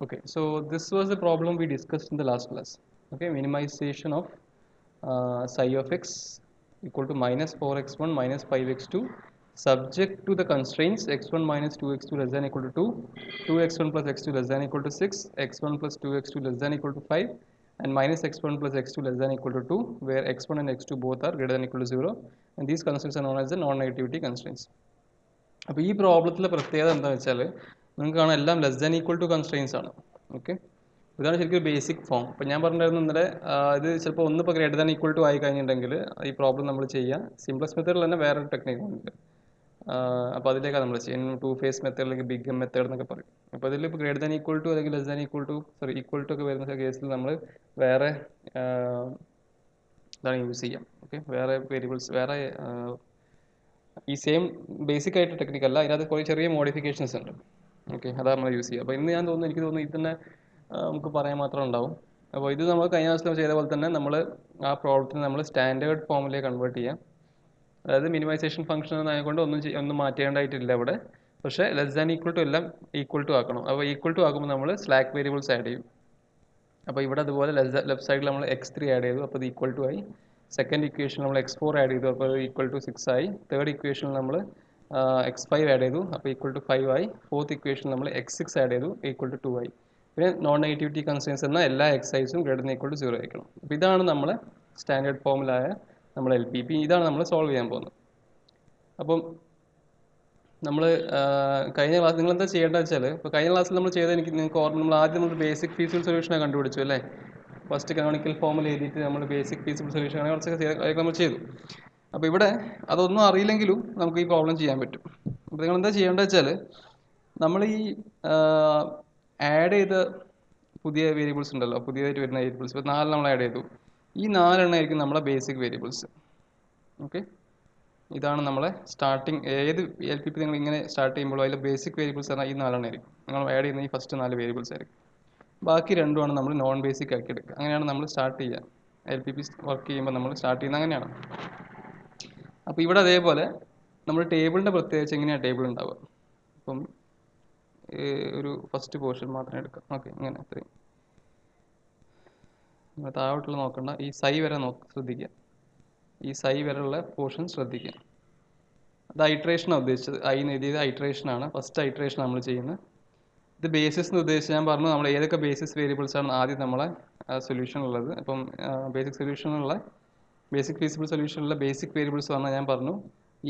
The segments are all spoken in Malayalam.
Okay, so this was the problem we discussed in the last class. Okay, minimization of psi of x equal to minus 4x1 minus 5x2 subject to the constraints x1 minus 2x2 less than equal to 2, 2x1 plus x2 less than equal to 6, x1 plus 2x2 less than equal to 5, and minus x1 plus x2 less than equal to 2, where x1 and x2 both are greater than equal to 0, and these constraints are known as the non-negativity constraints. അപ്പോൾ ഈ പ്രോബ്ലത്തിലെ പ്രത്യേകത എന്താണെന്ന് വെച്ചാൽ നിങ്ങൾക്ക് കാണാം എല്ലാം less than equal to constraints ആണ്. ഓക്കെ, ഇതാണ് ശരിക്കും ബേസിക് ഫോം. അപ്പോൾ ഞാൻ പറഞ്ഞിരുന്നു ഇന്നലെ ഇത് ചിലപ്പോൾ ഒന്നിപ്പോൾ ഗ്രേറ്റർ ദാൻ ഈക്വൽ ടു ആയി കഴിഞ്ഞിട്ടുണ്ടെങ്കിൽ ഈ പ്രോബ്ലം നമ്മൾ ചെയ്യുക സിംപ്ലസ്റ്റ് മെത്തേഡിൽ തന്നെ വേറൊരു ടെക്നിക്ക് ഉണ്ട്. അപ്പോൾ അതിലേക്കാണ് നമ്മൾ ചെയ്യുക. ടു ഫേസ് മെത്തേഡ് അല്ലെങ്കിൽ ബിഗ് എം മെത്തേഡ് എന്നൊക്കെ പറയും. അപ്പോൾ ഇതിൽ ഇപ്പോൾ ഗ്രേറ്റർ ദാൻ ഈക്വൽ ടു അല്ലെങ്കിൽ less than equal to equal to ഒക്കെ വരുന്ന കേസിൽ നമ്മൾ വേറെ ഇതാണ് യൂസ് ചെയ്യാം. ഓക്കെ, വേറെ വേരിയബിൾസ് വേറെ ഈ സെയിം ബേസിക് ആയിട്ട് ടെക്നിക്ക് അല്ല, അതിനകത്ത് കുറേ ചെറിയ മോഡിഫിക്കേഷൻസ് ഉണ്ട്. ഓക്കെ, അതാണ് നമ്മൾ യൂസ് ചെയ്യുക. അപ്പോൾ ഇന്ന് എനിക്ക് തോന്നുന്നു ഇത് തന്നെ നമുക്ക് പറയാൻ മാത്രം ഉണ്ടാവും. അപ്പോൾ ഇത് നമ്മൾ കഴിഞ്ഞ ദിവസം ചെയ്ത പോലെ തന്നെ നമ്മൾ ആ പ്രോബ്ലത്തിന് നമ്മൾ സ്റ്റാൻഡേർഡ് ഫോമിലേക്ക് കൺവേർട്ട് ചെയ്യാം. അതായത് മിനിമൈസേഷൻ ഫംഗ്ഷൻ ആയതുകൊണ്ട് ഒന്നും മാറ്റേണ്ടതായിട്ടില്ല ഇവിടെ. പക്ഷേ ലെസ് ദാൻ ഈക്വൽ ടു എല്ലാം ഈക്വൽ ടു ആക്കണം. അപ്പോൾ ഈക്വൽ ടു ആക്കുമ്പോൾ നമ്മൾ സ്ലാക്ക് വേരിയബിൾസ് ആഡ് ചെയ്യും. അപ്പോൾ ഇവിടെ അതുപോലെ ലെഫ്റ്റ് സൈഡിൽ നമ്മൾ x3 ആഡ് ചെയ്തു, അപ്പോൾ അത് ഈക്വൽ ടു ആയി. സെക്കൻഡ് ഇക്വേഷൻ നമ്മൾ x4 ആഡ് ചെയ്തു, അപ്പോൾ അത് ഈക്വൽ ടു 6 ആയി. തേർഡ് ഇക്വേഷനിൽ നമ്മൾ x5 ആഡ് ചെയ്തു, അപ്പോൾ ഈക്വൽ ടു 5 ആയി. ഫോർത്ത് ഇക്വേഷൻ നമ്മൾ x6 ആഡ് ചെയ്തു, ഈക്വൽ ടു 2 ആയി. പിന്നെ നോൺ നെഗറ്റിവിറ്റി കൺസ്ട്രെയിൻസ് എന്നാൽ എല്ലാ xi's greater than equal to 0 ആയിരിക്കണം. അപ്പോൾ ഇതാണ് നമ്മളെ സ്റ്റാൻഡേർഡ് ഫോമിലായ നമ്മൾ LPP. ഇതാണ് നമ്മൾ സോൾവ് ചെയ്യാൻ പോകുന്നത്. അപ്പം നമ്മൾ കഴിഞ്ഞ ക്ലാസ് നിങ്ങൾ എന്താ ചെയ്യേണ്ടത് വെച്ചാൽ, ഇപ്പോൾ കഴിഞ്ഞ ക്ലാസ്സിൽ നമ്മൾ ചെയ്ത നിങ്ങൾക്ക് ഓർമ്മ, നമ്മൾ ആദ്യം നമ്മൾ ബേസിക് ഫീസിബിൾ സൊല്യൂഷനെ കണ്ടുപിടിച്ചു അല്ലേ. ഫസ്റ്റ് കാനോണിക്കൽ ഫോമിൽ എഴുതിയിട്ട് നമ്മൾ ബേസിക് ഫീസിബിൾ സൊല്യൂഷൻ അങ്ങനെ കുറച്ചൊക്കെ നമ്മൾ ചെയ്തു. അപ്പോൾ ഇവിടെ അതൊന്നും അറിയില്ലെങ്കിലും നമുക്ക് ഈ പ്രോബ്ലം ചെയ്യാൻ പറ്റും. അപ്പോൾ നിങ്ങൾ എന്താ ചെയ്യേണ്ടത് വെച്ചാൽ, നമ്മൾ ഈ ആഡ് ചെയ്ത പുതിയ വേരിയബിൾസ് ഉണ്ടല്ലോ, പുതിയതായിട്ട് വരുന്ന വേരിയബിൾസ്, ഇപ്പോൾ 4 നമ്മൾ ആഡ് ചെയ്തു. ഈ 4 ആയിരിക്കും നമ്മളെ ബേസിക് വേരിയബിൾസ്. ഓക്കെ, ഇതാണ് നമ്മളെ സ്റ്റാർട്ടിങ്. ഏത് LPP നിങ്ങൾ ഇങ്ങനെ സ്റ്റാർട്ട് ചെയ്യുമ്പോഴും അതിൽ ബേസിക് വേരിയബിൾസ് പറഞ്ഞാൽ ഈ 4 ആയിരിക്കും. നിങ്ങൾ ആഡ് ചെയ്യുന്ന ഈ ഫസ്റ്റ് 4 വേരിയബിൾസ് ആയിരിക്കും. ബാക്കി രണ്ടുമാണ് നമ്മൾ നോൺ ബേസിക് ആക്കി എടുക്കുക. അങ്ങനെയാണ് നമ്മൾ സ്റ്റാർട്ട് ചെയ്യുക. LPP വർക്ക് ചെയ്യുമ്പോൾ നമ്മൾ സ്റ്റാർട്ട് ചെയ്യുന്നത് അങ്ങനെയാണ്. അപ്പോൾ ഇവിടെ അതേപോലെ നമ്മൾ ടേബിളിൻ്റെ പ്രത്യേകിച്ച് എങ്ങനെയാണ് ടേബിൾ ഉണ്ടാവുക. അപ്പം ഒരു ഫസ്റ്റ് പോർഷൻ മാത്രമേ എടുക്കാം. ഓക്കെ, ഇങ്ങനെ അത്രയും താഴോട്ടുള്ള നോക്കണ്ട, ഈ സൈ വരെ ശ്രദ്ധിക്കുക. ഈ സൈ വരെയുള്ള പോർഷൻ ശ്രദ്ധിക്കുക. അത് ഐട്രേഷനാണ് ഉദ്ദേശിച്ചത്. എന്ന് എഴുതിയത് ഐട്രേഷനാണ്, ഫസ്റ്റ് ഐട്രേഷൻ നമ്മൾ ചെയ്യുന്നത്. ഇത് ബേസിസ് എന്ന് ഉദ്ദേശിച്ച് ഞാൻ പറഞ്ഞു നമ്മൾ ഏതൊക്കെ ബേസിസ് വേരിയബിൾസ് ആണ് ആദ്യം നമ്മളെ സൊല്യൂഷൻ ഉള്ളത്. അപ്പം ബേസിക് സൊല്യൂഷനുള്ള ബേസിക് ഫീസിബിൾ സൊല്യൂഷനുള്ള ബേസിക് വേരിയബിൾസ് പറഞ്ഞാൽ ഞാൻ പറഞ്ഞു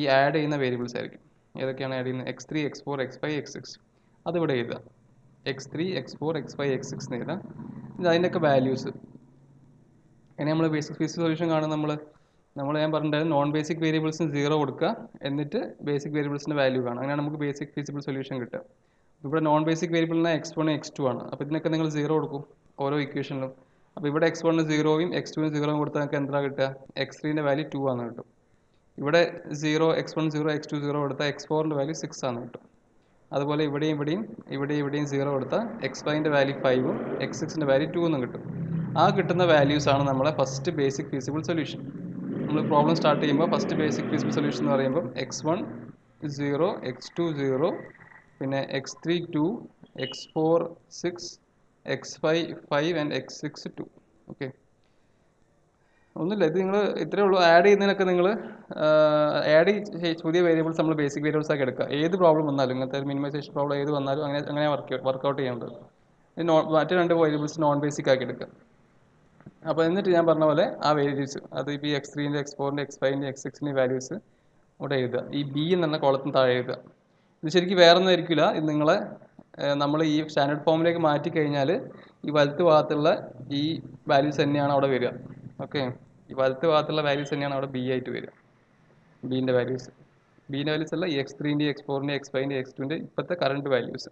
ഈ ആഡ് ചെയ്യുന്ന വേരിയബിൾസ് ആയിരിക്കും. ഏതൊക്കെയാണ് ആഡ് ചെയ്യുന്നത്? x3 x4 x5 x6. അതിവിടെ എഴുതുക. x3 x4 x5 x6 എന്ന് എഴുതാം. ഇത് അതിൻ്റെയൊക്കെ വാല്യൂസ്. ഇനി നമ്മൾ ബേസിക് ഫീസിബിൾ സൊല്യൂഷൻ കാണുന്ന ഞാൻ പറഞ്ഞിട്ടുണ്ടായിരുന്നു നോൺ ബേസിക് വേരിയബിൾസിന് 0 കൊടുക്കുക, എന്നിട്ട് ബേസിക് വേരിയബിൾസിൻ്റെ വാല്യൂ കാണും. അങ്ങനെയാണ് നമുക്ക് ബേസിക് ഫീസിബിൾ സൊല്യൂഷൻ കിട്ടുക. ഇവിടെ നോൺ ബേസിക് വേരിയബിളിന് x1 x2 ആണ്. അപ്പോൾ ഇതിനൊക്കെ നിങ്ങൾ 0 കൊടുക്കും ഓരോ ഇക്വേഷനിലും. അപ്പോൾ ഇവിടെ x1 0യും x2 0യും കൊടുത്താൽ നിങ്ങൾക്ക് എന്താ കിട്ടുക? x3ൻ്റെ വാല്യൂ 2 ആണ് കിട്ടും. ഇവിടെ 0 x1 0 x2 0 കൊടുത്താൽ x4ൻ്റെ വാല്യൂ 6 ആണ് കിട്ടും. അതുപോലെ ഇവിടെയും 0 കൊടുത്താൽ x5ൻ്റെ വാല്യൂ 5ഉം x6ൻ്റെ വാല്യൂ 2 എന്നും കിട്ടും. ആ കിട്ടുന്ന വാല്യൂസ് ആണ് നമ്മളെ ഫസ്റ്റ് ബേസിക് ഫീസിബിൾ സൊല്യൂഷൻ. നമ്മൾ പ്രോബ്ലം സ്റ്റാർട്ട് ചെയ്യുമ്പോൾ ഫസ്റ്റ് ബേസിക് ഫീസിബിൾ സൊല്യൂഷൻ എന്ന് പറയുമ്പോൾ x1 0 x2 0, പിന്നെ x3 2, x4 6, x5 5 and x6 2. Okay, ഒന്നുമില്ല, ഇത് നിങ്ങൾ ഇത്രയേ ഉള്ളൂ. ആഡ് ചെയ്യുന്നതിനൊക്കെ നിങ്ങൾ പുതിയ വേരിയബിൾസ് നമ്മൾ ബേസിക് വേരിയബിൾസ് ആക്കി എടുക്കുക. ഏത് പ്രോബ്ലം വന്നാലും, ഇങ്ങനത്തെ മിനിമൈസേഷൻ പ്രോബ്ലം ഏത് വന്നാലും അങ്ങനെ വർക്കൗട്ട് ചെയ്യേണ്ടത്. മറ്റു 2 വേരിയബിൾസ് നോൺ ബേസിക് ആക്കി എടുക്കുക. അപ്പോൾ എന്നിട്ട് ഞാൻ പറഞ്ഞ പോലെ ആ വാല്യൂസ്, അത് ഇപ്പോൾ ഈ x3ൻ്റെ x4ൻ്റെ x5ൻ്റെ x6ൻ്റെ വാല്യൂസ് ഇവിടെ എഴുതുക. ഈ ബി എന്ന കോളത്തിന് താഴെ എഴുതുക. ഇത് ശരിക്കും വേറെ ഒന്നും ആയിരിക്കില്ല. ഇത് നമ്മൾ ഈ സ്റ്റാൻഡേർഡ് ഫോമിലേക്ക് മാറ്റി കഴിഞ്ഞാൽ ഈ വലത്ത് ഭാഗത്തുള്ള ഈ വാല്യൂസ് തന്നെയാണ് അവിടെ വരിക. ഓക്കെ, ഈ വലത്ത് ഭാഗത്തുള്ള വാല്യൂസ് തന്നെയാണ് അവിടെ ബി ആയിട്ട് വരിക. ബീൻ്റെ വാല്യൂസ് അല്ല, ഈ x3ൻ്റെ x4ൻ്റെ x5ൻ്റെ x2ൻ്റെ ഇപ്പോഴത്തെ കറണ്ട് വാല്യൂസ്.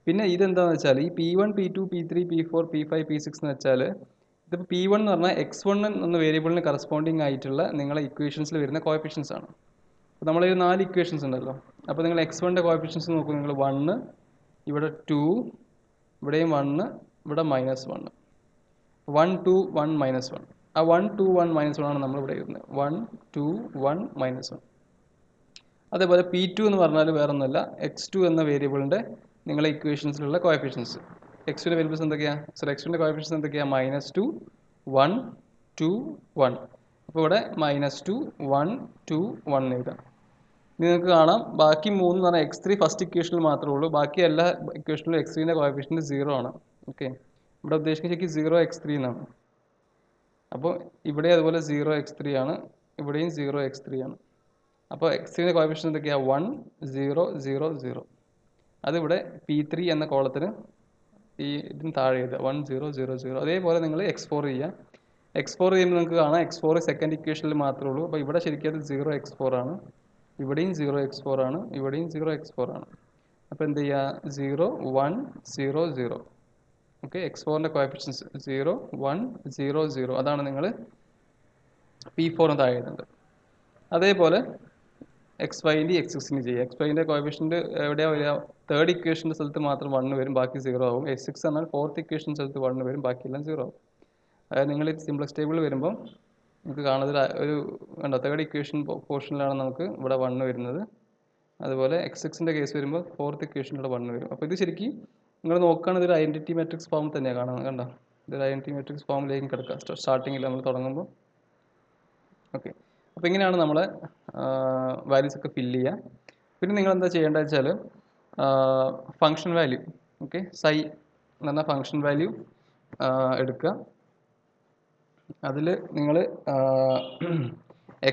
പിന്നെ ഇതെന്താണെന്ന് വെച്ചാൽ ഈ P1 P2 P3 P4 P5 P6 എന്ന് വെച്ചാൽ ഇതിപ്പോൾ P1 എന്ന് പറഞ്ഞാൽ x1 എന്ന വേരിയബിളിന് കറസ്പോണ്ടിങ് ആയിട്ടുള്ള നിങ്ങളെ ഇക്വേഷൻസിൽ വരുന്ന കോഎഫിഷ്യൻസ് ആണ്. അപ്പോൾ നമ്മളൊരു 4 ഇക്വേഷൻസ് ഉണ്ടല്ലോ. അപ്പോൾ നിങ്ങൾ x1ൻ്റെ കോഎഫിഷ്യൻസ് നോക്കൂ. നിങ്ങൾ 1, ഇവിടെ 2, ഇവിടെയും 1, ഇവിടെ -1. 1 2 1 -1. ആ 1 2 1 -1 ആണ് നമ്മളിവിടെ എഴുതുന്നത്. 1 2 1 -1. അതേപോലെ P2 എന്ന് പറഞ്ഞാൽ വേറെ ഒന്നുമല്ല, x2 എന്ന വേരിയബിളിൻ്റെ നിങ്ങളെ ഇക്വേഷൻസിലുള്ള കോഎഫിഷ്യൻസ്. എക്സിൻ്റെ വേരിയബിൾസ് എന്തൊക്കെയാണ്? സോറി, എക്സിൻ്റെ കോഎഫിഷ്യൻസ് എന്തൊക്കെയാണ്? -2 1 2 1. അപ്പോൾ ഇവിടെ -2 1 2 1 എഴുതാം. നിങ്ങൾക്ക് കാണാം ബാക്കി 3 എന്ന് പറഞ്ഞാൽ x3 ഫസ്റ്റ് ഇക്വേഷനിൽ മാത്രമേ ഉള്ളൂ. ബാക്കി എല്ലാ ഇക്വേഷനിലും x3ൻ്റെ കോഎഫിഷ്യൻറ്റ് 0 ആണ്. ഓക്കെ, ഇവിടെ ഉദ്ദേശിക്കുന്നത് ശരിക്കും 0 x3 എന്നാണ്. അപ്പോൾ ഇവിടെ അതുപോലെ 0 x3 ആണ്, ഇവിടെയും 0 x3 ആണ്. അപ്പോൾ x3ൻ്റെ കോഎഫിഷ്യൻറ്റ് എന്തൊക്കെയാണ്? 1 0 0 0. അതിവിടെ P3 എന്ന കോളത്തിന് ഈ ഇതിന് താഴെ എഴുതുക 1 0 0 0. അതേപോലെ നിങ്ങൾ x4 ചെയ്യുക. x4 ചെയ്യുമ്പോൾ നിങ്ങൾക്ക് കാണാം x4 സെക്കൻഡ് ഇക്വേഷനിൽ മാത്രമേ ഉള്ളൂ. അപ്പോൾ ഇവിടെ ശരിക്കും അത് 0 x4 ആണ്, ഇവിടെയും 0 x4 ആണ്, ഇവിടെയും 0 x4 ആണ്. അപ്പോൾ എന്ത് ചെയ്യുക? 0 1 0 0. ഓക്കെ, x4ൻ്റെ കോഎഫിഷ്യൻസ് 0 1 0 0. അതാണ് നിങ്ങൾ P4 താഴെ എഴുതുന്നത്. അതേപോലെ x5ൻ്റെ x6ൻ്റെ ചെയ്യുക. x5ൻ്റെ കോഎഫിഷ്യൻറ്റ് എവിടെയാണ് വരിക? തേർഡ് ഇക്വേഷൻ്റെ സ്ഥലത്ത് മാത്രം 1 വരും, ബാക്കി 0 ആവും. x6 എന്നാൽ ഫോർത്ത് ഇക്വേഷൻ സ്ഥലത്ത് 1 വരും, ബാക്കിയെല്ലാം 0 ആവും. അതായത് നിങ്ങൾ സിംപ്ലക്സ് ടേബിൾ വരുമ്പം നമുക്ക് കാണുന്നത് ഒരു കണ്ടോ, തേർഡ് ഇക്വേഷൻ പോർഷനിലാണ് നമുക്ക് ഇവിടെ 1 വരുന്നത്. അതുപോലെ x6ൻ്റെ കേസ് വരുമ്പോൾ ഫോർത്ത് ഇക്വേഷനിലൂടെ 1 വരും. അപ്പോൾ ഇത് ശരിക്കും നിങ്ങൾ നോക്കുകയാണെങ്കിൽ ഇതൊരു ഐഡൻറ്റിറ്റി മാട്രിക്സ് ഫോം തന്നെയാണ് കാണുന്നത്. കണ്ടോ, ഇതൊരു ഐഡൻറ്റിറ്റി മാട്രിക്സ് ഫോമിലേക്ക് കിടക്കുക സ്റ്റാർട്ടിങ്ങിൽ നമ്മൾ തുടങ്ങുമ്പോൾ. ഓക്കെ, അപ്പോൾ ഇങ്ങനെയാണ് നമ്മളെ വാല്യൂസ് ഒക്കെ ഫില്ല് ചെയ്യുക. പിന്നെ നിങ്ങൾ എന്താ ചെയ്യേണ്ടത് വെച്ചാൽ ഫങ്ഷൻ വാല്യൂ, ഓക്കെ, സൈ എന്ന് പറഞ്ഞ ഫങ്ഷൻ വാല്യൂ എടുക്കുക. അതിൽ നിങ്ങൾ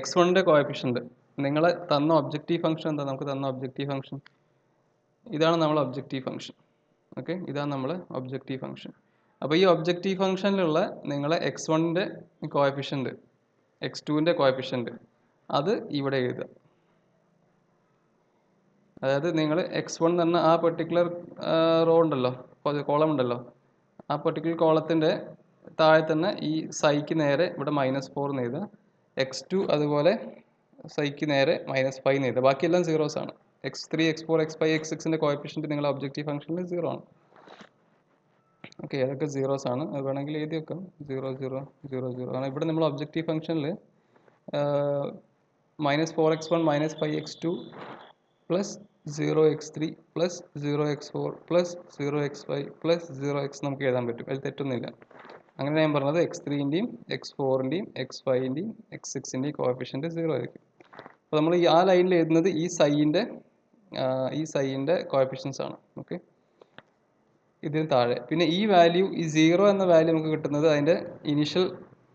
x1ൻ്റെ കോഎഫിഷ്യൻറ്റ് നിങ്ങളെ തന്ന ഒബ്ജക്റ്റീവ് ഫംഗ്ഷൻ എന്താ? നമുക്ക് തന്ന ഒബ്ജക്റ്റീവ് ഫംഗ്ഷൻ ഇതാണ് നമ്മളെ ഒബ്ജക്റ്റീവ് ഫംഗ്ഷൻ. ഓക്കെ, ഇതാണ് നമ്മൾ ഒബ്ജക്റ്റീവ് ഫംഗ്ഷൻ. അപ്പോൾ ഈ ഒബ്ജക്റ്റീവ് ഫംഗ്ഷനിലുള്ള നിങ്ങളെ x1ൻ്റെ കോഎഫിഷ്യൻറ്റ് x2ൻ്റെ കോഎഫിഷ്യൻറ്റ് അത് ഇവിടെ എഴുതുക. അതായത് നിങ്ങൾ x1 എന്ന് പറഞ്ഞ ആ പെർട്ടിക്കുലർ റോ ഉണ്ടല്ലോ, കോളം ഉണ്ടല്ലോ, ആ പെർട്ടിക്കുലർ കോളത്തിൻ്റെ താഴെ തന്നെ ഈ സൈക്ക് നേരെ ഇവിടെ -4 എന്ന് എഴുതുക. x2 അതുപോലെ സൈക്ക് നേരെ -5 എന്ന് എഴുതുക. ബാക്കിയെല്ലാം സീറോസ് ആണ്. x3 x4 x5 x6ൻ്റെ കോഎഫിഷ്യൻറ്റ് നിങ്ങളുടെ ഒബ്ജക്റ്റീവ് ഫംഗ്ഷനിൽ 0 ആണ്. ഓക്കെ, അതൊക്കെ സീറോസ് ആണ്. അത് വേണമെങ്കിൽ എഴുതി വെക്കാം 0 0 0 0. കാരണം ഇവിടെ നമ്മൾ ഒബ്ജക്റ്റീവ് ഫംഗ്ഷനിൽ -4x1 -5x2 plus 0x3 plus 0x4 plus 0x5 plus 0x നമുക്ക് എഴുതാൻ പറ്റും. അതിൽ തെറ്റൊന്നുമില്ല. അങ്ങനെ ഞാൻ പറഞ്ഞത് x3ൻ്റെയും x4ൻ്റെയും x5ൻ്റെയും x6ൻ്റെയും കോഎഫിഷ്യൻറ്റ് 0 ആയിരിക്കും. അപ്പോൾ നമ്മൾ ആ ലൈനിൽ എഴുതുന്നത് ഈ സൈൻ്റെ കോഎഫിഷ്യൻസ് ആണ്. ഓക്കെ, ഇതിന് താഴെ പിന്നെ ഈ വാല്യൂ, ഈ 0 എന്ന വാല്യൂ നമുക്ക് കിട്ടുന്നത് അതിൻ്റെ ഇനീഷ്യൽ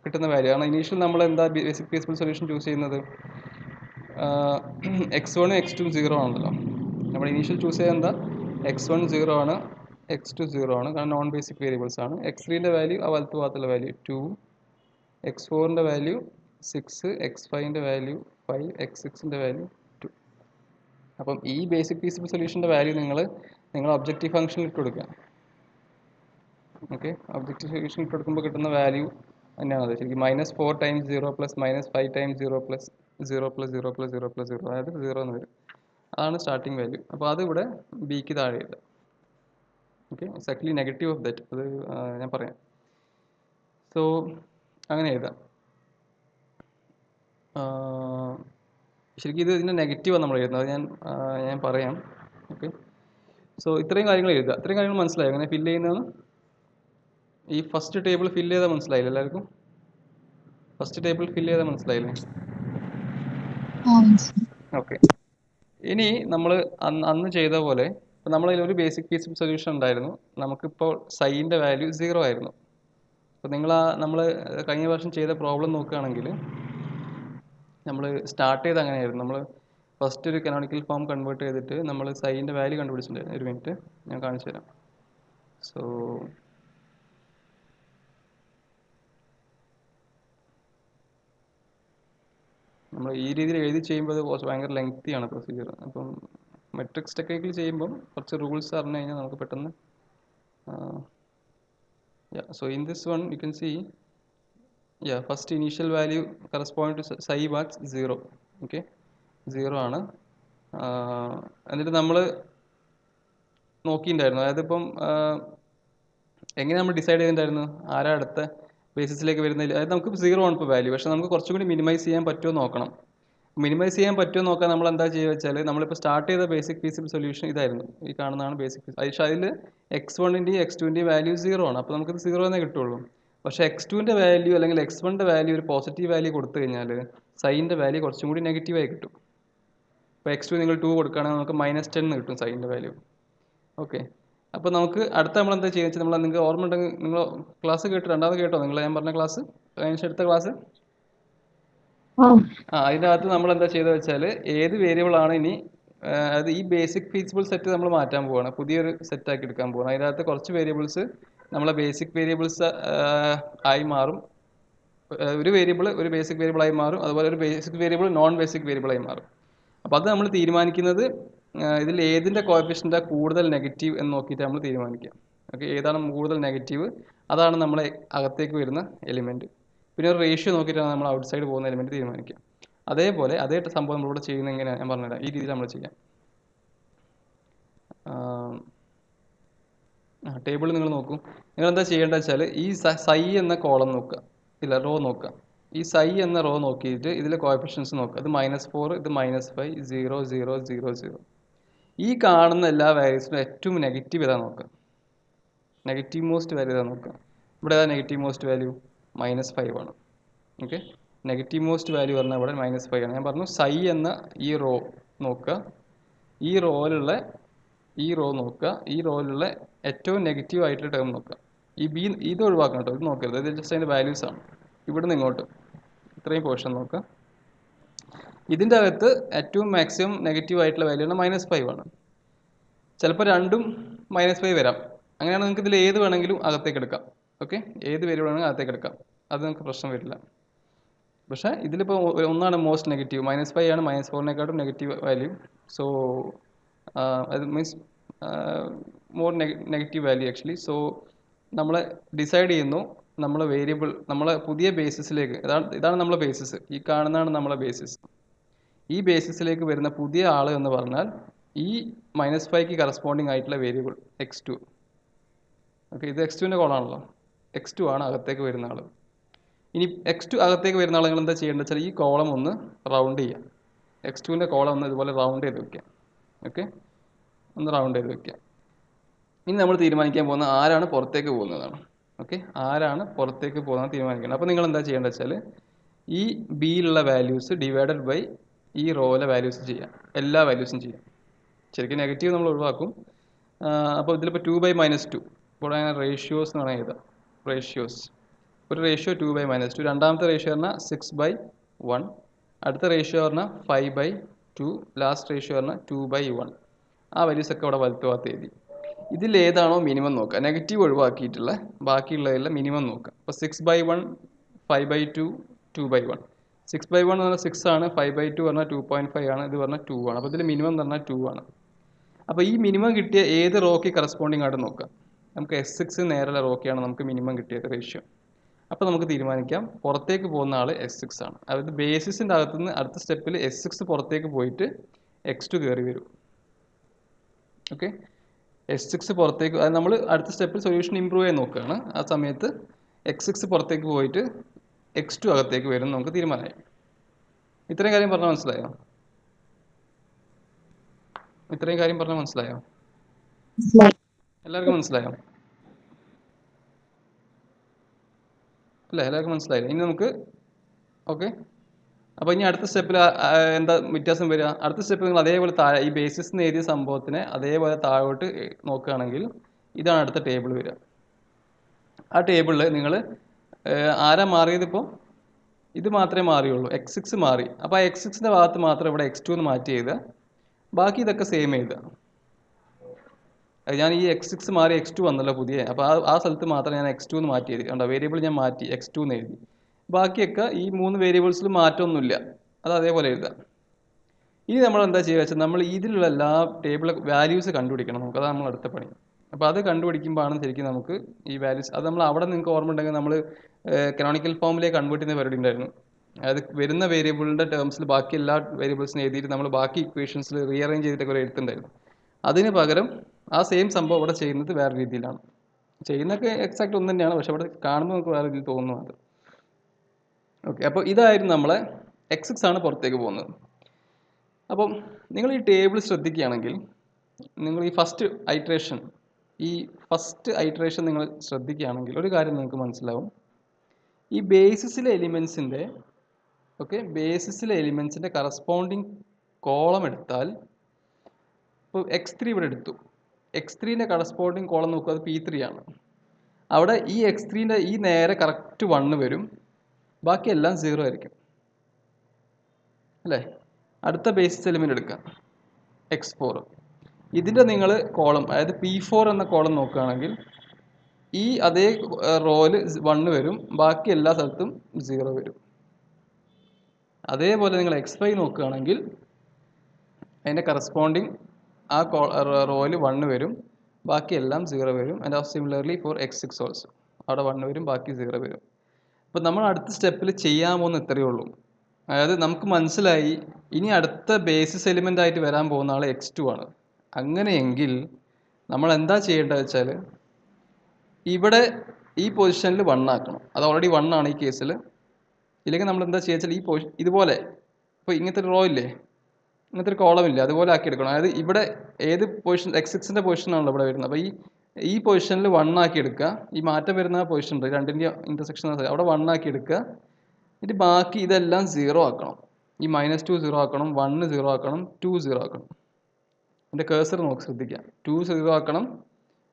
കിട്ടുന്ന വാല്യൂ ആണ്. ഇനീഷ്യൽ നമ്മൾ എന്താ ബേസിക് പീസ്ഫുൾ സൊല്യൂഷൻ ചൂസ് ചെയ്യുന്നത്? x1 x2 0 ആണല്ലോ. നമ്മൾ ഇനീഷ്യൽ ചൂസ് ചെയ്യുന്നത് എന്താ? x1 0 ആണ്, x2 0 ആണ്, കാരണം നോൺ ബേസിക് വേരിയബിൾസ് ആണ്. x3ൻ്റെ വാല്യൂ ആ വലത്ത് ഭാഗത്തുള്ള വാല്യൂ 2, x4ൻ്റെ വാല്യൂ 6, x5ൻ്റെ വാല്യൂ 5, x6ൻ്റെ വാല്യൂ 2. അപ്പം ഈ ബേസിക് പീസിബിൾ സൊല്യൂഷൻ്റെ വാല്യൂ നിങ്ങൾ ഒബ്ജക്റ്റീവ് ഫംഗ്ഷനിൽ ഇട്ട് കൊടുക്കുക. ഓക്കെ, ഒബ്ജക്റ്റീവ് സൊല്യൂഷൻ ഇട്ട് കൊടുക്കുമ്പോൾ കിട്ടുന്ന വാല്യൂ തന്നെയാണ് അത് ശരിക്കും -4 times 0 plus -5 times 0 plus 0 plus 0 plus 0 plus 0, അതായത് 0 എന്ന് വരും. അതാണ് സ്റ്റാർട്ടിങ് വാല്യൂ. അപ്പോൾ അത് ഇവിടെ ബിക്ക് താഴെ ഇല്ല. Okay, exactly negative of that, അത് ഞാൻ പറയാം. സോ അങ്ങനെ എഴുതാം. ശരിക്കും ഇതിൻ്റെ നെഗറ്റീവാണ് നമ്മൾ എഴുതുന്നത്, അത് ഞാൻ പറയാം. ഓക്കെ, സോ ഇത്രയും കാര്യങ്ങൾ എഴുതുക. ഇത്രയും കാര്യങ്ങൾ മനസ്സിലായോ അങ്ങനെ ഫില്ല് ചെയ്യുന്നതെന്ന്? ഈ ഫസ്റ്റ് ടേബിൾ ഫില്ല് ചെയ്താൽ മനസ്സിലായില്ല എല്ലാവർക്കും? ഫസ്റ്റ് ടേബിൾ ഫില്ല് ചെയ്താൽ മനസ്സിലായില്ലേ? ഓക്കെ, ഇനി നമ്മൾ അന്ന് ചെയ്ത പോലെ ഇപ്പോൾ നമ്മളതിൽ ഒരു ബേസിക് പീസിബിൾ സൊല്യൂഷൻ ഉണ്ടായിരുന്നു. നമുക്കിപ്പോൾ സൈൻ്റെ വാല്യൂ 0 ആയിരുന്നു. അപ്പോൾ നമ്മൾ കഴിഞ്ഞ വർഷം ചെയ്ത പ്രോബ്ലം നോക്കുകയാണെങ്കിൽ നമ്മൾ സ്റ്റാർട്ട് ചെയ്ത് അങ്ങനെയായിരുന്നു. നമ്മൾ ഫസ്റ്റ് ഒരു കനോണിക്കൽ ഫോം കൺവേർട്ട് ചെയ്തിട്ട് നമ്മൾ സൈൻ്റെ വാല്യൂ കണ്ടുപിടിച്ചിട്ടുണ്ടായിരുന്നു. ഒരു മിനിറ്റ് ഞാൻ കാണിച്ചു തരാം. സോ നമ്മൾ ഈ രീതിയിൽ എഴുതി ചെയ്യുമ്പോൾ അത് കുറച്ച് ഭയങ്കര ലെങ്തിയാണ് പ്രൊസീജിയർ. അപ്പം മെട്രിക്സ് ടെക്നിക്കിൽ ചെയ്യുമ്പം കുറച്ച് റൂൾസ് അറിഞ്ഞു കഴിഞ്ഞാൽ നമുക്ക് പെട്ടെന്ന് so in this one you can see first initial value corresponding to psi was 0. okay, 0 ആണ്. എന്നിട്ട് നമ്മൾ നോക്കിയിട്ടുണ്ടായിരുന്നു, അതായത് ഇപ്പം എങ്ങനെ നമ്മൾ ഡിസൈഡ് ചെയ്തിട്ടുണ്ടായിരുന്നു ആരാ അടുത്ത ബേസിസിലേക്ക് വരുന്നതിൽ. അതായത് നമുക്ക് 0 ആണ് ഇപ്പോൾ വാല്യൂ, പക്ഷേ നമുക്ക് കുറച്ചും കൂടി മിനിമൈസ് ചെയ്യാൻ പറ്റുമോ നോക്കണം. മിനിമൈസ് ചെയ്യാൻ പറ്റുമോ നോക്കാൻ നമ്മൾ എന്താ ചെയ്യുക വെച്ചാൽ നമ്മളിപ്പോൾ സ്റ്റാർട്ട് ചെയ്ത ബേസിക് ഫീസിബിൾ സൊല്യൂഷൻ ഇതായിരുന്നു. ഈ കാണുന്നതാണ് ബേസിക് ഫീസ്. പക്ഷേ അതിൽ x1ൻ്റെയും x2ൻ്റെയും വാല്യൂ 0 ആണ്. അപ്പോൾ നമുക്കിത് 0 എന്നേ കിട്ടുള്ളൂ. പക്ഷേ x2ൻ്റെ വാല്യൂ അല്ലെങ്കിൽ x1ൻ്റെ വാല്യൂ ഒരു പോസിറ്റീവ് വാല്യൂ കൊടുത്തു കഴിഞ്ഞാൽ സൈൻ്റെ വാല്യൂ കുറച്ചും കൂടി നെഗറ്റീവായി കിട്ടും. ഇപ്പോൾ x2 നിങ്ങൾ 2 കൊടുക്കുകയാണെങ്കിൽ നമുക്ക് -10 എന്ന് കിട്ടും സൈൻ്റെ വാല്യൂ. ഓക്കെ. അപ്പോൾ നമുക്ക് അടുത്ത നമ്മൾ എന്താ ചെയ്യുക വെച്ചാൽ നിങ്ങൾക്ക് ഓർമ്മ ഉണ്ടെങ്കിൽ നിങ്ങൾ ക്ലാസ് രണ്ടാമത് കേട്ടോ നിങ്ങൾ ഞാൻ പറഞ്ഞ ക്ലാസ് അതിന് അടുത്ത ക്ലാസ് അതിനകത്ത് നമ്മൾ എന്താ ചെയ്തത് വെച്ചാൽ ഏത് വേരിയബിൾ ആണ് ഇനി അത് ഈ ബേസിക് ഫീസിബിൾ സെറ്റ് നമ്മൾ മാറ്റാൻ പോവാണ്. പുതിയൊരു സെറ്റാക്കി എടുക്കാൻ പോവാണ്. അതിനകത്ത് കുറച്ച് വേരിയബിൾസ് നമ്മളെ ബേസിക് വേരിയബിൾസ് ആയി മാറും. ഒരു വേരിയബിൾ ഒരു ബേസിക് വേരിയബിൾ ആയി മാറും. അതുപോലെ ഒരു basic variable non basic variable ആയി മാറും. അപ്പോൾ അത് നമ്മൾ തീരുമാനിക്കുന്നത് ഇതിൽ ഏതിൻ്റെ കോഎഫിഷ്യൻ്റാണ് കൂടുതൽ നെഗറ്റീവ് എന്ന് നോക്കിയിട്ട് നമ്മൾ തീരുമാനിക്കുക. ഓക്കെ, ഏതാണ് കൂടുതൽ നെഗറ്റീവ് അതാണ് നമ്മളെ അകത്തേക്ക് വരുന്ന എലിമെൻറ്റ്. പിന്നെ ഒരു റേഷ്യോ നോക്കിയിട്ടാണ് നമ്മൾ ഔട്ട് സൈഡ് പോകുന്ന എലിമെൻറ്റ് തീരുമാനിക്കുക. അതേപോലെ അതേ സംഭവം നമ്മളിവിടെ ചെയ്യുന്നത് എങ്ങനെയാണ് ഞാൻ പറഞ്ഞുതരാം. ഈ രീതിയിൽ നമ്മൾ ചെയ്യാം. ടേബിൾ നിങ്ങൾ നോക്കൂ. നിങ്ങൾ എന്താ ചെയ്യേണ്ടത് വെച്ചാൽ ഈ സൈ എന്ന കോളം നോക്കുക, ഇല്ല റോ നോക്കുക. ഈ സൈ എന്ന റോ നോക്കിയിട്ട് ഇതിലെ കോഎഫിഷ്യൻസ് നോക്കുക. ഇത് -4, ഇത് -5, 0, 0, 0, 0. ഈ കാണുന്ന എല്ലാ വാല്യൂസിനും ഏറ്റവും നെഗറ്റീവ് ഏതാ നോക്കുക. നെഗറ്റീവ് മോസ്റ്റ് വാല്യൂ ഏതാ നോക്കുക. ഇവിടെ ഏതാ നെഗറ്റീവ് മോസ്റ്റ് വാല്യൂ? -5 ആണ്. ഓക്കെ, നെഗറ്റീവ് മോസ്റ്റ് വാല്യൂ പറഞ്ഞാൽ ഇവിടെ -5 ആണ്. ഞാൻ പറഞ്ഞു സൈ എന്ന ഈ റോ നോക്കുക. ഈ റോ നോക്കുക. ഈ റോയിലുള്ള ഏറ്റവും നെഗറ്റീവ് ആയിട്ടുള്ള ടേം നോക്കുക. ഈ ബി ഇത് ഒഴിവാക്കണം കേട്ടോ, ഇത് നോക്കരുത്. ഇത് ജസ്റ്റ് അതിൻ്റെ വാല്യൂസ് ആണ്. ഇവിടുന്ന് ഇങ്ങോട്ട് ഇത്രയും പോർഷൻ നോക്കുക. ഇതിൻ്റെ അകത്ത് ഏറ്റവും മാക്സിമം നെഗറ്റീവ് ആയിട്ടുള്ള വാല്യൂ ആണ് -5 ആണ്. ചിലപ്പോൾ രണ്ടും -5 വരാം. അങ്ങനെയാണെങ്കിൽ നിങ്ങൾക്ക് ഇതിൽ ഏത് വേണമെങ്കിലും അകത്തേക്ക് എടുക്കാം. ഓക്കെ, ഏത് വേരിയബിൾ വേണമെങ്കിലും അകത്തേക്ക് എടുക്കാം. അത് നിങ്ങൾക്ക് പ്രശ്നം വരില്ല. പക്ഷേ ഇതിലിപ്പോൾ ഒന്നാണ് മോസ്റ്റ് നെഗറ്റീവ്, -5 ആണ് -4നേക്കാട്ടും നെഗറ്റീവ് വാല്യൂ. സോ അത് means more negative value actually. So നമ്മൾ ഡിസൈഡ് ചെയ്യുന്നു നമ്മളെ വേരിയബിൾ നമ്മളെ പുതിയ ബേസിസിലേക്ക്, ഇതാണ് നമ്മളെ ബേസിസ്, ഈ കാണുന്നതാണ് നമ്മളെ ബേസിസ്. ഈ ബേസിസിലേക്ക് വരുന്ന പുതിയ ആൾ എന്ന് പറഞ്ഞാൽ ഈ -5ക്ക് കറസ്പോണ്ടിങ് ആയിട്ടുള്ള വേരിയബിൾ x2. ഓക്കെ, ഇത് x2ൻ്റെ കോളാണല്ലോ. x2 ആണ് അകത്തേക്ക് വരുന്ന ആൾ. ഇനി x2 അകത്തേക്ക് വരുന്ന ആൾ നിങ്ങൾ എന്താ ചെയ്യേണ്ടത് വെച്ചാൽ ഈ കോളം ഒന്ന് റൗണ്ട് ചെയ്യുക. x2ൻ്റെ കോളം ഒന്ന് ഇതുപോലെ റൗണ്ട് ചെയ്ത് വെക്കുക. ഓക്കെ, ഒന്ന് റൗണ്ട് ചെയ്ത് വെക്കുക. ഇനി നമ്മൾ തീരുമാനിക്കാൻ പോകുന്ന ആരാണ് പുറത്തേക്ക് പോകുന്നതാണ്. ഓക്കെ, ആരാണ് പുറത്തേക്ക് പോകുന്നത് തീരുമാനിക്കണം. അപ്പോൾ നിങ്ങൾ എന്താ ചെയ്യേണ്ടത് വെച്ചാൽ ഈ ബിയിലുള്ള വാല്യൂസ് ഡിവൈഡഡ് ബൈ ഈ റോയിലെ വാല്യൂസ് ചെയ്യാം. എല്ലാ വാല്യൂസും ചെയ്യാം. ശരിക്കും നെഗറ്റീവ് നമ്മൾ ഒഴിവാക്കും. അപ്പോൾ ഇതിലിപ്പോൾ 2/-2 ഇവിടെ റേഷ്യോസ് എന്ന് പറഞ്ഞാൽ എഴുതാം. റേഷ്യോസ് ഒരു റേഷ്യോ 2/-2. രണ്ടാമത്തെ റേഷ്യോ പറഞ്ഞാൽ 6/1. അടുത്ത റേഷ്യോ പറഞ്ഞാൽ 5/2. ലാസ്റ്റ് റേഷ്യോ പറഞ്ഞാൽ 2/1. ആ വാല്യൂസ് ഒക്കെ ഇവിടെ വലത്ത് ഭാഗത്ത് എഴുതി. ഇതിൽ ഏതാണോ മിനിമം നോക്കുക. നെഗറ്റീവ് ഒഴിവാക്കിയിട്ടുള്ള ബാക്കിയുള്ളതിൽ മിനിമം നോക്കുക. അപ്പോൾ 6/1, 5/2, 2/1. 6/1 എന്ന് പറഞ്ഞാൽ 6 ആണ്. 5/2 പറഞ്ഞാൽ 2.5 ആണ്. ഇത് പറഞ്ഞാൽ 2 ആണ്. അപ്പോൾ ഇതിൽ മിനിമം എന്ന് പറഞ്ഞാൽ 2 ആണ്. അപ്പോൾ ഈ മിനിമം കിട്ടിയ ഏത് റോക്ക് കറസ്പോണ്ടിങ് ആയിട്ട് നോക്കുക. നമുക്ക് S6 നേരെയുള്ള റോക്കാണ് നമുക്ക് മിനിമം കിട്ടിയത് റേഷ്യോ. അപ്പോൾ നമുക്ക് തീരുമാനിക്കാം പുറത്തേക്ക് പോകുന്ന ആൾ S6 ആണ്. അതായത് ബേസിസിൻ്റെ അകത്തുനിന്ന് അടുത്ത സ്റ്റെപ്പിൽ S6 പുറത്തേക്ക് പോയിട്ട് x2 കയറി വരും. ഓക്കെ, S6 പുറത്തേക്ക്, അത് നമ്മൾ അടുത്ത സ്റ്റെപ്പിൽ സൊല്യൂഷൻ ഇമ്പ്രൂവ് ചെയ്യാൻ നോക്കുകയാണ്. ആ സമയത്ത് x6 പുറത്തേക്ക് പോയിട്ട് x2 അകത്തേക്ക് വരും നമുക്ക് തീരുമാനമായി. ഇത്രയും കാര്യം പറഞ്ഞാൽ മനസ്സിലായോ? ഇത്രയും കാര്യം പറഞ്ഞാൽ മനസ്സിലായോ? എല്ലാവർക്കും മനസ്സിലായോ? അല്ലേ, എല്ലാവർക്കും മനസ്സിലായില്ല. ഇനി നമുക്ക് ഓക്കെ. അപ്പോൾ ഇനി അടുത്ത സ്റ്റെപ്പിൽ എന്താ വ്യത്യാസം വരിക? അടുത്ത സ്റ്റെപ്പിൽ നിങ്ങൾ അതേപോലെ താഴെ ഈ ബേസിസ് എന്ന് എഴുതിയ സംഭവത്തിനെ അതേപോലെ താഴോട്ട് നോക്കുകയാണെങ്കിൽ ഇതാണ് അടുത്ത ടേബിൾ വരിക. ആ ടേബിളിൽ നിങ്ങൾ ആരാ മാറിയത്? ഇപ്പോൾ ഇത് മാത്രമേ മാറിയുള്ളൂ, x6 മാറി. അപ്പോൾ ആ x6ൻ്റെ ഭാഗത്ത് മാത്രം ഇവിടെ x2 എന്ന് മാറ്റി എഴുതുക. ബാക്കി ഇതൊക്കെ സെയിം എഴുതുക. ഞാൻ ഈ x6 മാറി x2 വന്നല്ലോ പുതിയ, അപ്പോൾ ആ സ്ഥലത്ത് മാത്രം ഞാൻ x2 എന്ന് മാറ്റി എഴുതി. കണ്ടോ, വേരിയബിൾ ഞാൻ മാറ്റി x2 എന്ന് എഴുതി. ബാക്കിയൊക്കെ ഈ 3 വേരിയബിൾസിൽ മാറ്റമൊന്നുമില്ല, അത് അതേപോലെ എഴുതുക. ഇനി നമ്മൾ എന്താ ചെയ്യുക വെച്ചാൽ നമ്മൾ ഇതിലുള്ള എല്ലാ ടേബിൾ വാല്യൂസ് കണ്ടുപിടിക്കണം നമുക്ക്. അതാണ് നമ്മൾ അടുത്ത പണി. അപ്പോൾ അത് കണ്ടുപിടിക്കുമ്പോഴാണ് ശരിക്കും നമുക്ക് ഈ വാല്യൂസ്, അത് നമ്മൾ അവിടെ നിങ്ങൾക്ക് ഓർമ്മ ഉണ്ടെങ്കിൽ നമ്മൾ കനോണിക്കൽ ഫോമിലേക്ക് കൺവേർട്ട് ചെയ്യുന്ന പരിപാടി ഉണ്ടായിരുന്നു. അതായത് വരുന്ന വേരിയബിളിൻ്റെ ടേംസിൽ ബാക്കി എല്ലാ വേരിയബിൾസിനും എഴുതിയിട്ട് നമ്മൾ ബാക്കി ഇക്വേഷൻസിൽ റീഅറേഞ്ച് ചെയ്തിട്ടൊക്കെ ഒരു എഴുത്തുണ്ടായിരുന്നു. അതിന് പകരം ആ സെയിം സംഭവം ഇവിടെ ചെയ്യുന്നത് വേറെ രീതിയിലാണ്. ചെയ്യുന്നതൊക്കെ എക്സാക്ട് ഒന്ന് തന്നെയാണ്, പക്ഷെ അവിടെ കാണുമ്പോൾ നമുക്ക് വേറെ രീതിയിൽ തോന്നുന്നു അത്. ഓക്കെ, അപ്പോൾ ഇതായിരുന്നു നമ്മളെ x6 ആണ് പുറത്തേക്ക് പോകുന്നത്. അപ്പം നിങ്ങൾ ഈ ടേബിൾ ശ്രദ്ധിക്കുകയാണെങ്കിൽ നിങ്ങൾ ഈ ഫസ്റ്റ് ഐട്രേഷൻ നിങ്ങൾ ശ്രദ്ധിക്കുകയാണെങ്കിൽ ഒരു കാര്യം നിങ്ങൾക്ക് മനസ്സിലാവും. ഈ ബേസിസിലെ എലിമെൻസിൻ്റെ കറസ്പോണ്ടിങ് കോളം എടുത്താൽ, ഇപ്പോൾ x3 ഇവിടെ എടുത്തു, x3ൻ്റെ കറസ്പോണ്ടിങ് കോളം നോക്കുക, അത് p3 ആണ്. അവിടെ ഈ x3ൻ്റെ ഈ നേരെ കറക്റ്റ് 1 വരും, ബാക്കിയെല്ലാം 0 ആയിരിക്കും അല്ലേ? അടുത്ത ബേസിസ് എലിമെൻ്റ് എടുക്കാം, x4. ഇതിൻ്റെ നിങ്ങൾ കോളം, അതായത് p4 എന്ന കോളം നോക്കുകയാണെങ്കിൽ ഈ അതേ റോയിൽ 1 വരും, ബാക്കി എല്ലാ സ്ഥലത്തും 0 വരും. അതേപോലെ നിങ്ങൾ x5 നോക്കുകയാണെങ്കിൽ അതിൻ്റെ കറസ്പോണ്ടിങ് ആ റോയിൽ 1 വരും, ബാക്കി എല്ലാം 0 വരും. And similarly four x6 also, അവിടെ 1 വരും, ബാക്കി 0 വരും. അപ്പോൾ നമ്മൾ അടുത്ത സ്റ്റെപ്പിൽ ചെയ്യാൻ പോകുന്ന ഇത്രയേ ഉള്ളൂ. അതായത് നമുക്ക് മനസ്സിലായി ഇനി അടുത്ത ബേസിസ് എലിമെൻ്റ് ആയിട്ട് വരാൻ പോകുന്ന ആൾ x2 ആണ്. അങ്ങനെയെങ്കിൽ നമ്മൾ എന്താ ചെയ്യേണ്ടത് വെച്ചാൽ ഇവിടെ ഈ പൊസിഷനിൽ 1 ആക്കണം. അത് ഓൾറെഡി 1 ആണ് ഈ കേസിൽ. ഇല്ലെങ്കിൽ നമ്മൾ എന്താ ചെയ്യുക, ഈ പൊസിഷൻ ഇതുപോലെ, ഇപ്പോൾ ഇങ്ങനത്തെ ഒരു റോ ഇല്ലേ, ഇങ്ങനത്തെ ഒരു കോളം ഇല്ലേ, അതുപോലെ ആക്കി എടുക്കണം. അതായത് ഇവിടെ ഏത് പൊസിഷൻ, x6ൻ്റെ പൊസിഷനാണല്ലോ ഇവിടെ വരുന്നത്. അപ്പോൾ ഈ പൊസിഷനിൽ 1 ആക്കി എടുക്കുക. ഈ മാറ്റം വരുന്ന പൊസിഷൻ ഉണ്ട്, രണ്ടിൻ്റെ ഇൻ്റർസെക്ഷൻ അവിടെ 1 ആക്കി എടുക്കുക. എന്നിട്ട് ബാക്കി ഇതെല്ലാം 0 ആക്കണം. ഈ -2 0 ആക്കണം, 1 0 ആക്കണം, 2 0 ആക്കണം. എൻ്റെ കേഴ്സർ നോക്കി ശ്രദ്ധിക്കുക, 2 0 ആക്കണം,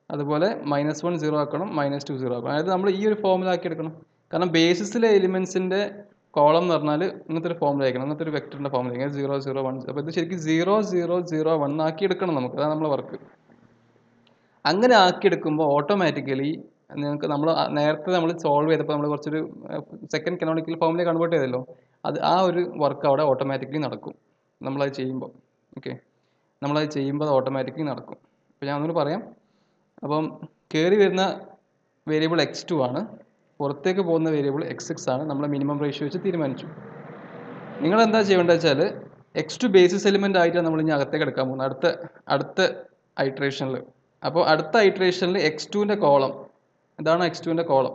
അതുപോലെ -1 0 ആക്കണം, -2 0 ആക്കണം. അതായത് നമ്മൾ ഈ ഒരു ഫോമിൽ ആക്കി എടുക്കണം. കാരണം ബേസിസിലെ എലിമെൻസിൻ്റെ കോളം എന്ന് പറഞ്ഞാൽ ഇങ്ങനത്തെ ഒരു ഫോമിൽ ആയിരിക്കണം, ഇങ്ങനത്തെ ഒരു വെക്ടറിൻ്റെ ഫോമിൽ ആയിരിക്കും, 0 0 1. അപ്പോൾ ഇത് ശരിക്കും 0 0 0 1 ആക്കി എടുക്കണം നമുക്ക്, അതാണ് നമ്മളെ വർക്ക്. അങ്ങനെ ആക്കിയെടുക്കുമ്പോൾ ഓട്ടോമാറ്റിക്കലി നിങ്ങൾക്ക് നമ്മൾ നേരത്തെ നമ്മൾ സോൾവ് ചെയ്തപ്പോൾ നമ്മൾ കുറച്ചൊരു സെക്കൻഡ് കനോണിക്കൽ ഫോമിലേക്ക് കൺവേർട്ട് ചെയ്തല്ലോ, ആ ഒരു വർക്ക് അവിടെ ഓട്ടോമാറ്റിക്കലി നടക്കും നമ്മളത് ചെയ്യുമ്പോൾ. ഓക്കെ, നമ്മളത് ചെയ്യുമ്പോൾ അത് ഓട്ടോമാറ്റിക്കലി നടക്കും. അപ്പോൾ ഞാൻ ഒന്നുകൂടി പറയാം. അപ്പം കയറി വരുന്ന വേരിയബിൾ x2 ആണ്, പുറത്തേക്ക് പോകുന്ന വേരിയബിൾ x6 ആണ്. നമ്മൾ മിനിമം റേഷ്യോ വെച്ച് തീരുമാനിച്ചു. നിങ്ങൾ എന്താ ചെയ്യേണ്ടത് വെച്ചാൽ x2 ബേസിസ് എലിമെൻ്റ് ആയിട്ടാണ് നമ്മൾ ഇനി അകത്തേക്ക് എടുക്കാൻ പോകുന്നത് അടുത്ത ഐട്രേഷനിൽ. അപ്പോൾ അടുത്ത ഐട്രേഷനിൽ x2ൻ്റെ കോളം, ഇതാണ് x2ൻ്റെ കോളം,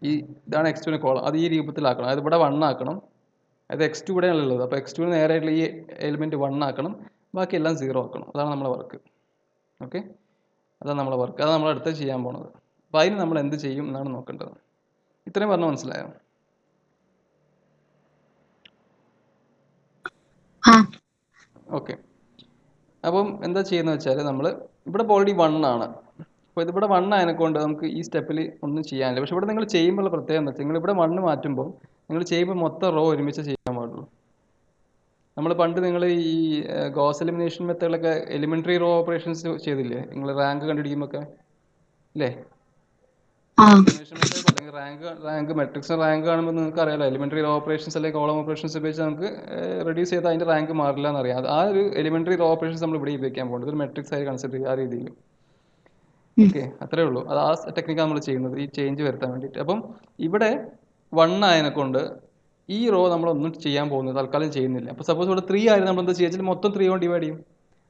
ഇതാണ് x2ൻ്റെ കോളം, അത് ഈ രൂപത്തിലാക്കണം. അതായത് ഇവിടെ 1 ആക്കണം. അതായത് x2 ഇവിടെയാണ് ഉള്ളത്, അപ്പോൾ x2ന് നേരെയായിട്ടുള്ള ഈ എലിമെൻറ്റ് 1 ആക്കണം, ബാക്കി എല്ലാം 0 ആക്കണം. അതാണ് നമ്മളെ വർക്ക്. ഓക്കെ, അതാണ് നമ്മളെ വർക്ക്, അതാണ് നമ്മൾ അടുത്ത് ചെയ്യാൻ പോണത്. അപ്പോൾ അതിന് നമ്മൾ എന്ത് ചെയ്യും എന്നാണ് നോക്കേണ്ടത്. ഇത്രയും പറഞ്ഞാൽ മനസ്സിലായോ? ഓക്കെ, അപ്പം എന്താ ചെയ്യുന്നത് വെച്ചാൽ നമ്മൾ ഇവിടെ ഓൾറെഡി 1 ആണ്. അപ്പോൾ ഇതിവിടെ 1 ആയതിനെക്കൊണ്ട് നമുക്ക് ഈ സ്റ്റെപ്പിൽ ഒന്നും ചെയ്യാനില്ല. പക്ഷേ ഇവിടെ നിങ്ങൾ ചെയ്യുമ്പോൾ പ്രത്യേകം എന്താ വെച്ചാൽ, നിങ്ങൾ ഇവിടെ 1 മാറ്റുമ്പോൾ നിങ്ങൾ ചെയ്യുമ്പോൾ മൊത്തം റോ ഒരുമിച്ച് ചെയ്യാൻ പാടുള്ളൂ. നമ്മൾ പണ്ട് നിങ്ങൾ ഈ ഗോസ് എലിമിനേഷൻ മെത്തേഡിലൊക്കെ എലിമെൻ്ററി റോ ഓപ്പറേഷൻസ് ചെയ്തില്ലേ, നിങ്ങൾ റാങ്ക് കണ്ടുപിടിക്കുമ്പോഴൊക്കെ ഇല്ലേ? എലിമിനേഷൻ മെത്തേഡ് അല്ലെങ്കിൽ റാങ്ക് മെട്രിക്സ് റാങ്ക് കാണുമ്പോൾ നിങ്ങൾക്ക് അറിയാലോ, എലിമെൻ്ററി റോ ഓപ്പറേഷൻസ് അല്ലെങ്കിൽ കോളം ഓപ്പറേഷൻസ് ഉപയോഗിച്ച് നമുക്ക് റെഡ്യൂസ് ചെയ്താൽ അതിൻ്റെ റാങ്ക് മാറില്ല എന്നറിയാം. ആ ഒരു എലിമെൻ്ററി റോ ഓപ്പറേഷൻസ് നമ്മൾ ഇവിടെ ഉപയോഗിക്കാൻ പോകുന്നത്, ഒരു മെട്രിക്സ് ആയി കൺസിഡർ ചെയ്യുക, ആ രീതിയിൽ. ഓക്കെ, അത്രേ ഉള്ളൂ. അത് ആ ടെക്നിക്കാണ് നമ്മൾ ചെയ്യുന്നത്, ഈ ചേഞ്ച് വരുത്താൻ വേണ്ടിയിട്ട്. അപ്പം ഇവിടെ 1 ആയതിനെക്കൊണ്ട് ഈ റോ നമ്മളൊന്നും ചെയ്യാൻ പോകുന്നത് തൽക്കാലം ചെയ്യുന്നില്ല. അപ്പോൾ സപ്പോസ് ഇവിടെ 3 ആയിരുന്നു, നമ്മൾ എന്താ ചെയ്യുക, മൊത്തം 3 കൊണ്ട് ഡിവൈഡ് ചെയ്യും.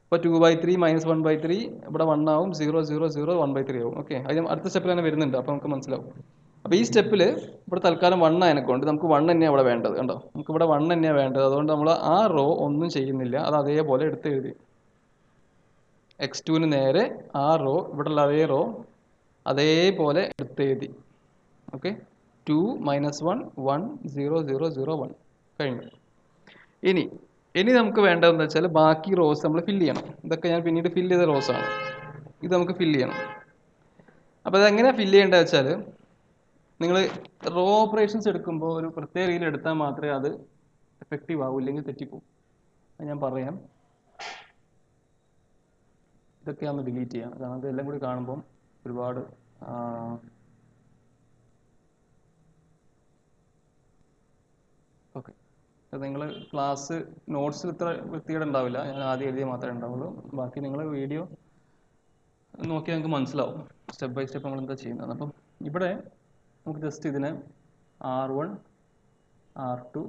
അപ്പോൾ 2/3 - 1/3 ഇവിടെ 1 ആവും, 0 0 0 1/3 ആവും. ഓക്കെ, അത് അടുത്ത സ്റ്റെപ്പിൽ തന്നെ വരുന്നുണ്ട്, അപ്പോൾ നമുക്ക് മനസ്സിലാവും. അപ്പോൾ ഈ സ്റ്റെപ്പിൽ ഇവിടെ തൽക്കാലം 1 ആയതിനെക്കൊണ്ട് നമുക്ക് 1 തന്നെയാണ് അവിടെ വേണ്ടത്. കണ്ടോ, നമുക്ക് ഇവിടെ 1 തന്നെയാണ് വേണ്ടത്. അതുകൊണ്ട് നമ്മൾ ആ റോ ഒന്നും ചെയ്യുന്നില്ല, അത് അതേപോലെ എടുത്ത് എഴുതി. x2ന് നേരെ ആ റോ, ഇവിടെയുള്ള അതേ റോ അതേപോലെ എടുത്ത് എഴുതി. ഓക്കെ, 2 - 1 1 0 0 0 1 കഴിഞ്ഞു. ഇനി നമുക്ക് വേണ്ടതെന്ന് വെച്ചാൽ ബാക്കി റോസ് നമ്മൾ ഫില്ല് ചെയ്യണം. ഇതൊക്കെ ഞാൻ പിന്നീട് ഫില്ല് ചെയ്ത റോസാണ്, ഇത് നമുക്ക് ഫില്ല് ചെയ്യണം. അപ്പോൾ അതെങ്ങനെയാണ് ഫില്ല് ചെയ്യേണ്ടത് വെച്ചാൽ, നിങ്ങൾ റോ ഓപ്പറേഷൻസ് എടുക്കുമ്പോൾ ഒരു പ്രത്യേക രീതിയിൽ എടുത്താൽ മാത്രമേ അത് എഫക്റ്റീവ് ആവൂ, ഇല്ലെങ്കിൽ തെറ്റിപ്പോവും. അത് ഞാൻ പറയാം. ഇതൊക്കെ ഒന്ന് ഡിലീറ്റ് ചെയ്യാം, കാരണം ഇതെല്ലാം കൂടി കാണുമ്പം ഒരുപാട് ഓക്കെ. നിങ്ങൾ ക്ലാസ് നോട്ട്സിൽ ഇത്ര വൃത്തികേട് ഉണ്ടാവില്ല, ഞാൻ ആദ്യം എഴുതിയ മാത്രമേ ഉണ്ടാവുള്ളൂ. ബാക്കി നിങ്ങൾ വീഡിയോ നോക്കി നിങ്ങൾക്ക് മനസ്സിലാവും സ്റ്റെപ്പ് ബൈ സ്റ്റെപ്പ് നമ്മൾ എന്താ ചെയ്യുന്നത്. അപ്പം ഇവിടെ നമുക്ക് ജസ്റ്റ് ഇതിനെ R1 R2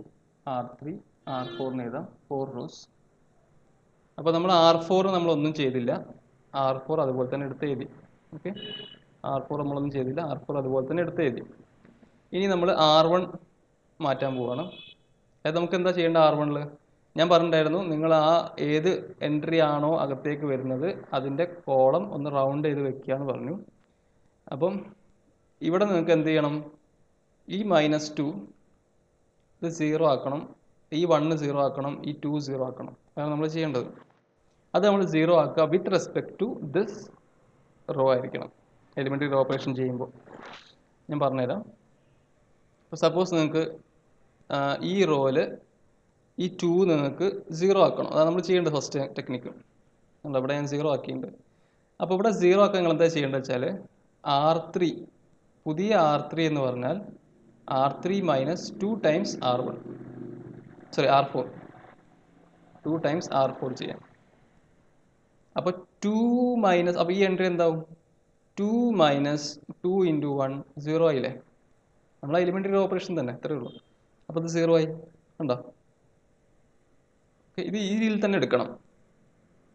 R3 R4 എന്ന് എഴുതാം, 4 റോസ്. അപ്പോൾ നമ്മൾ R4 നമ്മളൊന്നും ചെയ്തില്ല, R4 അതുപോലെ തന്നെ എടുത്ത് എഴുതി. ഓക്കെ, R4 നമ്മളൊന്നും ചെയ്തില്ല, R4 അതുപോലെ തന്നെ എടുത്ത് എഴുതി. ഇനി നമ്മൾ R1 മാറ്റാൻ പോവാണ്. അതായത് നമുക്ക് എന്താ ചെയ്യേണ്ട R1ൽ ഞാൻ പറഞ്ഞിട്ടുണ്ടായിരുന്നു, നിങ്ങൾ ആ ഏത് എൻട്രി ആണോ അകത്തേക്ക് വരുന്നത് അതിൻ്റെ കോളം ഒന്ന് റൗണ്ട് ചെയ്ത് വെക്കുക എന്ന് പറഞ്ഞു. അപ്പം ഇവിടെ നിങ്ങൾക്ക് എന്ത് ചെയ്യണം, ഈ -2 ഇത് 0 ആക്കണം, ഈ 1 0 ആക്കണം, ഈ 2 0 ആക്കണം. അതാണ് നമ്മൾ ചെയ്യേണ്ടത്. അത് നമ്മൾ 0 ആക്കുക with respect to this row ആയിരിക്കണം എലിമെൻ്ററി റോ ഓപ്പറേഷൻ ചെയ്യുമ്പോൾ. ഞാൻ പറഞ്ഞുതരാം. ഇപ്പോൾ സപ്പോസ് നിങ്ങൾക്ക് ഈ റോയിൽ ഈ 2 നിങ്ങൾക്ക് 0 ആക്കണം. അതാണ് നമ്മൾ ചെയ്യേണ്ടത് ഫസ്റ്റ് ടെക്നിക്ക്. ഇവിടെ ഞാൻ 0 ആക്കിയിട്ടുണ്ട്. അപ്പോൾ ഇവിടെ 0 ആക്കാൻ നിങ്ങൾ എന്താ ചെയ്യേണ്ടത് വെച്ചാൽ R3 പുതിയ R3 എന്ന് പറഞ്ഞാൽ R3 - 2 times R1 R4 2 times R4 ചെയ്യാം. അപ്പോൾ 2 മൈനസ്, അപ്പോൾ ഈ എൻട്രി എന്താവും, 2 - 2 × 1 0 ആയില്ലേ. നമ്മളെ എലിമെൻ്ററി ഓപ്പറേഷൻ തന്നെ, അത്രയേ ഉള്ളൂ. അപ്പോൾ ഇത് 0 ആയി, ഉണ്ടോ? ഇത് ഈ രീതിയിൽ തന്നെ എടുക്കണം.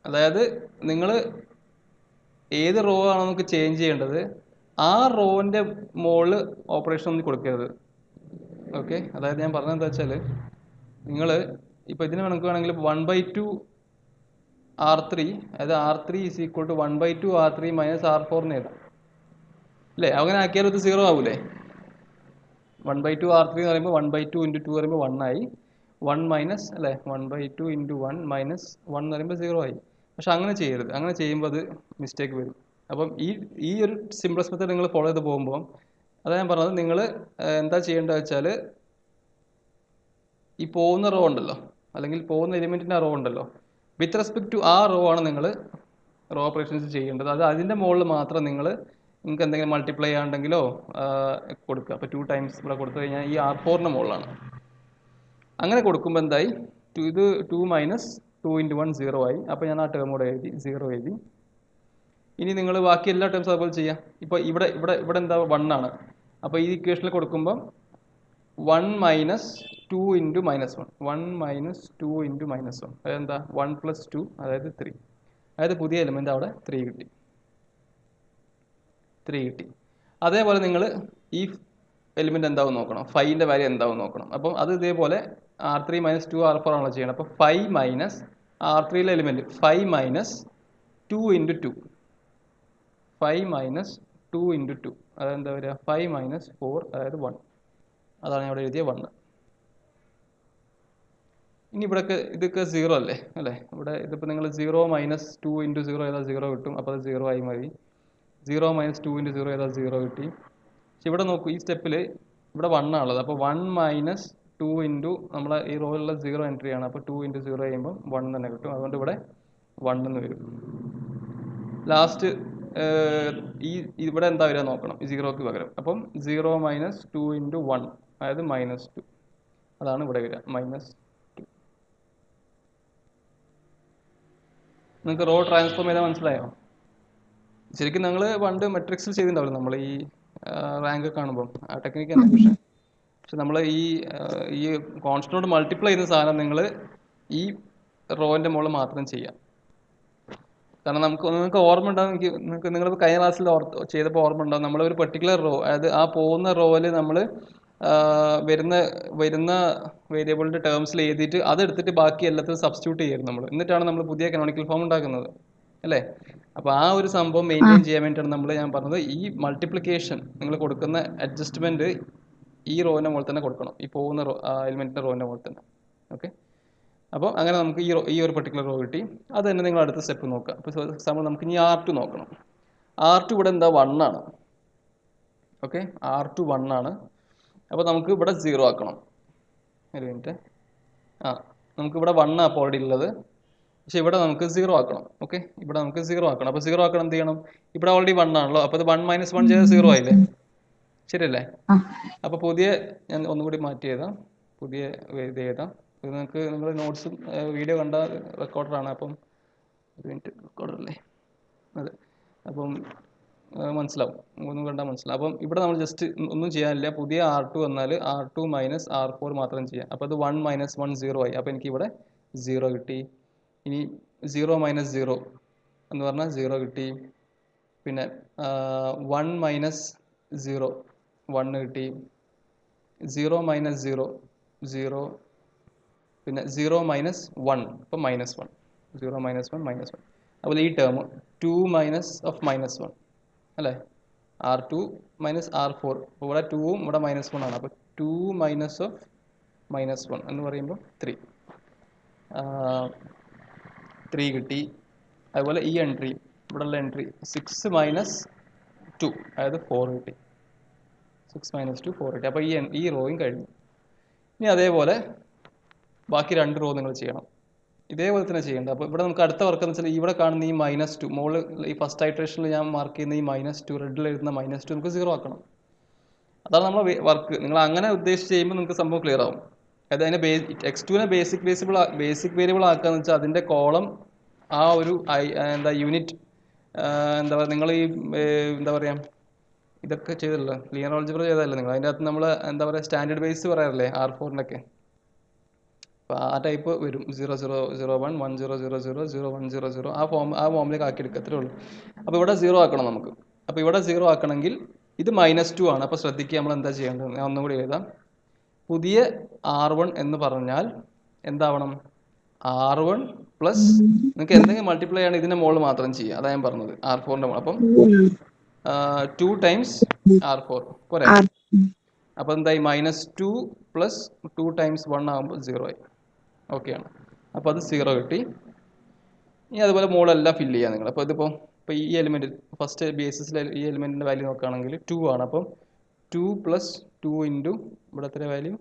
അതായത് നിങ്ങൾ ഏത് റോ ആണോ നമുക്ക് ചേഞ്ച് ചെയ്യേണ്ടത് ആ റോൻ്റെ മുകളിൽ ഓപ്പറേഷൻ ഒന്നും കൊടുക്കരുത്. ഓക്കെ, അതായത് ഞാൻ പറഞ്ഞത് എന്താ വെച്ചാൽ നിങ്ങൾ ഇപ്പോൾ ഇതിന് കണക്കുകയാണെങ്കിൽ 1/2 R3, അതായത് R3 = 1/2 R3 - R4 എന്ന് എഴുതാം അല്ലേ. അങ്ങനെ ആക്കിയാൽ ഇത് 0 ആവൂലേ. 1/2 R3 എന്ന് പറയുമ്പോൾ 1/2 × 2 പറയുമ്പോൾ 1 ആയി. 1 മൈനസ് അല്ലേ, 1/2 × 1 - 1 എന്ന് പറയുമ്പോൾ 0 ആയി. പക്ഷെ അങ്ങനെ ചെയ്യരുത്. അങ്ങനെ ചെയ്യുമ്പോൾ അത് മിസ്റ്റേക്ക് വരും. അപ്പം ഈ ഒരു സിംപ്ലസ്റ്റ് മെത്തേഡ് നിങ്ങൾ ഫോളോ ചെയ്ത് പോകുമ്പോൾ, അതാണ് ഞാൻ പറഞ്ഞത്, നിങ്ങൾ എന്താ ചെയ്യേണ്ടത് വെച്ചാൽ ഈ പോകുന്ന റോ ഉണ്ടല്ലോ, അല്ലെങ്കിൽ പോകുന്ന എലിമെൻറ്റിൻ്റെ റോ ഉണ്ടല്ലോ, വിത്ത് റെസ്പെക്ട് ടു ആ റോ ആണ് നിങ്ങൾ റോ ഓപ്പറേഷൻസ് ചെയ്യേണ്ടത്. അത് അതിൻ്റെ മുകളിൽ മാത്രം നിങ്ങൾക്ക് എന്തെങ്കിലും മൾട്ടിപ്ലൈ ചെയ്യാണ്ടെങ്കിലോ കൊടുക്കുക. അപ്പോൾ 2 ടൈംസ് ഇവിടെ കൊടുത്തു കഴിഞ്ഞാൽ ഈ R4ൻ്റെ മുകളിലാണ്. അങ്ങനെ കൊടുക്കുമ്പോൾ എന്തായി, ഇത് 2 - 2 × 1 0 ആയി. അപ്പോൾ ഞാൻ ആ ടേം കൂടെ എഴുതി, 0 എഴുതി. ഇനി നിങ്ങൾ ബാക്കി എല്ലാ ടേംസും അതുപോലെ ചെയ്യാം. ഇപ്പോൾ ഇവിടെ എന്താ 1 ആണ്. അപ്പോൾ ഈ ഇക്വേഷനിൽ കൊടുക്കുമ്പം 1 - 2 × -1 1 - 2 × -1 അതെന്താ 1 + 2 അതായത് 3. അതായത് പുതിയ എലിമെൻ്റ് അവിടെ 3 കിട്ടി. അതേപോലെ നിങ്ങൾ ഈ എലിമെൻ്റ് എന്താവും നോക്കണം, 5ൻ്റെ വാല്യൂ എന്താവും നോക്കണം. അപ്പം അത് ഇതേപോലെ R3 - 2 R4 ആണല്ലോ ചെയ്യണം. അപ്പോൾ 5 - R3യിലെ എലിമെൻറ്റ് 5 - 2 × 2 5 - 2 × 2 അതെന്താ വരിക, 5 - 4 അതായത് 1. അതാണ് ഞാൻ ഇവിടെ എഴുതിയ 1. ഇനി ഇവിടെയൊക്കെ ഇതൊക്കെ 0 അല്ലേ. ഇവിടെ ഇതിപ്പോൾ നിങ്ങൾ 0 - 2 × 0 ചെയ്താൽ 0 കിട്ടും. അപ്പോൾ അത് 0 ആയി മതി. 0 - 2 × 0 ചെയ്താൽ 0 കിട്ടി. പക്ഷെ ഇവിടെ നോക്കൂ, ഈ സ്റ്റെപ്പിൽ ഇവിടെ 1 ആണുള്ളത്. അപ്പോൾ 1 - 2 × നമ്മളെ ഈ റോയിലുള്ള 0 എൻട്രി ആണ്. അപ്പോൾ 2 × 0 ചെയ്യുമ്പോൾ 1 തന്നെ കിട്ടും. അതുകൊണ്ട് ഇവിടെ 1 എന്ന് വരും. ലാസ്റ്റ് ഇവിടെ എന്താ വരിക നോക്കണം, ഈ 0ക്ക് പകരം. അപ്പം 0 - 2 × 1 അതായത് -2 അതാണ് ഇവിടെ വരിക, -2. നിങ്ങൾക്ക് റോ ട്രാൻസ്ഫോം ചെയ്താൽ മനസ്സിലായോ? ശരിക്കും നിങ്ങൾ പണ്ട് മെട്രിക്സിൽ ചെയ്തിട്ടുണ്ടാവില്ല, നമ്മൾ ഈ റാങ്ക് കാണുമ്പോൾ ആ ടെക്നിക്ക് തന്നെ. പക്ഷെ നമ്മൾ ഈ കോൺസ്റ്റന്റ് മൾട്ടിപ്ലൈ ചെയ്യുന്ന സാധനം നിങ്ങൾ ഈ റോൻ്റെ മുകളിൽ മാത്രം ചെയ്യാം. കാരണം നിങ്ങൾക്ക് ഓർമ്മ ഉണ്ടാവും, നിങ്ങൾ കഴിഞ്ഞ ക്ലാസ്സിൽ ചെയ്തപ്പോൾ ഓർമ്മ ഉണ്ടാവും, നമ്മളൊരു പെർട്ടിക്കുലർ റോ, അതായത് ആ പോകുന്ന റോയിൽ നമ്മൾ വരുന്ന വേരിയബിളിൻ്റെ ടേംസിൽ എഴുതിയിട്ട് അതെടുത്തിട്ട് ബാക്കി എല്ലാത്തിനും സബ്സ്റ്റിറ്റ്യൂട്ട് ചെയ്യും നമ്മൾ. എന്നിട്ടാണ് നമ്മൾ പുതിയ കാനോണിക്കൽ ഫോം ഉണ്ടാക്കുന്നത് അല്ലേ. അപ്പോൾ ആ ഒരു സംഭവം മെയിൻറ്റെയിൻ ചെയ്യാൻ വേണ്ടിയിട്ടാണ് ഞാൻ പറഞ്ഞത്, ഈ മൾട്ടിപ്ലിക്കേഷൻ നിങ്ങൾ കൊടുക്കുന്ന അഡ്ജസ്റ്റ്മെൻറ്റ് ഈ റോൻ്റെ മുകളിൽ തന്നെ കൊടുക്കണം, ഈ പോകുന്ന എലിമെൻറ്റിൻ്റെ റോൻ്റെ മുകളിൽ തന്നെ. ഓക്കെ, അപ്പോൾ അങ്ങനെ നമുക്ക് ഈ ഒരു പെർട്ടിക്കുലർ റോ കിട്ടി. അത് തന്നെ നിങ്ങൾ അടുത്ത സ്റ്റെപ്പ് നോക്കുക. അപ്പോൾ ഫോർ എക്സാമ്പിൾ നമുക്ക് ഇനി R2 നോക്കണം. R2 ഇവിടെ എന്താ 1 ആണ്. ഓക്കെ, R2 1 ആണ്. അപ്പോൾ നമുക്ക് ഇവിടെ 0 ആക്കണം. ഒരു മിനിറ്റ്, നമുക്ക് ഇവിടെ 1 ആണ് അപ്പോൾ ഓൾറെഡി ഉള്ളത്. പക്ഷെ ഇവിടെ നമുക്ക് 0 ആക്കണം. ഓക്കെ, ഇവിടെ നമുക്ക് 0 ആക്കണം. അപ്പോൾ 0 ആക്കണം എന്ത് ചെയ്യണം, ഇവിടെ ഓൾറെഡി 1 ആണല്ലോ. അപ്പോൾ അത് 1 - 1 ചെയ്താൽ 0 ആയില്ലേ, ശരിയല്ലേ. അപ്പോൾ പുതിയ ഞാൻ ഒന്നുകൂടി മാറ്റി എഴുതാം, പുതിയ ഇത് എഴുതാം. ഇത് നിങ്ങൾക്ക് നിങ്ങൾ നോട്ട്സും വീഡിയോ കണ്ട റെക്കോർഡറാണ്. അപ്പം ഒരു മിനിറ്റ്, റെക്കോർഡറല്ലേ അതെ. അപ്പം മനസ്സിലാവും, ഒന്നും കണ്ടാൽ മനസ്സിലാവും. അപ്പം ഇവിടെ നമ്മൾ ജസ്റ്റ് ഒന്നും ചെയ്യാനില്ല, പുതിയ R2 വന്നാൽ R2 - R4 മാത്രം ചെയ്യാം. അപ്പോൾ അത് 1 - 1 0 ആയി. അപ്പോൾ എനിക്ക് ഇവിടെ 0 കിട്ടി. ഇനി 0 - 0 എന്ന് പറഞ്ഞാൽ 0 കിട്ടി. പിന്നെ 1 - 0 1 കിട്ടി. 0 മൈനസ് 0 0 പിന്നെ 0 മൈനസ് 1 ഇപ്പം മൈനസ് 1 0 മൈനസ് 1 മൈനസ് 1 അതുപോലെ ഈ ടേം 2 മൈനസ് ഓഫ് മൈനസ് 1 അല്ലേ R2 മൈനസ് R4 അപ്പോൾ ഇവിടെ 2ഉം ഇവിടെ മൈനസ് 1 ആണ് അപ്പോൾ 2 മൈനസ് ഓഫ് മൈനസ് 1 എന്ന് പറയുമ്പോൾ 3 3 കിട്ടി. അതുപോലെ ഈ എൻട്രി ഇവിടെയുള്ള എൻട്രി 6 മൈനസ് 2 അതായത് 4 കിട്ടി. 6 മൈനസ് 2 4 കിട്ടി. അപ്പോൾ ഈ റോയും കഴിഞ്ഞു. ഇനി അതേപോലെ ബാക്കി 2 റോ നിങ്ങൾ ചെയ്യണം. ഇതേപോലെ തന്നെ ചെയ്യേണ്ടത്. അപ്പോൾ ഇവിടെ നമുക്ക് അടുത്ത വർക്ക് എന്ന് വെച്ചാൽ ഇവിടെ കാണുന്ന ഈ -2 മുകളിൽ ഈ ഫസ്റ്റ് ഇറ്ററേഷനിൽ ഞാൻ മാർക്ക് ചെയ്യുന്ന ഈ -2 റെഡിൽ എഴുതുന്ന -2 നമുക്ക് 0 ആക്കണം. അതാണ് നമ്മളെ വർക്ക്. നിങ്ങൾ അങ്ങനെ ഉദ്ദേശിച്ച് ചെയ്യുമ്പോൾ നിങ്ങൾക്ക് സംഭവം ക്ലിയർ ആവും. അതായത് അതിനെ x2നെ ബേസിക് വേരിയബിൾ ആക്കുകയെന്ന് വെച്ചാൽ അതിൻ്റെ കോളം ആ ഒരു യൂണിറ്റ് എന്താ പറയുക നിങ്ങൾ ഈ എന്താ പറയുക ഇതൊക്കെ ചെയ്തല്ലോ ലീനിയർ ആൾജിബ്ര ചെയ്തതല്ലേ നിങ്ങൾ അതിൻ്റെ അകത്ത് നമ്മൾ എന്താ പറയുക സ്റ്റാൻഡേർഡ് ബേസ് പറയാറില്ലേ R4-ൻ്റെ അപ്പോൾ ആ ടൈപ്പ് വരും 0001 1000 0100 ആ ഫോമിലേക്ക് ആക്കി എടുക്കുക അത്രേ ഉള്ളൂ. അപ്പോൾ ഇവിടെ 0 ആക്കണം നമുക്ക്. അപ്പോൾ ഇവിടെ 0 ആക്കണമെങ്കിൽ ഇത് -2 ആണ്. അപ്പോൾ ശ്രദ്ധിക്കുക നമ്മൾ എന്താ ചെയ്യേണ്ടത്. ഞാൻ ഒന്നും കൂടി എഴുതാം. പുതിയ R1 എന്ന് പറഞ്ഞാൽ എന്താവണം R1 പ്ലസ് നിങ്ങൾക്ക് എന്തെങ്കിലും മൾട്ടിപ്ലൈ ആണ് ഇതിൻ്റെ മുകളിൽ മാത്രം ചെയ്യുക. അതാണ് ഞാൻ പറഞ്ഞത് R4-ൻ്റെ മുകളിൽ. അപ്പം 2 ടൈംസ് R4 പോരെ. അപ്പോൾ എന്തായി -2 പ്ലസ് 2 ടൈംസ് 1 ആകുമ്പോൾ 0 ആയി. ഓക്കെയാണ്. അപ്പോൾ അത് 0 കിട്ടി. ഇനി അതുപോലെ മുകളെല്ലാം ഫില്ല് ചെയ്യുക നിങ്ങൾ. അപ്പോൾ ഇതിപ്പോൾ ഈ എലിമെൻറ്റ് ഫസ്റ്റ് ബേസിസിൽ ഈ എലിമെൻറ്റിൻ്റെ വാല്യൂ നോക്കുകയാണെങ്കിൽ 2 ആണ്. അപ്പം 2 പ്ലസ് 2 ഇൻറ്റു ഇവിടെ എത്ര വാല്യൂ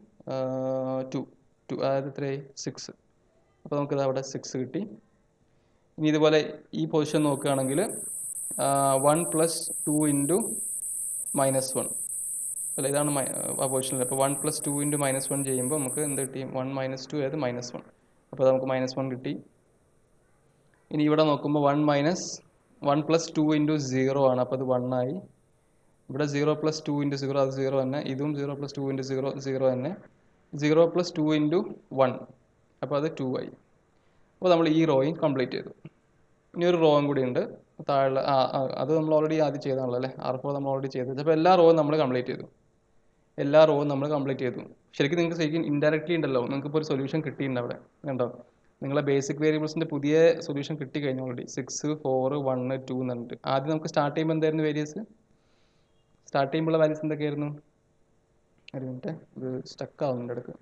2 അതായത് എത്രയായി 6. അപ്പോൾ നമുക്കിത് അവിടെ 6 കിട്ടി. ഇനി ഇതുപോലെ ഈ പൊസിഷൻ നോക്കുകയാണെങ്കിൽ 1 പ്ലസ് 2 ഇൻറ്റു -1 അല്ല ഇതാണ് ആ പൊസിഷനിൽ. അപ്പോൾ 1 പ്ലസ് 2 ഇൻറ്റു -1 ചെയ്യുമ്പോൾ നമുക്ക് എന്ത് കിട്ടി 1 മൈനസ് 2 അതായത് -1. അപ്പോൾ നമുക്ക് -1 കിട്ടി. ഇനി ഇവിടെ നോക്കുമ്പോൾ 1 പ്ലസ് 2 ഇൻറ്റു 0 ആണ്. അപ്പോൾ അത് 1 ആയി. ഇവിടെ 0 പ്ലസ് 2 ഇൻറ്റു 0 അത് 0 തന്നെ. ഇതും 0 പ്ലസ് 2 ഇൻറ്റു 0 തന്നെ. 0 പ്ലസ് 2 ഇൻറ്റു 1 അപ്പോൾ അത് 2 ആയി. അപ്പോൾ നമ്മൾ ഈ റോയും കംപ്ലീറ്റ് ചെയ്തു. ഇനി ഒരു റോയും കൂടി ഉണ്ട് താഴെ. അത് നമ്മൾ ഓൾറെഡി ആദ്യം ചെയ്താണല്ലോ അല്ലേ. R4 നമ്മൾ ഓൾറെഡി ചെയ്തു. അപ്പോൾ എല്ലാ റോയും നമ്മൾ കംപ്ലീറ്റ് ചെയ്തു. ശരിക്കും ഇൻഡയറക്റ്റ്ലി ഉണ്ടല്ലോ നിങ്ങൾക്ക് ഇപ്പോൾ ഒരു സൊല്യൂഷൻ കിട്ടിയിട്ടുണ്ട് അവിടെ കണ്ടോ. നിങ്ങളെ ബേസിക് വേരിയബിൾസിൻ്റെ പുതിയ സൊല്യൂഷൻ കിട്ടി കഴിഞ്ഞു ഓൾറെഡി. 6 4 1 2 എന്നുണ്ട്. ആദ്യം നമുക്ക് സ്റ്റാർട്ട് ചെയ്യുമ്പോൾ എന്തായിരുന്നു വേരിയസ് സ്റ്റാർട്ട് ചെയ്യുമ്പോഴുള്ള വാല്യൂസ് എന്തൊക്കെയായിരുന്നു. ഒരു മിനിറ്റ് ഇത് സ്റ്റക്ക് ആവുന്നുണ്ട് ഇടയ്ക്ക്.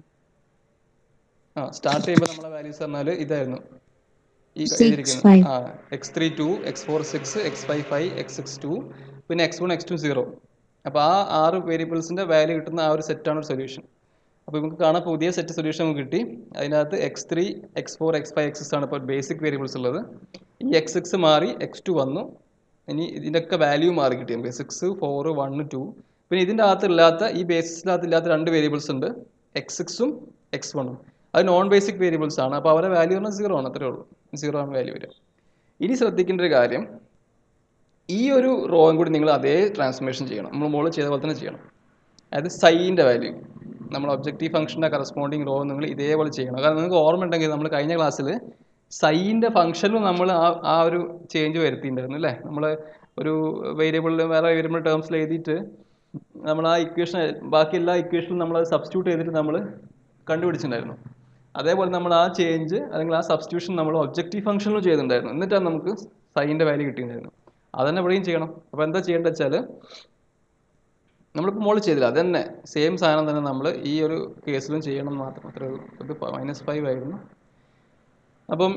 സ്റ്റാർട്ട് ചെയ്യുമ്പോൾ നമ്മളെ വാല്യൂസ് പറഞ്ഞാൽ ഇതായിരുന്നു ഈ എഴുതിയിരിക്കുന്നത്. x3 2 x4 6 x5 5 x6 2 പിന്നെ x1 x2 0. അപ്പോൾ ആ 6 വേരിയബിൾസിൻ്റെ വാല്യൂ കിട്ടുന്ന ആ ഒരു സെറ്റാണ് ഒരു സൊല്യൂഷൻ. അപ്പോൾ നമുക്ക് കാണാൻ പുതിയ സെറ്റ് സൊല്യൂഷൻ നമുക്ക് കിട്ടി. അതിനകത്ത് x3 x4 x5 x6 ആണ് ഇപ്പോൾ ബേസിക് വേരിയബിൾസ് ഉള്ളത്. ഈ x6 മാറി x2 വന്നു. ഇനി ഇതിൻ്റെയൊക്കെ വാല്യൂ മാറി കിട്ടി നമുക്ക് 6 4 1 2. പിന്നെ ഇതിൻ്റെ അകത്തില്ലാത്ത ഈ ബേസിസിനകത്ത് ഇല്ലാത്ത 2 വേരിയബിൾസ് ഉണ്ട് x6ഉം x1ഉം. അത് നോൺ ബേസിക് വേരിയബിൾസ് ആണ്. അപ്പോൾ അവരുടെ വാല്യൂ പറഞ്ഞാൽ 0 ആണ്. അത്രേ ഉള്ളൂ. 0 ആണ് വാല്യൂ വരിക. ഇനി ശ്രദ്ധിക്കേണ്ട ഒരു കാര്യം ഈ ഒരു റോയും കൂടി നിങ്ങൾ അതേ ട്രാൻസ്ഫോർമേഷൻ ചെയ്യണം. നമ്മൾ മുകളിൽ ചെയ്ത പോലെ തന്നെ ചെയ്യണം. അതായത് സൈൻ്റെ വാല്യൂ നമ്മൾ ഒബ്ജക്റ്റീവ് ഫംഗ്ഷൻ്റെ കറസ്പോണ്ടിങ് റോ നിങ്ങൾ ഇതേപോലെ ചെയ്യണം. കാരണം നിങ്ങൾക്ക് ഓർമ്മ ഉണ്ടെങ്കിൽ നമ്മൾ കഴിഞ്ഞ ക്ലാസ്സിൽ സൈൻ്റെ ഫംഗ്ഷനിലും നമ്മൾ ആ ഒരു ചേഞ്ച് വരുത്തിയിട്ടുണ്ടായിരുന്നു അല്ലേ. നമ്മൾ ഒരു വേരിയബിളിൽ വേറെ വേരിയബിൾ ടേംസിൽ എഴുതിയിട്ട് നമ്മൾ ആ ഇക്വേഷൻ ബാക്കി എല്ലാ ഇക്വേഷനും നമ്മൾ സബ്സ്റ്റിറ്റ്യൂട്ട് ചെയ്തിട്ട് നമ്മൾ കണ്ടുപിടിച്ചിട്ടുണ്ടായിരുന്നു. അതേപോലെ നമ്മൾ ആ ചേഞ്ച് അല്ലെങ്കിൽ ആ സബ്സ്റ്റിറ്റ്യൂഷൻ നമ്മൾ ഒബ്ജക്റ്റീവ് ഫംഗ്ഷനിലും ചെയ്തിട്ടുണ്ടായിരുന്നു. എന്നിട്ടാണ് നമുക്ക് സൈൻ്റെ വാല്യൂ കിട്ടിയിട്ടുണ്ടായിരുന്നു. അതന്നെ ഇവിടെയും ചെയ്യണം. അപ്പോൾ എന്താ ചെയ്യേണ്ടത് വെച്ചാൽ നമ്മളിപ്പോൾ മുകളിൽ ചെയ്തില്ല അത് തന്നെ സെയിം സാധനം തന്നെ നമ്മൾ ഈ ഒരു കേസിലും ചെയ്യണം മാത്രം. അത്രേ ഉള്ളൂ. ഇത് -5 ആയിരുന്നു. അപ്പം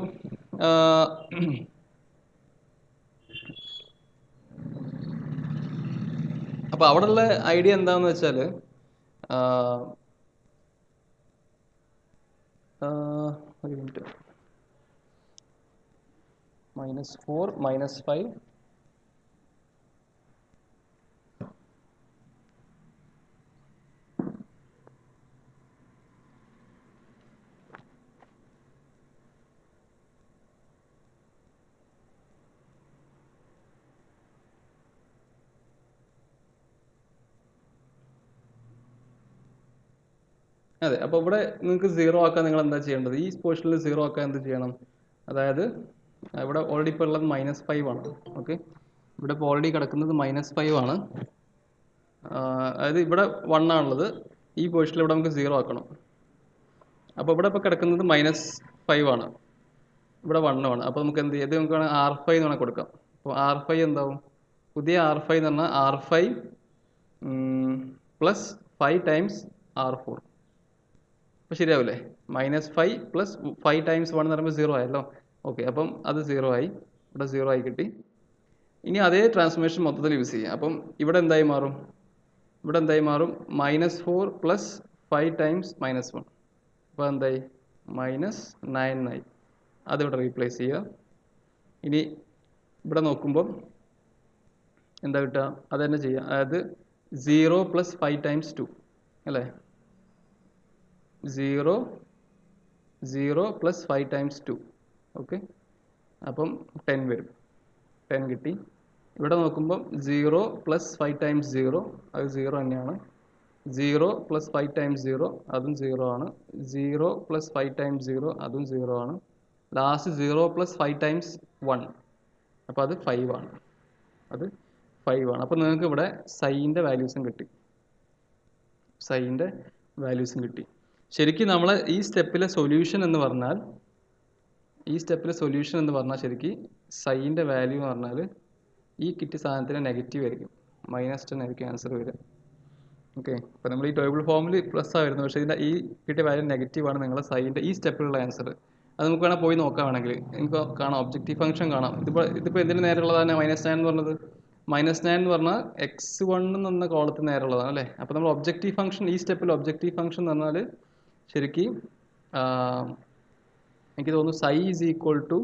അപ്പോൾ അവിടെയുള്ള ഐഡിയ എന്താണെന്ന് വെച്ചാൽ ഒരു മിനിറ്റ് -4 -5 അതെ. അപ്പോൾ ഇവിടെ നിങ്ങൾക്ക് 0 ആക്കാൻ നിങ്ങൾ എന്താ ചെയ്യേണ്ടത്. ഈ പൊസിഷനിൽ 0 ആക്കാൻ എന്ത് ചെയ്യണം. അതായത് ഇവിടെ ഓൾറെഡി ഇപ്പോൾ ഉള്ളത് -5 ആണ്. ഓക്കെ. ഇവിടെ ഇപ്പോൾ ഓൾറെഡി കിടക്കുന്നത് -5 ആണ്. അതായത് ഇവിടെ 1 ആണുള്ളത്. ഈ പൊസിഷനിൽ ഇവിടെ നമുക്ക് 0 ആക്കണം. അപ്പോൾ ഇവിടെ ഇപ്പോൾ കിടക്കുന്നത് -5 ആണ്, ഇവിടെ 1 ആണ്. അപ്പോൾ നമുക്ക് എന്ത് ചെയ്യാം, ഇത് നമുക്ക് വേണമെങ്കിൽ R5 എന്ന് വേണമെങ്കിൽ കൊടുക്കാം. അപ്പോൾ R5 എന്താവും, പുതിയ R5 എന്ന് പറഞ്ഞാൽ R5 പ്ലസ് 5 ടൈംസ് R4. അപ്പോൾ ശരിയാവില്ലേ, -5 പ്ലസ് 5 ടൈംസ് 1 എന്ന് പറയുമ്പോൾ 0 ആയല്ലോ. ഓക്കെ, അപ്പം അത് 0 ആയി, ഇവിടെ 0 ആയി കിട്ടി. ഇനി അതേ ട്രാൻസ്ഫോർമേഷൻ മൊത്തത്തിൽ യൂസ് ചെയ്യാം. അപ്പം ഇവിടെ എന്തായി മാറും, ഇവിടെ എന്തായി മാറും, -4 പ്ലസ് 5 ടൈംസ് -1. അപ്പോൾ എന്തായി, -9 ആയി. അതിവിടെ റീപ്ലേസ് ചെയ്യുക. ഇനി ഇവിടെ നോക്കുമ്പോൾ എന്താ കിട്ടുക, അത് തന്നെ ചെയ്യുക. അതായത് 0 പ്ലസ് 5 ടൈംസ് 2 അല്ലേ, 0 പ്ലസ് 5 ടൈംസ് 2. ഓക്കെ, അപ്പം 10 വരും, 10 കിട്ടി. ഇവിടെ നോക്കുമ്പോൾ 0 പ്ലസ് 5 ടൈംസ് 0, അത് 0 തന്നെയാണ്. 0 പ്ലസ് 5 ടൈംസ് 0, അതും 0 ആണ്. 0 പ്ലസ് 5 ടൈംസ് 0, അതും 0 ആണ്. ലാസ്റ്റ് 0 പ്ലസ് 5 ടൈംസ് 1, അപ്പോൾ അത് 5 ആണ്, അത് 5 ആണ്. അപ്പോൾ നിങ്ങൾക്ക് ഇവിടെ സൈൻ്റെ വാല്യൂസും കിട്ടി, സൈൻ്റെ വാല്യൂസും കിട്ടി. ശരിക്കും നമ്മൾ ഈ സ്റ്റെപ്പിലെ സൊല്യൂഷൻ എന്ന് പറഞ്ഞാൽ, ശരിക്കും സൈൻ്റെ വാല്യൂ എന്ന് പറഞ്ഞാൽ ഈ കിട്ടിയ സാധനത്തിന് നെഗറ്റീവ് ആയിരിക്കും, -10 ആയിരിക്കും ആൻസർ വരിക. ഓക്കെ, അപ്പോൾ നമ്മൾ ഈ ടേബിൾ ഫോമിൽ പ്ലസ് ആയിരുന്നു, പക്ഷേ ഇതിൻ്റെ ഈ കിട്ടിയ വാല്യൂ നെഗറ്റീവാണ് നിങ്ങളുടെ സൈൻ്റെ ഈ സ്റ്റെപ്പിലുള്ള ആൻസർ. അത് നമുക്ക് വേണമെങ്കിൽ പോയി നോക്കാം, വേണമെങ്കിൽ നിങ്ങൾക്ക് കാണാം, ഒബ്ജക്റ്റീവ് ഫംഗ്ഷൻ കാണാം. ഇതിപ്പോൾ എന്തിന് നേരെയുള്ളതാണ് -9 എന്ന് പറഞ്ഞത്, -9 എന്ന് പറഞ്ഞാൽ x1 എന്ന കോളത്തിന് നേരെയുള്ളതാണ് അല്ലേ. അപ്പോൾ നമ്മൾ ഒബ്ജക്റ്റീവ് ഫംഗ്ഷൻ, ഈ സ്റ്റെപ്പിൽ ഒബ്ജക്റ്റീവ് ഫംഗ്ഷൻ എന്ന് പറഞ്ഞാൽ ശരിക്കും എനിക്ക് തോന്നുന്നു സൈ ഈസ് ഈക്വൽ ടു,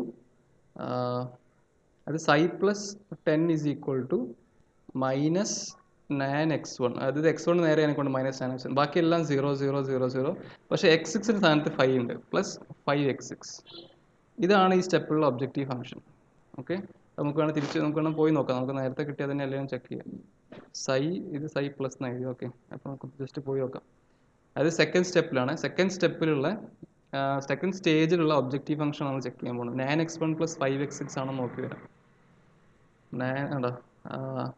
അത് psi plus 10 is equal to -9x1. അതായത് x1 നേരെ കൊണ്ട് -9x1, ബാക്കിയെല്ലാം 0 0 0 0. പക്ഷേ x6ൻ്റെ സ്ഥാനത്ത് 5 ഉണ്ട്, പ്ലസ് 5x6. ഇതാണ് ഈ സ്റ്റെപ്പിലുള്ള ഒബ്ജക്റ്റീവ് ഫംഗ്ഷൻ. ഓക്കെ, നമുക്ക് വേണം തിരിച്ച് നമുക്ക് വേണം പോയി നോക്കാം, നമുക്ക് നേരത്തെ കിട്ടിയത് തന്നെ എല്ലാം ചെക്ക് ചെയ്യാം. സൈ ഇത് സൈ പ്ലസ് എന്നായി. ഓക്കെ, അപ്പോൾ നമുക്ക് ജസ്റ്റ് പോയി നോക്കാം. അത് സെക്കൻഡ് സ്റ്റെപ്പിലാണ്, സെക്കൻഡ് സ്റ്റേജിലുള്ള ഒബ്ജക്റ്റീവ് ഫംഗ്ഷൻ നമ്മൾ ചെക്ക് ചെയ്യാൻ പോകുന്നത്. 9x1 പ്ലസ് 5x6 ആണെന്ന് നോക്കി വരാം. ഉണ്ടോ,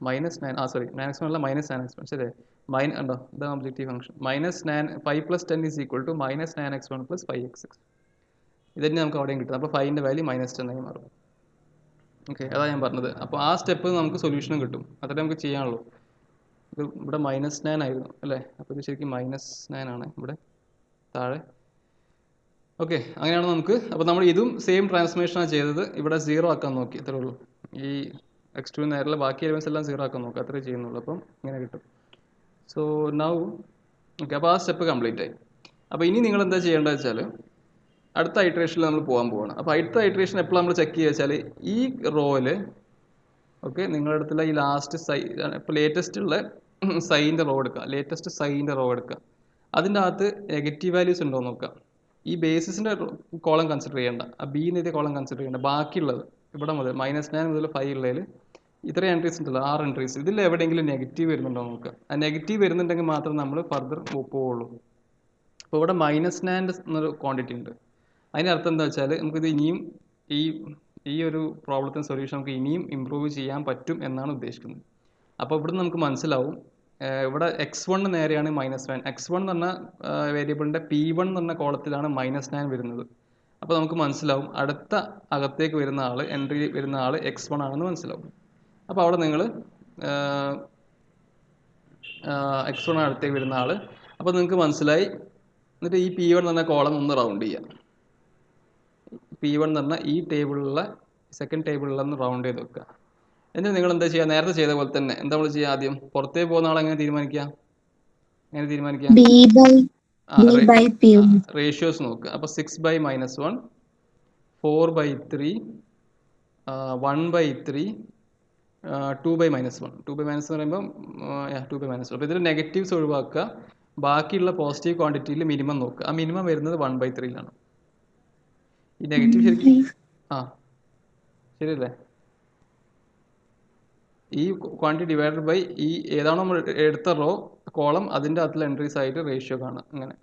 -9, സോറി 9x1 അല്ല, -9x1 ശരി. ഉണ്ടോ, ഇതാണ് objective function. -5 plus 10 is equal to -9x1 plus 5x6. ഇത് തന്നെ നമുക്ക് അവിടെയും കിട്ടും. അപ്പോൾ 5ൻ്റെ വാല്യൂ -10 ആയി മാറും. ഓക്കെ, അതാണ് ഞാൻ പറഞ്ഞത്. അപ്പോൾ ആ സ്റ്റെപ്പ് നമുക്ക് സൊല്യൂഷനും കിട്ടും, അത്രേ നമുക്ക് ചെയ്യാനുള്ളൂ. ഇത് ഇവിടെ -9 ആയിരുന്നു അല്ലേ, അപ്പോൾ ഇത് ശരിക്കും -9 ആണ് ഇവിടെ താഴെ. ഓക്കെ, അങ്ങനെയാണ് നമുക്ക്. അപ്പോൾ നമ്മൾ ഇതും സെയിം ട്രാൻസ്ഫോർമേഷനാണ് ചെയ്തത്, ഇവിടെ 0 ആക്കാൻ നോക്കി, അത്രേ ഉള്ളൂ. ഈ x2 നേരെയുള്ള ബാക്കി എലിമെൻസ് എല്ലാം 0 ആക്കാൻ നോക്കുക, അത്രേ ചെയ്യുന്നുള്ളൂ. അപ്പം ഇങ്ങനെ കിട്ടും. സോ നൗ ഓക്കെ, അപ്പോൾ ആ സ്റ്റെപ്പ് കംപ്ലീറ്റ് ആയി. അപ്പോൾ ഇനി നിങ്ങൾ എന്താ ചെയ്യേണ്ടത് വെച്ചാൽ അടുത്ത ഐട്രേഷനിൽ നമ്മൾ പോകാൻ പോവാണ്. അപ്പോൾ അടുത്ത ഐട്രേഷൻ എപ്പോൾ നമ്മൾ ചെക്ക് ചെയ്യുക വെച്ചാൽ ഈ റോയിൽ, ഓക്കെ, നിങ്ങളുടെ അടുത്തുള്ള ഈ ലാസ്റ്റ് ഇപ്പോൾ ലേറ്റസ്റ്റ് ഉള്ള സൈൻ്റെ റോ എടുക്കുക, അതിൻ്റെ അകത്ത് നെഗറ്റീവ് വാല്യൂസ് ഉണ്ടോ നോക്കുക. ഈ ബേസിസിൻ്റെ കോളം കൺസിഡർ ചെയ്യേണ്ട, ആ ബി എന്നെഴുതിയ കോളം കൺസിഡർ ചെയ്യേണ്ട. ബാക്കിയുള്ളത് ഇവിടെ മുതൽ -9 മുതൽ 5 ഉള്ളതിൽ ഇത്ര എൻട്രീസ് ഉണ്ടല്ലോ, 6 എൻട്രീസ്, ഇതിൽ എവിടെയെങ്കിലും നെഗറ്റീവ് വരുന്നുണ്ടോ നോക്കുക. ആ നെഗറ്റീവ് വരുന്നുണ്ടെങ്കിൽ മാത്രം നമ്മൾ ഫർദർ പോവുള്ളൂ. അപ്പോൾ ഇവിടെ -9 എന്നൊരു ക്വാണ്ടിറ്റി ഉണ്ട്. അതിനർത്ഥം എന്താ വെച്ചാൽ നമുക്കിത് ഇനിയും ഈ ഒരു പ്രോബ്ലത്തിന് സൊല്യൂഷൻ നമുക്ക് ഇനിയും ഇമ്പ്രൂവ് ചെയ്യാൻ പറ്റും എന്നാണ് ഉദ്ദേശിക്കുന്നത്. അപ്പോൾ ഇവിടെ നമുക്ക് മനസ്സിലാവും, ഇവിടെ x1 നേരെയാണ് -9. x1 എന്ന് പറഞ്ഞ വേരിയബിളിൻ്റെ p1 എന്ന് പറഞ്ഞ കോളത്തിലാണ് -9 വരുന്നത്. അപ്പോൾ നമുക്ക് മനസ്സിലാവും അടുത്ത അകത്തേക്ക് വരുന്ന ആൾ, എൻട്രി വരുന്ന ആൾ x1 ആണെന്ന് മനസ്സിലാവും. അപ്പോൾ അവിടെ നിങ്ങൾ x1 ആണ് അടുത്തേക്ക് വരുന്ന ആൾ. അപ്പോൾ നിങ്ങൾക്ക് മനസ്സിലായി. എന്നിട്ട് ഈ p1 എന്ന് പറഞ്ഞ കോളം ഒന്ന് റൗണ്ട് ചെയ്യുക. p1 എന്ന് പറഞ്ഞാൽ ഈ ടേബിളിലുള്ള സെക്കൻഡ് ടേബിളിലൊന്ന് റൗണ്ട് ചെയ്ത് വെക്കുക. എന്നിട്ട് നിങ്ങൾ എന്താ ചെയ്യുക, നേരത്തെ ചെയ്ത പോലെ തന്നെ എന്താ നമ്മൾ ചെയ്യുക, ആദ്യം പുറത്തേക്ക് പോകുന്ന ആളെ എങ്ങനെ തീരുമാനിക്കുക, റേഷ്യോസ് നോക്കുക. അപ്പോൾ 6/-1, 4/3, 1/3, 2/-1. 2/-1 എന്ന് പറയുമ്പോൾ 2/-1. അപ്പോൾ ഇതിൽ നെഗറ്റീവ്സ് ഒഴിവാക്കുക, ബാക്കിയുള്ള പോസിറ്റീവ് ക്വാണ്ടിറ്റിയിൽ മിനിമം നോക്കുക. ആ മിനിമം വരുന്നത് 1/3ലാണ്. ഈ നെഗറ്റീവ് ശരിക്കും ശരിയല്ലേ, ഈ ക്വാണ്ടിറ്റി ഡിവൈഡഡ് ബൈ ഈ ഏതാണോ നമ്മൾ എടുത്ത റോ കോളം അതിൻ്റെ അകത്തുള്ള എൻട്രീസ് ആയിട്ട് റേഷ്യോ കാണാം അങ്ങനെ.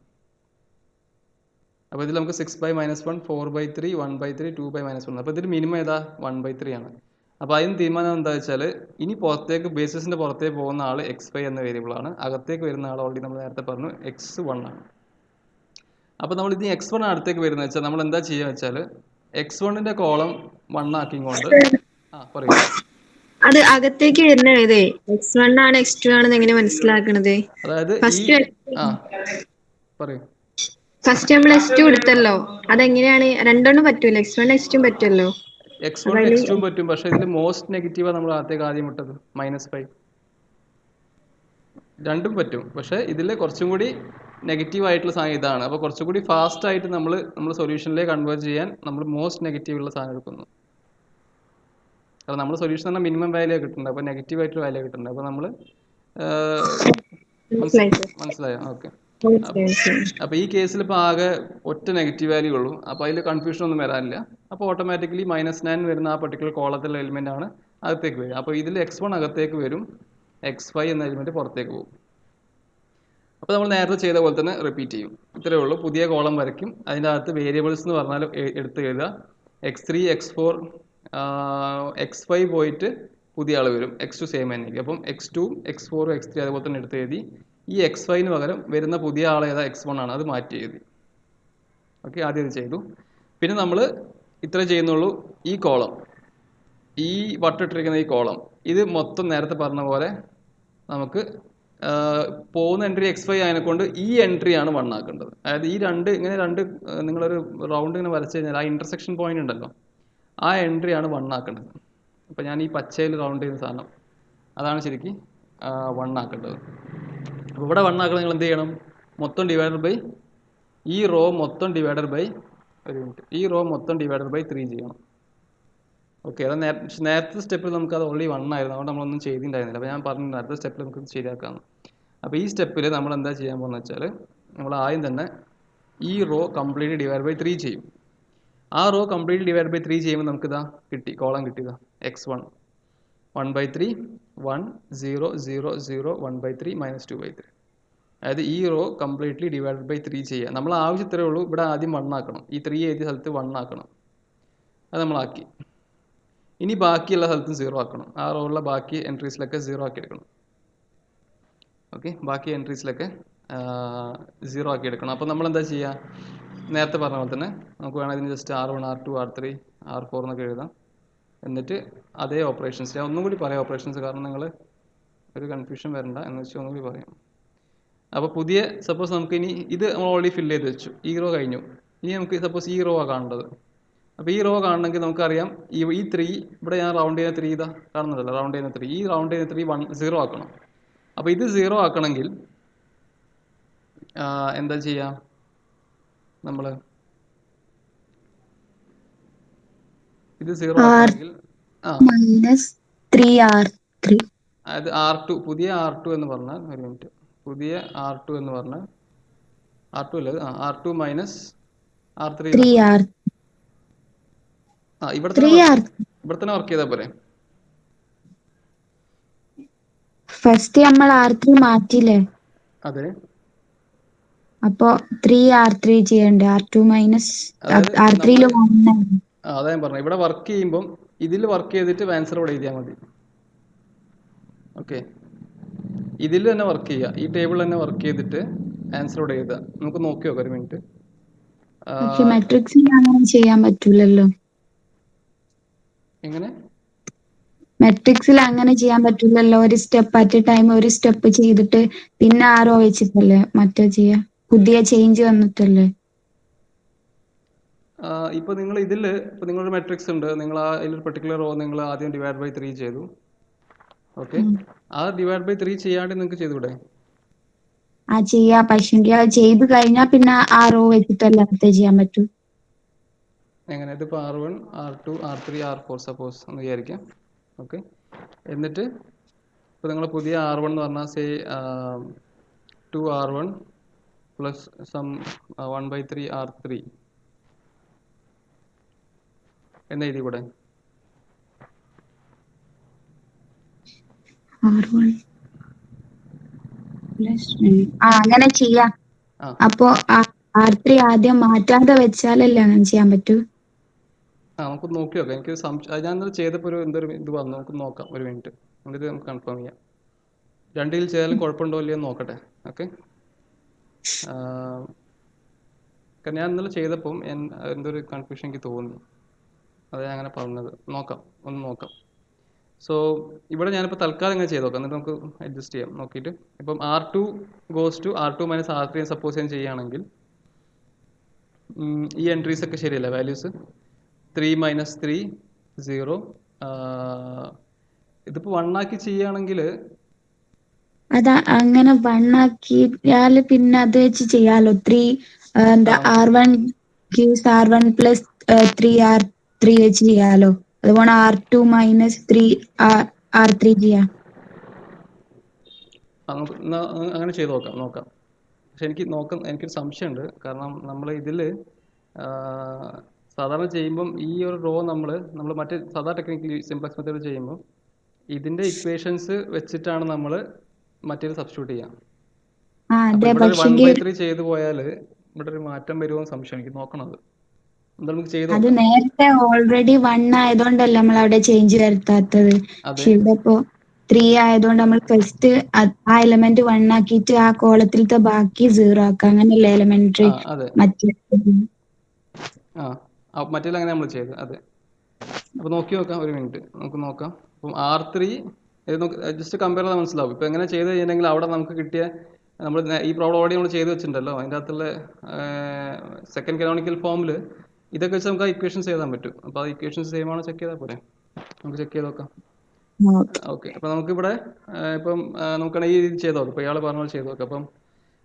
അപ്പോൾ ഇതിൽ നമുക്ക് 6/-1, 4/3, 1/3, 2/-1. അപ്പോൾ ഇതിൽ മിനിമം ഏതാ 1/3 ആണ്. അപ്പോൾ അതിന് തീരുമാനം എന്താ വെച്ചാൽ ഇനി പുറത്തേക്ക് ബേസിസിൻ്റെ പുറത്തേക്ക് പോകുന്ന ആൾ x5 എന്ന വേരിയബിൾ ആണ്, അകത്തേക്ക് വരുന്ന ആൾ ഓൾറെഡി നമ്മൾ നേരത്തെ പറഞ്ഞു x1 ആണ്. അപ്പോൾ നമ്മൾ ഇനി x1 അടുത്തേക്ക് വരുന്നത് വെച്ചാൽ നമ്മൾ എന്താ ചെയ്യുക വെച്ചാൽ x1ന്റെ കോളം 1 ആക്കിക്കൊണ്ട് പറയൂ. അത് അകത്തേക്ക് വരുന്നതേ x1 ആണ് x2 ആണെന്ന് എങ്ങനെ മനസ്സിലാക്കണത്? അതായത് പറയൂ. ഫസ്റ്റ് നമ്മൾ x2 എടുത്തല്ലോ, അതെങ്ങനെയാണ്? രണ്ടെണ്ണം പറ്റൂല്ലോ, x1 x2 പറ്റുമല്ലോ. x1 x2 പറ്റും, പക്ഷെ ഇതിൽ മോസ്റ്റ് നെഗറ്റീവാണ് നമ്മൾ അകത്തേക്ക് ആദ്യം വിട്ടത് -5. രണ്ടും പറ്റും, പക്ഷെ ഇതിൽ കുറച്ചും കൂടി നെഗറ്റീവ് ആയിട്ടുള്ള സാധനം ഇതാണ്. അപ്പോൾ കുറച്ചും കൂടി ഫാസ്റ്റ് ആയിട്ട് നമ്മൾ സൊല്യൂഷനിലേക്ക് കൺവേർട്ട് ചെയ്യാൻ നമ്മൾ മോസ്റ്റ് നെഗറ്റീവ് ഉള്ള സാധനം എടുക്കുന്നു. കാരണം നമ്മൾ സൊല്യൂഷൻ പറഞ്ഞാൽ മിനിമം വാല്യൂ കിട്ടുന്നുണ്ട്, അപ്പോൾ നെഗറ്റീവ് ആയിട്ട് വാല്യൂ കിട്ടുന്നുണ്ട്. അപ്പോൾ നമ്മൾ മനസ്സിലായോ? ഓക്കെ. അപ്പോൾ ഈ കേസിൽ ഇപ്പോൾ ആകെ ഒറ്റ നെഗറ്റീവ് വാല്യൂ ഉള്ളൂ, അപ്പോൾ അതിൽ കൺഫ്യൂഷൻ ഒന്നും വരാനില്ല. അപ്പോൾ ഓട്ടോമാറ്റിക്കലി -9 വരുന്ന ആ പെർട്ടിക്കുലർ കോളത്തിലുള്ള എലിമെന്റ് ആണ് അകത്തേക്ക് വരും. അപ്പോൾ ഇതിൽ x1 അകത്തേക്ക് വരും, x5 എന്ന എലിമെന്റ് പുറത്തേക്ക് പോകും. അപ്പോൾ നമ്മൾ നേരത്തെ ചെയ്ത പോലെ തന്നെ റിപ്പീറ്റ് ചെയ്യും. ഇത്രയേ ഉള്ളൂ. പുതിയ കോളം വരയ്ക്കും, അതിൻ്റെ അകത്ത് വേരിയബിൾസ് എന്ന് പറഞ്ഞാൽ എടുത്ത് എഴുതുക. x3 x4 x5 പോയിട്ട് പുതിയ ആൾ വരും, x2 സെയിം ആയിരിക്കും. അപ്പം x2 x4 x3 അതുപോലെ തന്നെ എടുത്ത് എഴുതി. ഈ x5ന് പകരം വരുന്ന പുതിയ ആൾ ഏതാ x1 ആണ്, അത് മാറ്റി എഴുതി. ഓക്കെ, ആദ്യം ഇത് ചെയ്തു. പിന്നെ നമ്മൾ ഇത്ര ചെയ്യുന്നുള്ളൂ. ഈ കോളം, ഈ വട്ടിട്ടിരിക്കുന്ന ഈ കോളം, ഇത് മൊത്തം നേരത്തെ പറഞ്ഞ പോലെ നമുക്ക് പോകുന്ന എൻട്രി x5 ആയതിനെക്കൊണ്ട് ഈ എൻട്രി ആണ് 1 ആക്കേണ്ടത്. അതായത് ഈ ഇങ്ങനെ രണ്ട് നിങ്ങളൊരു റൗണ്ട് ഇങ്ങനെ വരച്ചു കഴിഞ്ഞാൽ ആ ഇന്റർസെക്ഷൻ പോയിന്റ് ഉണ്ടല്ലോ, ആ എൻട്രി ആണ് 1 ആക്കേണ്ടത്. അപ്പോൾ ഞാൻ ഈ പച്ചയിൽ റൗണ്ട് ചെയ്യുന്ന സാധനം അതാണ് ശരിക്കും 1 ആക്കേണ്ടത്. അപ്പോൾ ഇവിടെ 1 ആക്കണം, നിങ്ങൾ എന്ത് ചെയ്യണം? മൊത്തം ഡിവൈഡഡ് ബൈ ഈ റോ മൊത്തം ഡിവൈഡഡ് ബൈ ഈ റോ മൊത്തം ഡിവൈഡഡ് ബൈ 3 ചെയ്യണം. ഓക്കെ, അത് നേരത്തെ സ്റ്റെപ്പിൽ നമുക്ക് അത് ഓൾറെഡി 1 ആയിരുന്നു, അതുകൊണ്ട് നമ്മളൊന്നും ചെയ്തിട്ടുണ്ടായിരുന്നില്ല. അപ്പോൾ ഞാൻ പറഞ്ഞു നേരത്തെ സ്റ്റെപ്പിൽ നമുക്ക് ശരിയാക്കാം. അപ്പോൾ ഈ സ്റ്റെപ്പിൽ നമ്മൾ എന്താ ചെയ്യാൻ പോകുന്നത് വെച്ചാൽ നമ്മൾ ആദ്യം തന്നെ ഈ റോ കംപ്ലീറ്റ്ലി ഡിവൈഡ് ബൈ 3 ചെയ്യും. ആ റോ കംപ്ലീറ്റ്ലി ഡിവൈഡ് ബൈ 3 ചെയ്യുമ്പോൾ നമുക്കിതാ കിട്ടി, കോളം കിട്ടിയതാ x1 1/3 1 0 0 0 1/3 -2/3. അതായത് ഈ റോ കംപ്ലീറ്റ്ലി ഡിവൈഡ് ബൈ 3 ചെയ്യുക. നമ്മൾ ആവശ്യം ഇത്രയേ ഉള്ളൂ, ഇവിടെ ആദ്യം 1 ആക്കണം, ഈ 3 എഴുതിയ സ്ഥലത്ത് 1 ആക്കണം, അത് നമ്മളാക്കി. ഇനി ബാക്കിയുള്ള സ്ഥലത്തും 0 ആക്കണം, ആ റോയിലുള്ള ബാക്കി എൻട്രീസിലൊക്കെ 0 ആക്കി എടുക്കണം. ഓക്കെ, ബാക്കി എൻട്രീസിലൊക്കെ 0 ആക്കി എടുക്കണം. അപ്പോൾ നമ്മൾ എന്താ ചെയ്യുക? നേരത്തെ പറഞ്ഞ പോലെ തന്നെ നമുക്ക് വേണമെങ്കിൽ ഇതിന് just R1 R2 R3 R4 എന്നൊക്കെ എഴുതാം. എന്നിട്ട് അതേ ഓപ്പറേഷൻസ്, ഞാൻ ഒന്നും കൂടി പറയാം ഓപ്പറേഷൻസ്, കാരണം നിങ്ങൾ ഒരു കൺഫ്യൂഷൻ വരണ്ട എന്ന് വെച്ചാൽ ഒന്നും കൂടി പറയാം. അപ്പോൾ പുതിയ സപ്പോസ് നമുക്ക് ഇനി ഇത് നമ്മൾ ഓൾറെഡി ഫില്ല് ചെയ്ത് വെച്ചു, ഈ റോ കഴിഞ്ഞു. ഇനി നമുക്ക് സപ്പോസ് ഈ റോ ആണ് കാണേണ്ടത്. അപ്പോൾ ഈ റോ കാണണമെങ്കിൽ നമുക്കറിയാം ഈ 3 ഇവിടെ ഞാൻ റൗണ്ട് ചെയ്യുന്ന 3 ഇതാ കാണുന്നുണ്ടല്ലോ, റൗണ്ട് ചെയ്യുന്ന 3, ഈ റൗണ്ട് ചെയ്യുന്ന 3 0 ആക്കണം. അപ്പോൾ ഇത് 0 ആക്കണമെങ്കിൽ എന്താ ചെയ്യുക? നമ്മൾ ഇത് 0 ആക്കണമെങ്കിൽ -3R3, അതായത് R2, പുതിയ R2 എന്ന് പറഞ്ഞാൽ, ഒരു മിനിറ്റ്, പുതിയ R2 എന്ന് പറഞ്ഞാൽ R2 അല്ലേ, R2 മൈനസ് R3. ഇവിടെ തന്നെ വർക്ക് ചെയ്താൽ പോരെ? ഫസ്റ്റ് നമ്മൾ R3 മാറ്റില്ലേ? അതെ. അപ്പോ 3R3 ചെയ്യണ്ടേ? R2 മൈനസ് R3 അതാ ഞാൻ പറഞ്ഞു, ഇവിടെ വർക്ക് ചെയ്യുമ്പം ഇതിൽ വർക്ക് ചെയ്തിട്ട് ആൻസർ ഇവിടെ എഴുതിയാൽ മതി. ഓക്കെ, ഇതിൽ തന്നെ വർക്ക് ചെയ്യുക, ഈ ടേബിൾ തന്നെ വർക്ക് ചെയ്തിട്ട് ആൻസർ ഇവിടെ എഴുതുക. നമുക്ക് നോക്കി നോക്കാം, ഒരു മിനിറ്റ്. മാട്രിക്സിൽ അങ്ങനെ ചെയ്യാൻ പറ്റൂലല്ലോ. എങ്ങനെ? മെട്രിക്സിൽ അങ്ങനെ ചെയ്യാൻ പറ്റില്ലല്ലോ, ഒരു സ്റ്റെപ്പ് അറ്റ് എ ടൈം ഒരു സ്റ്റെപ്പ് ചെയ്തിട്ട് പിന്നെ ആരോ വെച്ചിട്ടല്ലേ മറ്റേ ചെയ്യാ, പുതിയ ചേഞ്ച് വന്നിട്ടല്ലേ. ഇപ്പൊ നിങ്ങൾ ഇതിൽ ഇപ്പൊ നിങ്ങളൊരു മെട്രിക്സ് ഉണ്ട്, നിങ്ങൾ ആ അതിലൊരു പെർട്ടിക്കുലർ റോ നിങ്ങൾ ആദ്യം ഡിവൈഡ് ബൈ 3 ചെയ്തു. ഓക്കെ, ആ ഡിവൈഡ് ബൈ 3 ചെയ്യാണ്ട് നിങ്ങൾക്ക് ചെയ്തൂടെ? ചെയ്യാ, പക്ഷെ അത് ചെയ്ത് കഴിഞ്ഞാൽ പിന്നെ ആ റോ വെച്ചിട്ടല്ലേ അടുത്ത ചെയ്യാൻ പറ്റൂ. എങ്ങനെ? ഇതിപ്പോ R1 R2 R3 R4 suppose എന്ന് വിചാരിക്കാം. ഓക്കെ, എന്നിട്ട് ഇപ്പോൾ നിങ്ങൾ പുതിയ R1 എന്ന് പറഞ്ഞാൽ say 2R1 plus some 1/3 R3 എന്ന് എഴുതി കൂടെ? അങ്ങനെ ചെയ്യാം. അപ്പോ R3 ആദ്യം മാറ്റാതെ വെച്ചാലല്ലേ അങ്ങനെ ചെയ്യാൻ പറ്റൂ. നമുക്ക് നോക്കി നോക്കാം. എനിക്ക് സംശയം ഞാൻ ഇന്നലെ ചെയ്തപ്പോൾ എന്തൊരു ഇത് വന്നു, നമുക്ക് നോക്കാം ഒരു മിനിറ്റ്, എന്നിട്ട് നമുക്ക് കൺഫേം ചെയ്യാം. രണ്ടിൽ ചെയ്താലും കുഴപ്പമുണ്ടോ ഇല്ലയോ എന്ന് നോക്കട്ടെ. ഓക്കെ, കാരണം ഞാൻ ഇന്നലെ ചെയ്തപ്പം എന്തൊരു കൺഫ്യൂഷൻ എനിക്ക് തോന്നി, അത് ഞാൻ അങ്ങനെ പറഞ്ഞത്. നോക്കാം, ഒന്ന് നോക്കാം. സോ ഇവിടെ ഞാനിപ്പോൾ തൽക്കാലം ഇങ്ങനെ ചെയ്ത് നോക്കാം, എന്നിട്ട് നമുക്ക് അഡ്ജസ്റ്റ് ചെയ്യാം നോക്കിയിട്ട്. ഇപ്പം R2 goes to R2 minus R3 suppose ഞാൻ ചെയ്യുകയാണെങ്കിൽ ഈ എൻട്രീസ് ഒക്കെ ശരിയല്ല, വാല്യൂസ് 3 മൈനസ് 3 0. ഇതിപ്പോൾ 1 ആക്കി ചെയ്യുകയാണെങ്കിൽ അതാ അങ്ങനെ 1 ആക്കിയാല് പിന്നെ അത് വെച്ച് ചെയ്യാലോ. 3 എന്താ R1 gives R1 plus 3R3 വെച്ച് ചെയ്യാലോ. അതുപോലെ R2 മൈനസ് 3 R3 ചെയ്യാം. അങ്ങനെ ചെയ്ത് നോക്കാം. പക്ഷെ എനിക്കൊരു സംശയമുണ്ട്. കാരണം നമ്മൾ ഇതിൽ സാധാരണ ചെയ്യുമ്പം ഈ ഒരു റോ നമ്മൾ മറ്റേ സാധാരണ ടെക്നിക്കലി സിംപ്ലക്സ് മെത്തേഡ് ചെയ്യുമ്പോൾ ഇതിൻ്റെ ഇക്വേഷൻസ് വെച്ചിട്ടാണ് നമ്മൾ മറ്റേത് സബ്സ്റ്റിറ്റ്യൂട്ട് ചെയ്യാം. അപ്പോൾ ഇവിടെ ഒരു 1/3 ചെയ്തു പോയാൽ ഇവിടെ ഒരു മാറ്റം വരുമോ എന്ന് സംശയം, എനിക്ക് നോക്കണത്. അത് നേരത്തെ ഓൾറെഡി 1 ആയതുകൊണ്ടല്ലേ നമ്മൾ അവിടെ ചേഞ്ച് വരുത്താത്തത്. പക്ഷെ ഇവിടെ ഇപ്പോ 3 ആയതുകൊണ്ട് നമ്മൾ ഫസ്റ്റ് ആ എലമെന്റ് 1 ആക്കിയിട്ട് ആ കോളത്തിലത്തെ ബാക്കി 0 ആക്കാം. അങ്ങനെയല്ലേ എലമെന്ററി മറ്റേതങ്ങനെ നമ്മൾ ചെയ്ത്. അതെ, അപ്പോൾ നോക്കി നോക്കാം, ഒരു മിനിറ്റ് നമുക്ക് നോക്കാം. അപ്പം R3 ജസ്റ്റ് കമ്പയർ ചെയ്താൽ മനസ്സിലാവും. ഇപ്പം എങ്ങനെ ചെയ്ത് കഴിഞ്ഞിട്ടുണ്ടെങ്കിൽ അവിടെ നമുക്ക് കിട്ടിയ നമ്മൾ ഈ പ്രോബ്ലം ഓൾറെഡി നമ്മൾ ചെയ്ത് വെച്ചിട്ടുണ്ടല്ലോ, അതിൻ്റെ അകത്തുള്ള സെക്കൻഡ് കനോണിക്കൽ ഫോമിൽ ഇതൊക്കെ വെച്ച് നമുക്ക് ആ ഇക്വേഷൻസ് എഴുതാൻ പറ്റും. അപ്പോൾ ആ ഇക്വേഷൻസ് സെയിം ആണോ ചെക്ക് ചെയ്താൽ പോരെ, നമുക്ക് ചെക്ക് ചെയ്ത് നോക്കാം. ഓക്കെ, അപ്പോൾ നമുക്കിവിടെ ഇപ്പം നമുക്കാണെങ്കിൽ ഈ രീതി ചെയ്ത് നോക്കാം. ഇപ്പോൾ ഇയാൾ പറഞ്ഞ പോലെ ചെയ്ത് നോക്കാം.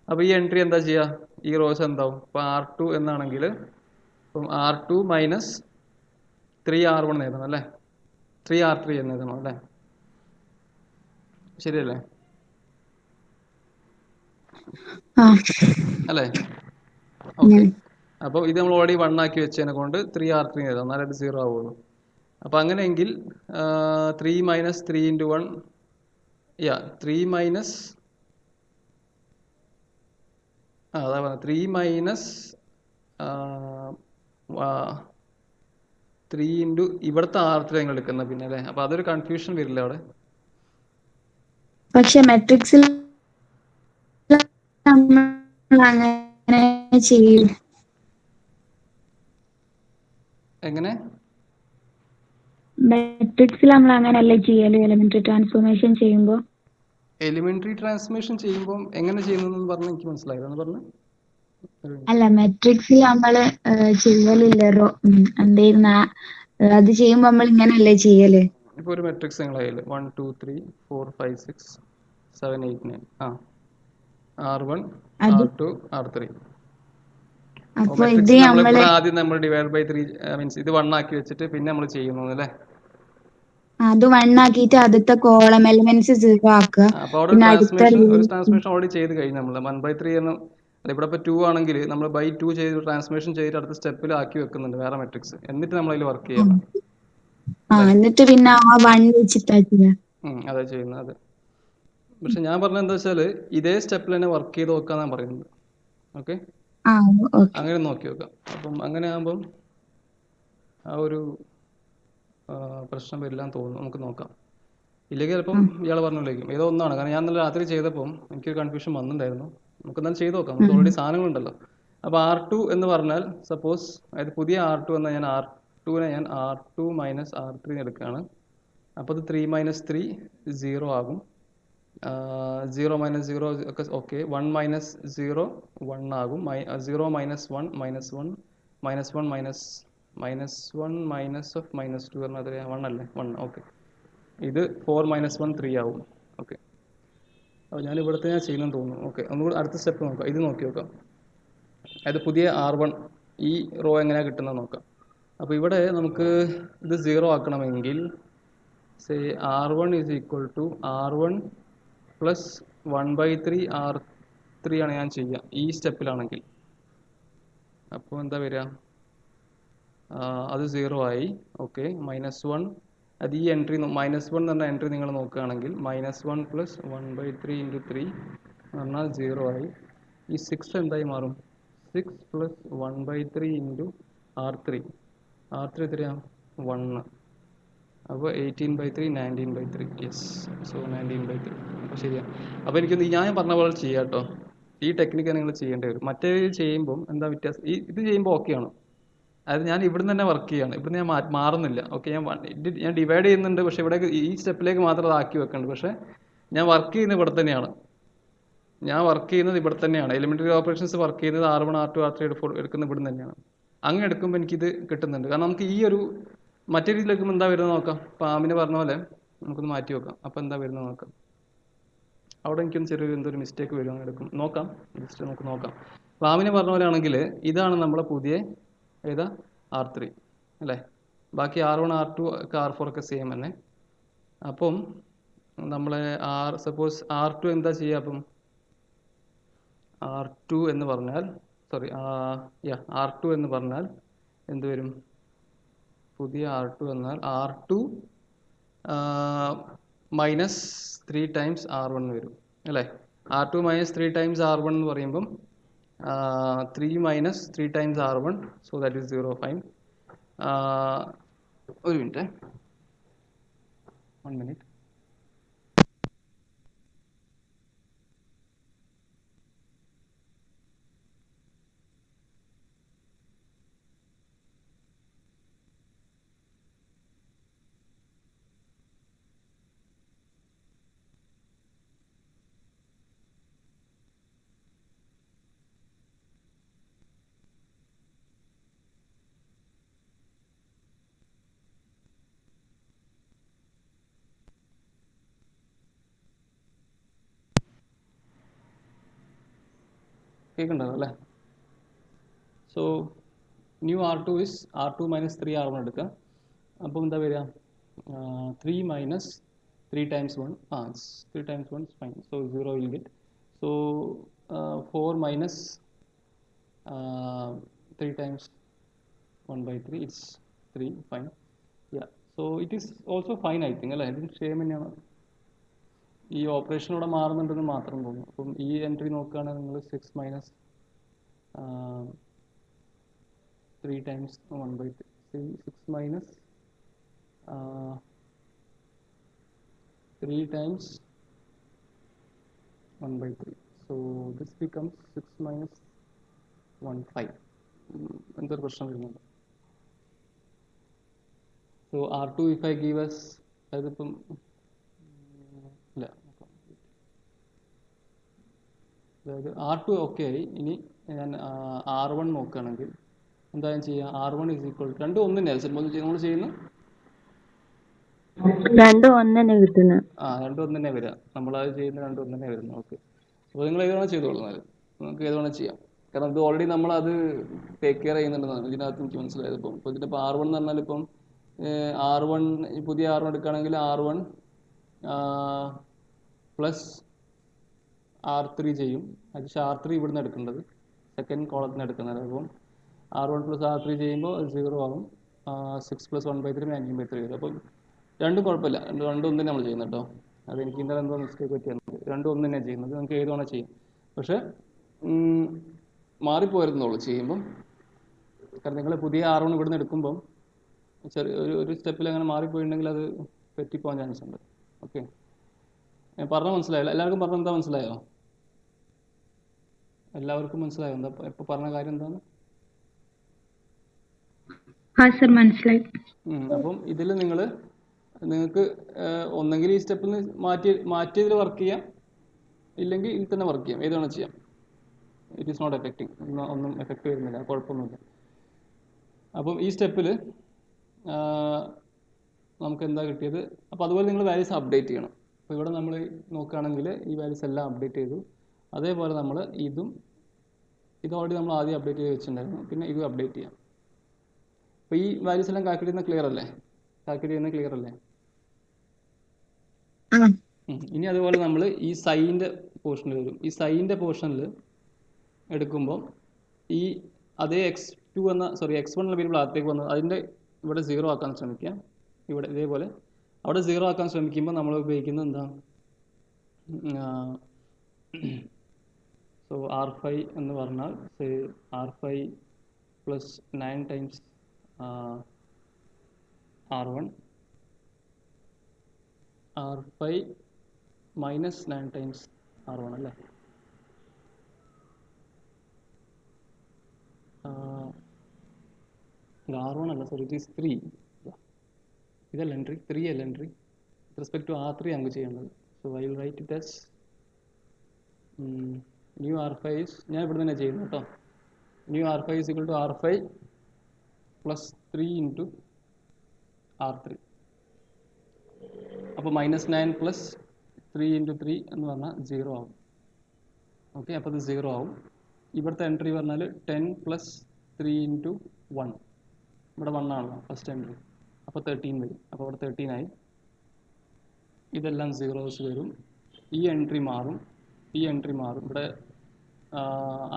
അപ്പോൾ ഈ എൻട്രി എന്താ ചെയ്യുക, ഈ റോസ് എന്താവും? ഇപ്പോൾ R2 എന്നാണെങ്കിൽ ഇപ്പം R2 മൈനസ് 3R1 എന്ന് എഴുതണം അല്ലേ, 3R3 എന്ന് എഴുതണം അല്ലേ, ശരിയല്ലേ അല്ലേ? ഓക്കെ, അപ്പോൾ ഇത് നമ്മൾ ഓൾറെഡി 1 ആക്കി വെച്ചതിനെ കൊണ്ട് 3R3 എഴുതാം, എന്നാലേ അത് 0 ആവുള്ളൂ. അപ്പോൾ അങ്ങനെയെങ്കിൽ 3 മൈനസ് 3 ഇൻറ്റു 1 3 മൈനസ് അതാ പറഞ്ഞത് 3 മൈനസ് 3 ഇൻറ്റു ഇവിടുത്തെ R3 നിങ്ങൾ എടുക്കുന്നത് പിന്നെ അല്ലേ. അപ്പോൾ അതൊരു കൺഫ്യൂഷൻ വരില്ല അവിടെ. പക്ഷെ മെട്രിക്സിൽ അങ്ങനെ ചെയ്യും. എങ്ങനെ മെട്രിക്സിൽ നമ്മൾ അങ്ങനെയല്ലേ ചെയ്യല് എലിമെന്ററി ട്രാൻസ്ഫോർമേഷൻ ചെയ്യുമ്പോൾ? എലിമെന്ററി ട്രാൻസ്ഫോർമേഷൻ ചെയ്യുമ്പോൾ എങ്ങനെ ചെയ്യുന്നതെന്ന് പറഞ്ഞാൽ എനിക്ക് മനസ്സിലായതാണ് പറഞ്ഞത്. അല്ല, മെട്രിക്സിൽ നമ്മള് ചെയ്യലില്ലല്ലോ, എന്തായിരുന്ന അത് ചെയ്യുമ്പോ നമ്മൾ ഇങ്ങനെയല്ലേ ചെയ്യല്? ഇപ്പൊ ഒരു മെട്രിക്സ് നിങ്ങളെ 1 2 3 4 5 6 7 8 9 R1 R2 R3. അപ്പൊ ഇത് നമ്മള് ആദ്യം നമ്മൾ ഡിവൈഡ് ബൈ 3 മീൻസ് ഇത് 1 ആക്കി വെച്ചിട്ട് പിന്നെ നമ്മൾ ചെയ്യുന്നു അല്ലേ. അത് 1 ആക്കിയിട്ട് അടുത്ത കോളം എലിമെന്റ്സ് 0 ആക്കുക. അപ്പോൾ അവിടെ ഒരു ട്രാൻസ്ഫോർമേഷൻ ഓൾറെഡി ചെയ്ത് കഴിഞ്ഞു നമ്മൾ 1/3 എന്ന്. ഇവിടെ ഇപ്പോൾ 2 ആണെങ്കിൽ നമ്മൾ ബൈ 2 ചെയ്ത് ട്രാൻസ്ഫോർമേഷൻ ചെയ്തിട്ട് അടുത്ത സ്റ്റെപ്പിൽ ആക്കി വെക്കുന്നുണ്ട് വേറെ മെട്രിക്സ്, എന്നിട്ട് നമ്മൾ അതിൽ വർക്ക് ചെയ്യണം. എന്നിട്ട് പിന്നെ ആ 1 വെച്ചിട്ടാ ചെയ്യാ. അതെ ചെയ്യുന്നത്. അതെ, പക്ഷെ ഞാൻ പറഞ്ഞത് എന്താ വെച്ചാൽ ഇതേ സ്റ്റെപ്പിൽ തന്നെ വർക്ക് ചെയ്ത് നോക്കാന്നാണ് പറയുന്നത്. ഓക്കെ, അങ്ങനെ നോക്കി നോക്കാം. അപ്പം അങ്ങനെ ആകുമ്പം ആ ഒരു പ്രശ്നം വരില്ലാന്ന് തോന്നുന്നു. നമുക്ക് നോക്കാം. ഇല്ലെങ്കിൽ ചിലപ്പം ഇയാൾ പറഞ്ഞില്ലേക്കും ഏതോ ഒന്നാണ്. കാരണം ഞാൻ ഇന്നലെ രാത്രി ചെയ്തപ്പം എനിക്കൊരു കൺഫ്യൂഷൻ വന്നിട്ടുണ്ടായിരുന്നു. നമുക്ക് എന്തായാലും ചെയ്ത് നോക്കാം, നമുക്ക് ഓൾറെഡി സാധനങ്ങളുണ്ടല്ലോ. അപ്പോൾ R2 എന്ന് പറഞ്ഞാൽ സപ്പോസ് അതായത് പുതിയ R2 എന്നാൽ ഞാൻ R2നെ ഞാൻ R2 മൈനസ് R3 എടുക്കുകയാണ്. അപ്പോൾ അത് 3 മൈനസ് 3 0 ആകും. 0 മൈനസ് 0 ഒക്കെ ഓക്കെ. 1 മൈനസ് 0 1 ആകും. 0 minus 1 minus 1 minus 1 minus 1 minus of minus 2 പറഞ്ഞാൽ അത്രയാ 1 അല്ലേ, 1. ഓക്കെ, ഇത് 4 മൈനസ് 1 3 ആവും. ഓക്കെ, അപ്പോൾ ഞാൻ ഇവിടുത്തെ ഞാൻ ചെയ്യുന്നെന്ന് തോന്നുന്നു. ഓക്കെ, ഒന്നുകൂടി അടുത്ത സ്റ്റെപ്പ് നോക്കാം. ഇത് നോക്കി നോക്കാം, അതായത് പുതിയ R1 ഈ റോ എങ്ങനെയാണ് കിട്ടുന്നത് നോക്കാം. അപ്പോൾ ഇവിടെ നമുക്ക് ഇത് 0 ആക്കണമെങ്കിൽ say R1 is equal to R1 plus 1/3 R3 ആണ് ഞാൻ ചെയ്യുക ഈ സ്റ്റെപ്പിലാണെങ്കിൽ. അപ്പോൾ എന്താ വരിക, അത് 0 ആയി. ഓക്കെ, -1 അത് ഈ എൻട്രി -1 എന്ന് പറഞ്ഞ എൻട്രി നിങ്ങൾ നോക്കുകയാണെങ്കിൽ -1 പ്ലസ് 1/3 ഇൻറ്റു 3 എന്ന് പറഞ്ഞാൽ 0 ആയി. ഈ 6 എന്തായി മാറും, 6 പ്ലസ് 1/3 ഇൻറ്റു R3 R3 എത്രയാണ് 1. അപ്പോൾ 18/3 19/3 യെസ്. സോ 19/3. അപ്പോൾ ശരിയാണ്. അപ്പോൾ എനിക്കൊന്ന് ഞാൻ പറഞ്ഞ പോലെ ചെയ്യാം കേട്ടോ. ഈ ടെക്നിക്ക് നിങ്ങൾ ചെയ്യേണ്ടി വരും. മറ്റേ ചെയ്യുമ്പം എന്താ വ്യത്യാസം, ഇത് ചെയ്യുമ്പോൾ ഓക്കെയാണ്. അതായത് ഞാൻ ഇവിടുന്ന് തന്നെ വർക്ക് ചെയ്യാണ്, ഇവിടുന്ന് ഞാൻ മാറുന്നില്ല. ഓക്കെ, ഞാൻ ഡിവൈഡ് ചെയ്യുന്നുണ്ട്, പക്ഷേ ഇവിടെ ഈ സ്റ്റെപ്പിലേക്ക് മാത്രം അത് ആക്കി വെക്കുന്നുണ്ട്. പക്ഷേ ഞാൻ വർക്ക് ചെയ്യുന്നത് ഇവിടെ തന്നെയാണ്. എലിമെന്ററി ഓപ്പറേഷൻസ് വർക്ക് ചെയ്യുന്നത് R1 R2 R3 എടുക്കുന്ന ഇവിടുന്ന് തന്നെയാണ്. അങ്ങനെ എടുക്കുമ്പോൾ എനിക്കിത് കിട്ടുന്നുണ്ട്. കാരണം നമുക്ക് ഈ ഒരു മറ്റേ രീതിയിലേക്ക് എന്താ വരുന്നത് നോക്കാം. അപ്പോൾ ആമിന് പറഞ്ഞ പോലെ നമുക്കൊന്ന് മാറ്റി വെക്കാം. അപ്പോൾ എന്താ വരുന്നത് നോക്കാം. അവിടെ എനിക്കൊന്ന് ചെറിയൊരു എന്തൊരു മിസ്റ്റേക്ക് വരുവാണ് എടുക്കും നോക്കാം. ജസ്റ്റ് നമുക്ക് നോക്കാം. അപ്പോൾ ആമിന് പറഞ്ഞ പോലെ ആണെങ്കിൽ ഇതാണ് നമ്മളെ പുതിയ ഏതാ R3 അല്ലേ. ബാക്കി R1 R2 ഒക്കെ R4 ഒക്കെ സെയിം തന്നെ. അപ്പം നമ്മളെ സപ്പോസ് R2 എന്താ ചെയ്യുക. അപ്പം R2 എന്ന് പറഞ്ഞാൽ R2 എന്ന് പറഞ്ഞാൽ എന്ത് വരും. പുതിയ R2 എന്നാൽ R2 മൈനസ് 3 ടൈംസ് R1 വരും അല്ലേ. R2 മൈനസ് 3 ടൈംസ് R1 എന്ന് പറയുമ്പം 3 minus 3 times R1, so that is 0. Fine. ഒരു മിനിറ്റ്, 1 മിനിറ്റ്. കേൾക്കുന്നുണ്ടോ അല്ലേ. So new R2 is R2 minus 3 R1 എടുക്കുക. അപ്പോൾ എന്താ വരിക 3 minus 3 times 1 3 times 1 is fine, so 0 will get. So 4 minus 3 times 1/3, it's 3. Fine. Yeah, so it is also fine I think അല്ലേ. ഇതിന് സെയിം തന്നെയാണ്. ഈ ഓപ്പറേഷനോടെ മാറുന്നുണ്ടെന്ന് മാത്രം തോന്നുന്നു. അപ്പം ഈ എൻട്രി നോക്കുകയാണെങ്കിൽ നിങ്ങൾ 6 minus 3 times 1/3, 6 minus 3 times 1/3. So this becomes 6 minus 1 5. എന്തൊരു പ്രശ്നം വരുന്നുണ്ട്. So R2 if I give us അതിപ്പം ഇല്ല, അതായത് R2 ഓക്കെ ആയി. ഇനി ഞാൻ R1 നോക്കുകയാണെങ്കിൽ എന്തായാലും ചെയ്യാം. R1 is equal to രണ്ടും ഒന്ന് തന്നെയാണ് നമ്മൾ ചെയ്യുന്നു. രണ്ടും ഒന്ന് തന്നെ കിട്ടുന്നു. രണ്ടും ഒന്ന് തന്നെ വരിക. നമ്മളത് ചെയ്യുന്ന രണ്ടും ഒന്ന് തന്നെ വരുന്നു. ഓക്കെ, അപ്പോൾ നിങ്ങൾ ഏത് വേണം ചെയ്തോളൂ. നമുക്ക് ഏത് വേണം ചെയ്യാം. കാരണം ഇത് ഓൾറെഡി നമ്മളത് ടേക്ക് കെയർ ചെയ്യുന്നുണ്ടെന്നാണ് ഇതിനകത്ത് എനിക്ക് മനസ്സിലായത്. ഇപ്പോൾ ഇതിപ്പോൾ R1 എന്ന് പറഞ്ഞാൽ ഇപ്പം R1 പുതിയ R1 എടുക്കുകയാണെങ്കിൽ R1 പ്ലസ് R3 ചെയ്യും. അതിന് R3 ഇവിടുന്ന് എടുക്കേണ്ടത് സെക്കൻഡ് കോളത്തിൽ നിന്ന് എടുക്കുന്നത്. അപ്പം R1 പ്ലസ് R3 ചെയ്യുമ്പോൾ 0 ആകും. 6 പ്ലസ് 1/3 19/3 വരും. അപ്പം രണ്ടും കുഴപ്പമില്ല. രണ്ടും ഒന്ന് തന്നെ നമ്മൾ ചെയ്യുന്നത് കേട്ടോ. അത് എനിക്ക് ഇന്നലെ എന്തോ മിസ്റ്റേക്ക് പറ്റിയാണ്. രണ്ടും ഒന്ന് തന്നെയാണ് ചെയ്യുന്നത്. നമുക്ക് ഏത് വേണം ചെയ്യാം. പക്ഷേ മാറിപ്പോയിരുന്നുള്ളൂ ചെയ്യുമ്പം. കാരണം നിങ്ങൾ പുതിയ R1 ഇവിടുന്ന് എടുക്കുമ്പം ചെറിയ ഒരു സ്റ്റെപ്പിൽ അങ്ങനെ മാറിപ്പോയിട്ടുണ്ടെങ്കിൽ അത് പറ്റിപ്പോകാൻ ചാൻസ് ഉണ്ട്. ഓക്കെ, ഞാൻ പറഞ്ഞാൽ മനസ്സിലായോ? എല്ലാവർക്കും പറഞ്ഞാൽ എന്താ മനസ്സിലായോ? എല്ലാവർക്കും മനസ്സിലായോ എന്താ ഇപ്പോൾ പറഞ്ഞ കാര്യം എന്താണ്? മനസ്സിലായി. അപ്പം ഇതിൽ നിങ്ങൾക്ക് ഒന്നെങ്കിൽ ഈ സ്റ്റെപ്പിൽ നിന്ന് മാറ്റിയതിൽ വർക്ക് ചെയ്യാം, ഇല്ലെങ്കിൽ ഇതിൽ തന്നെ വർക്ക് ചെയ്യാം. ഏത് വേണം ചെയ്യാം. It is not affecting. ഒന്നും എഫക്റ്റ് വരുന്നില്ല, കുഴപ്പമൊന്നുമില്ല. അപ്പം ഈ സ്റ്റെപ്പിൽ നമുക്ക് എന്താ കിട്ടിയത്. അപ്പോൾ അതുപോലെ നിങ്ങൾ വാല്യൂസ് അപ്ഡേറ്റ് ചെയ്യണം. അപ്പോൾ ഇവിടെ നമ്മൾ നോക്കുകയാണെങ്കിൽ ഈ വാല്യൂസ് എല്ലാം അപ്ഡേറ്റ് ചെയ്തു. അതേപോലെ നമ്മൾ ഇത് ഓൾറെഡി നമ്മൾ ആദ്യം അപ്ഡേറ്റ് ചെയ്ത് വെച്ചിട്ടുണ്ടായിരുന്നു. പിന്നെ ഇതും അപ്ഡേറ്റ് ചെയ്യാം. അപ്പോൾ ഈ വാല്യൂസ് എല്ലാം കാൽക്കുലേറ്റ് ചെയ്യുന്ന ക്ലിയർ അല്ലേ? ഇനി അതുപോലെ നമ്മൾ ഈ സൈൻ്റെ പോർഷനിൽ വരും. ഈ സൈൻ്റെ പോർഷനിൽ എടുക്കുമ്പോൾ ഈ അതേ x1 എന്ന വേരിയബിൾ അകത്തേക്ക് വന്നത് അതിൻ്റെ ഇവിടെ 0 ആക്കാൻ ശ്രമിക്കാം. ഇവിടെ ഇതേപോലെ അവിടെ 0 ആക്കാൻ ശ്രമിക്കുമ്പോൾ നമ്മൾ ഉപയോഗിക്കുന്നത് എന്താ, സോ R5 എന്ന് പറഞ്ഞാൽ R5 plus 9 times R1 R5 minus 9 times R1 അല്ലേ? R1 അല്ല, സോറി, ഇറ്റ് ഈസ് 3. ഇതല്ല എൻട്രി, 3 അല്ല entry. With respect to R3 നമുക്ക് ചെയ്യേണ്ടത്. So I will write it as new R5 is, ഞാൻ ഇവിടെ തന്നെ ചെയ്യുന്നു കേട്ടോ. New R5 is equal to R5 plus 3 into R3. അപ്പോൾ -9 പ്ലസ് 3 into 3 എന്ന് പറഞ്ഞാൽ 0 ആവും. ഓക്കെ, അപ്പോൾ ഇത് 0 ആവും. ഇവിടുത്തെ എൻട്രി പറഞ്ഞാൽ 10 പ്ലസ് 3 into 1. ഇവിടെ 1 ആണല്ലോ ഫസ്റ്റ് എൻട്രി. അപ്പോൾ 13 വരും. അപ്പോൾ ഇവിടെ 13 ആയി. ഇതെല്ലാം സീറോസ് വരും. ഈ എൻട്രി മാറും, ഈ എൻട്രി മാറും. ഇവിടെ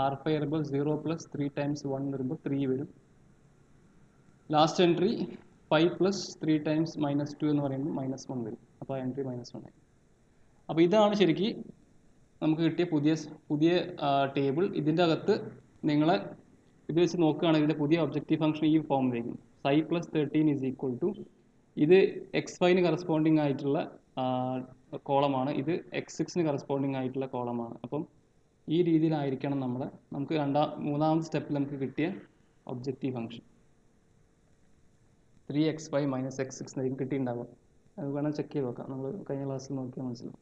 R5 വരുമ്പോൾ 0 പ്ലസ് 3 ടൈംസ് 1 വരുമ്പോൾ 3 വരും. ലാസ്റ്റ് എൻട്രി 5 പ്ലസ് 3 ടൈംസ് -2 എന്ന് പറയുമ്പോൾ -1 വരും. അപ്പോൾ ആ എൻട്രി -1 ആയി. അപ്പോൾ ഇതാണ് ശരിക്കും നമുക്ക് കിട്ടിയ പുതിയ ടേബിൾ. ഇതിൻ്റെ അകത്ത് നിങ്ങളെ ഇത് വെച്ച് നോക്കുകയാണെങ്കിൽ ഇതിൻ്റെ പുതിയ ഒബ്ജക്റ്റീവ് ഫംഗ്ഷൻ ഈ ഫോമിലേക്ക് psi plus 13 is equal to, ഇത് x5ന് കറസ്പോണ്ടിങ് ആയിട്ടുള്ള കോളമാണ്, ഇത് x6ന് കറസ്പോണ്ടിങ് ആയിട്ടുള്ള കോളമാണ്. അപ്പം ഈ രീതിയിലായിരിക്കണം നമുക്ക് മൂന്നാമത്തെ സ്റ്റെപ്പിൽ നമുക്ക് കിട്ടിയ objective function 3x5 minus x6 എന്നായിരിക്കും കിട്ടിയിട്ടുണ്ടാവുക. അത് വേണം ചെക്ക് ചെയ്ത് നോക്കാം, നമ്മൾ കഴിഞ്ഞ ക്ലാസ്സിൽ നോക്കിയാൽ മനസ്സിലാവും.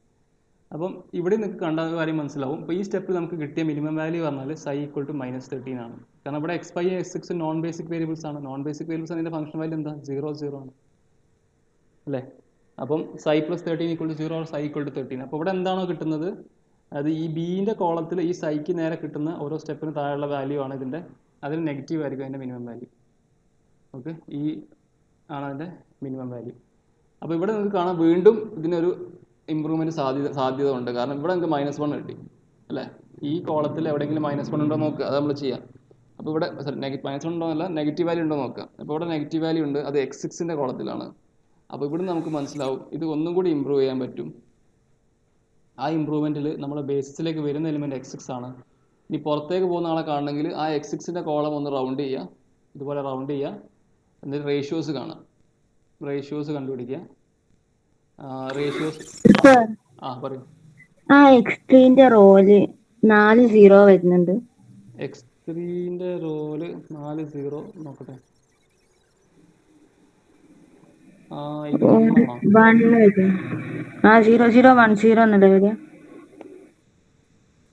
അപ്പം ഇവിടെ നിങ്ങൾക്ക് കണ്ട കാര്യം മനസ്സിലാവും. അപ്പോൾ ഈ സ്റ്റെപ്പിൽ നമുക്ക് കിട്ടിയ മിനിമം വാല്യൂ പറഞ്ഞാൽ psi ഈക്വൽ ടു -13 ആണ്. കാരണം ഇവിടെ x5 x6 non basic variables ആണ്. നോൺ ബേസിക് വേരിയബിൾസ് അതിൻ്റെ ഫംഗ്ഷൻ വാല്യൂ എന്താ? 0 0 ആണ് അല്ലേ? അപ്പം psi plus 13 equal to 0 or psi equal to 13. അപ്പോൾ ഇവിടെ എന്താണോ കിട്ടുന്നത്, അത് ഈ ബീൻ്റെ കോളത്തിൽ ഈ സൈക്ക് നേരെ കിട്ടുന്ന ഓരോ സ്റ്റെപ്പിന് താഴെയുള്ള വാല്യൂ ആണ് ഇതിൻ്റെ, അതിന് നെഗറ്റീവ് ആയിരിക്കും അതിൻ്റെ മിനിമം വാല്യൂ. ഓക്കെ, ഈ ആണ് അതിൻ്റെ മിനിമം വാല്യൂ. അപ്പോൾ ഇവിടെ നിങ്ങൾക്ക് കാണാം വീണ്ടും ഇതിനൊരു ഇമ്പ്രൂവ്മെൻറ്റ് സാധ്യത ഉണ്ട്. കാരണം ഇവിടെ നമുക്ക് -1 കിട്ടി അല്ലേ? ഈ കോളത്തിൽ എവിടെയെങ്കിലും -1 ഉണ്ടോ നോക്കുക, അത് നമ്മൾ ചെയ്യാം. അപ്പോൾ ഇവിടെ -1 ഉണ്ടോ എന്നല്ല, നെഗറ്റീവ് വാല്യൂ ഉണ്ടോ നോക്കുക. അപ്പോൾ ഇവിടെ നെഗറ്റീവ് വാല്യൂ ഉണ്ട്, അത് x6ൻ്റെ കോളത്തിലാണ്. അപ്പോൾ ഇവിടെ നമുക്ക് മനസ്സിലാവും ഇത് ഒന്നും കൂടി ഇമ്പ്രൂവ് ചെയ്യാൻ പറ്റും. ആ ഇമ്പ്രൂവ്മെൻറ്റിൽ നമ്മൾ ബേസിസിലേക്ക് വരുന്ന എലിമെൻറ്റ് x6 ആണ്. ഇനി പുറത്തേക്ക് പോകുന്ന ആളെ കാണണമെങ്കിൽ ആ x6ൻ്റെ കോളം ഒന്ന് റൗണ്ട് ചെയ്യുക, ഇതുപോലെ റൗണ്ട് ചെയ്യുക, എന്നിട്ട് റേഷ്യോസ് കാണാം, റേഷ്യോസ് കണ്ടുപിടിക്കുക. റേഷ്യോസ് പറയും. ആ x3ന്റെ റോല് 4 0 വരുന്നുണ്ട്. x3ന്റെ റോല് 4 0 നോക്കട്ടെ. ഇത് 1 ആണോ? 1 വരും. 0 0 1 0 എന്നല്ലേ വരിക?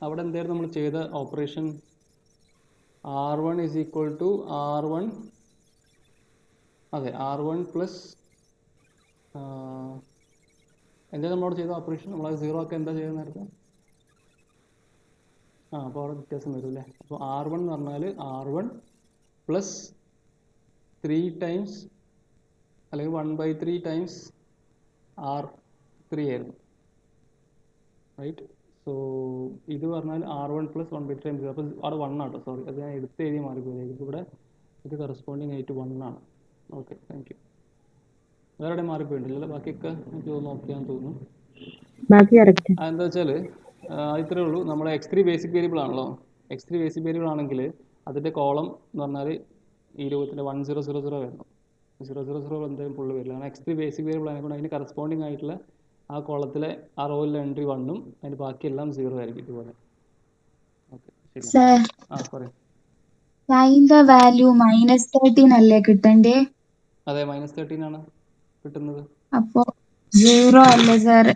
അവിടെ എന്തായിരുന്നു നമ്മൾ ചെയ്ത operation? R1 is equal to R1, അതെ, R1 പ്ലസ് എന്താ നമ്മളോട് ചെയ്ത ഓപ്പറേഷൻ? നമ്മൾ 0 ഒക്കെ എന്താ ചെയ്ത നേരത്തെ? അപ്പോൾ അവിടെ വ്യത്യാസം വരും അല്ലേ? അപ്പോൾ R1 എന്ന് പറഞ്ഞാൽ R1 പ്ലസ് 3 ടൈംസ് അല്ലെങ്കിൽ 1/3 ടൈംസ് R3 ആയിരുന്നു, റൈറ്റ്? സോ ഇത് പറഞ്ഞാൽ R1 പ്ലസ് 1/3 ടൈംസ്, അപ്പോൾ അവിടെ 1 ആട്ടോ, സോറി, അത് ഞാൻ എടുത്ത് എഴുതി മാറിപ്പോയി. ഇവിടെ ഇത് കറസ്പോണ്ടിങ് ആയിട്ട് 1 ആണ്. Okay, thank U. വേറെ എവിടെ മാറിപ്പോയിട്ടില്ലല്ലോ? ബാക്കിയൊക്കെ എനിക്ക് നോക്കിയാന്ന് തോന്നുന്നു. എന്താ വെച്ചാൽ ഇത്രയേ ഉള്ളൂ. നമ്മുടെ x3 ബേസിക് വേരിയബിൾ ആണല്ലോ. x3 ബേസിക് വേരിയബിൾ ആണെങ്കിൽ അതിൻ്റെ കോളം എന്ന് പറഞ്ഞാൽ ഈ രൂപത്തിൻ്റെ 1 0 0 0 വരണം. 0 0 0 എന്തായാലും ഫുള്ള് വരില്ല. കാരണം x3 ബേസിക് വേരിയബിൾ ആയതുകൊണ്ട് അതിന് കറസ്പോണ്ടിങ് ആയിട്ടുള്ള ആ കോളത്തിലെ ആ റോയിലെ എൻട്രി 1ഉം അതിന് ബാക്കിയെല്ലാം 0 ആയിരിക്കും ഇതുപോലെ. ഓക്കെ, ശരി. പറയും. സൈൻ്റെ വാല്യൂ -13 അല്ലേ കിട്ടണ്ടേ? അതെ, -13 ആണ് കിട്ടുന്നത്. അപ്പോൾ 0 അല്ലേ സർ?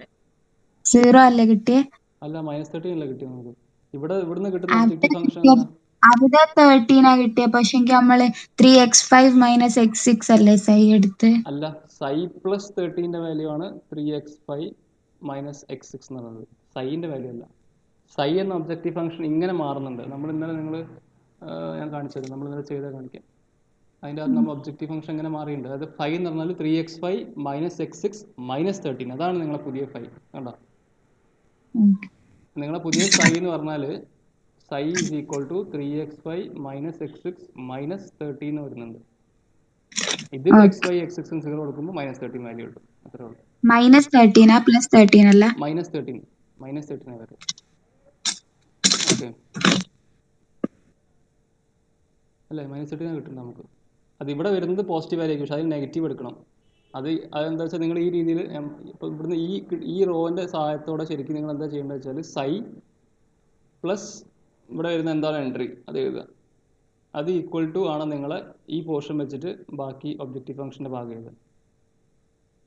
0 അല്ലേ കിട്ടിയേ? അല്ല, -13 അല്ല കിട്ടിയത് നമുക്ക്. ഇവിടുന്ന് കിട്ടുന്ന ഒബ്ജക്റ്റീവ് ഫംഗ്ഷൻ എന്താ? അവിടെ 13 കിട്ടിയ, പക്ഷെ നമ്മള് 3x5 മൈനസ് x6 അല്ലേ സൈ എടുത്ത്? അല്ല, psi പ്ലസ് 13ന്റെ വാല്യൂ ആണ് 3x5 മൈനസ് x6 എന്ന് പറയുന്നത്. സൈൻ്റെ വാല്യൂ അല്ല. psi എന്ന ഒബ്ജക്റ്റീവ് ഫംഗ്ഷൻ ഇങ്ങനെ മാറുന്നുണ്ട്. നമ്മൾ ഇന്നലെ ഞാൻ കാണിച്ചത്, നമ്മൾ ഇന്നലെ ചെയ്താൽ കാണിക്കാം. അതിൻ്റെ അകത്ത് നമ്മൾ ഒബ്ജക്റ്റീവ് ഫംഗ്ഷൻ ഇങ്ങനെ മാറിയിട്ടുണ്ട്. അതായത് phi എന്ന് പറഞ്ഞാൽ 3x5 മൈനസ് x6 മൈനസ് 13. അതാണ് നിങ്ങളെ പുതിയ phi. കണ്ടോ? നിങ്ങളെ പുതിയ psi എന്ന് പറഞ്ഞാൽ psi is equal to 3x5 minus x6 minus 13 വരുന്നുണ്ട്. ഇത് x5 x6 0 കൊടുക്കുമ്പോൾ -13 വാല്യൂ കിട്ടും. അത്രേ ഉള്ളൂ. -13 പ്ലസ് 13 അല്ല, -13 വരും. ഓക്കെ അല്ലേ? -13 കിട്ടും നമുക്ക്. അത് ഇവിടെ വരുന്നത് പോസിറ്റീവ് ആയിരിക്കും, പക്ഷെ അതിന് നെഗറ്റീവ് എടുക്കണം. അതെന്താ വെച്ചാൽ നിങ്ങൾ ഈ രീതിയിൽ ഇപ്പോൾ ഇവിടുന്ന് ഈ റോൻ്റെ സഹായത്തോടെ ശരിക്കും നിങ്ങൾ എന്താ ചെയ്യേണ്ടത് വെച്ചാൽ സൈ പ്ലസ് ഇവിടെ വരുന്ന എന്താണ് എൻട്രി അത് എഴുതുക. അത് ഈക്വൽ ടു ആണ് നിങ്ങളെ ഈ പോർഷൻ വെച്ചിട്ട് ബാക്കി ഒബ്ജക്റ്റീവ് ഫംഗ്ഷൻ്റെ ഭാഗം എഴുതുക.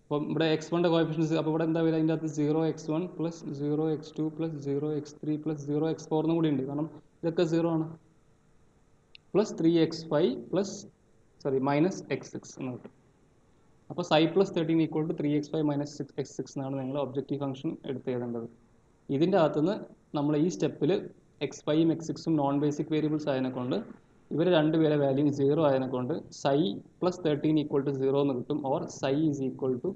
അപ്പം ഇവിടെ x1ൻ്റെ കോഎഫിഷ്യൻസ്, അപ്പോൾ ഇവിടെ എന്താ വരിക, അതിൻ്റെ അകത്ത് 0x1 plus 0x2 plus 0x3 plus 0x4 എന്നും കൂടി ഉണ്ട്, കാരണം ഇതൊക്കെ 0 ആണ്. Plus 3x5 plus minus x6 എന്ന് കിട്ടും. അപ്പോൾ psi plus 13 equal to 3x5 minus x6 എന്നാണ് നിങ്ങൾ ഒബ്ജക്റ്റീവ് ഫംഗ്ഷൻ എടുത്ത് എഴുതേണ്ടത്. ഇതിൻ്റെ അകത്തുനിന്ന് നമ്മൾ ഈ സ്റ്റെപ്പിൽ x5ഉം x6ഉം നോൺ ബേസിക് വേരിയബിൾസ് ആയതിനെ കൊണ്ട് ഇവർ രണ്ടുപേരെ വാല്യൂ 0 ആയതിനെ കൊണ്ട് സൈ പ്ലസ് 13 ഈക്വൽ ടു 0 എന്ന് കിട്ടും, or psi is equal to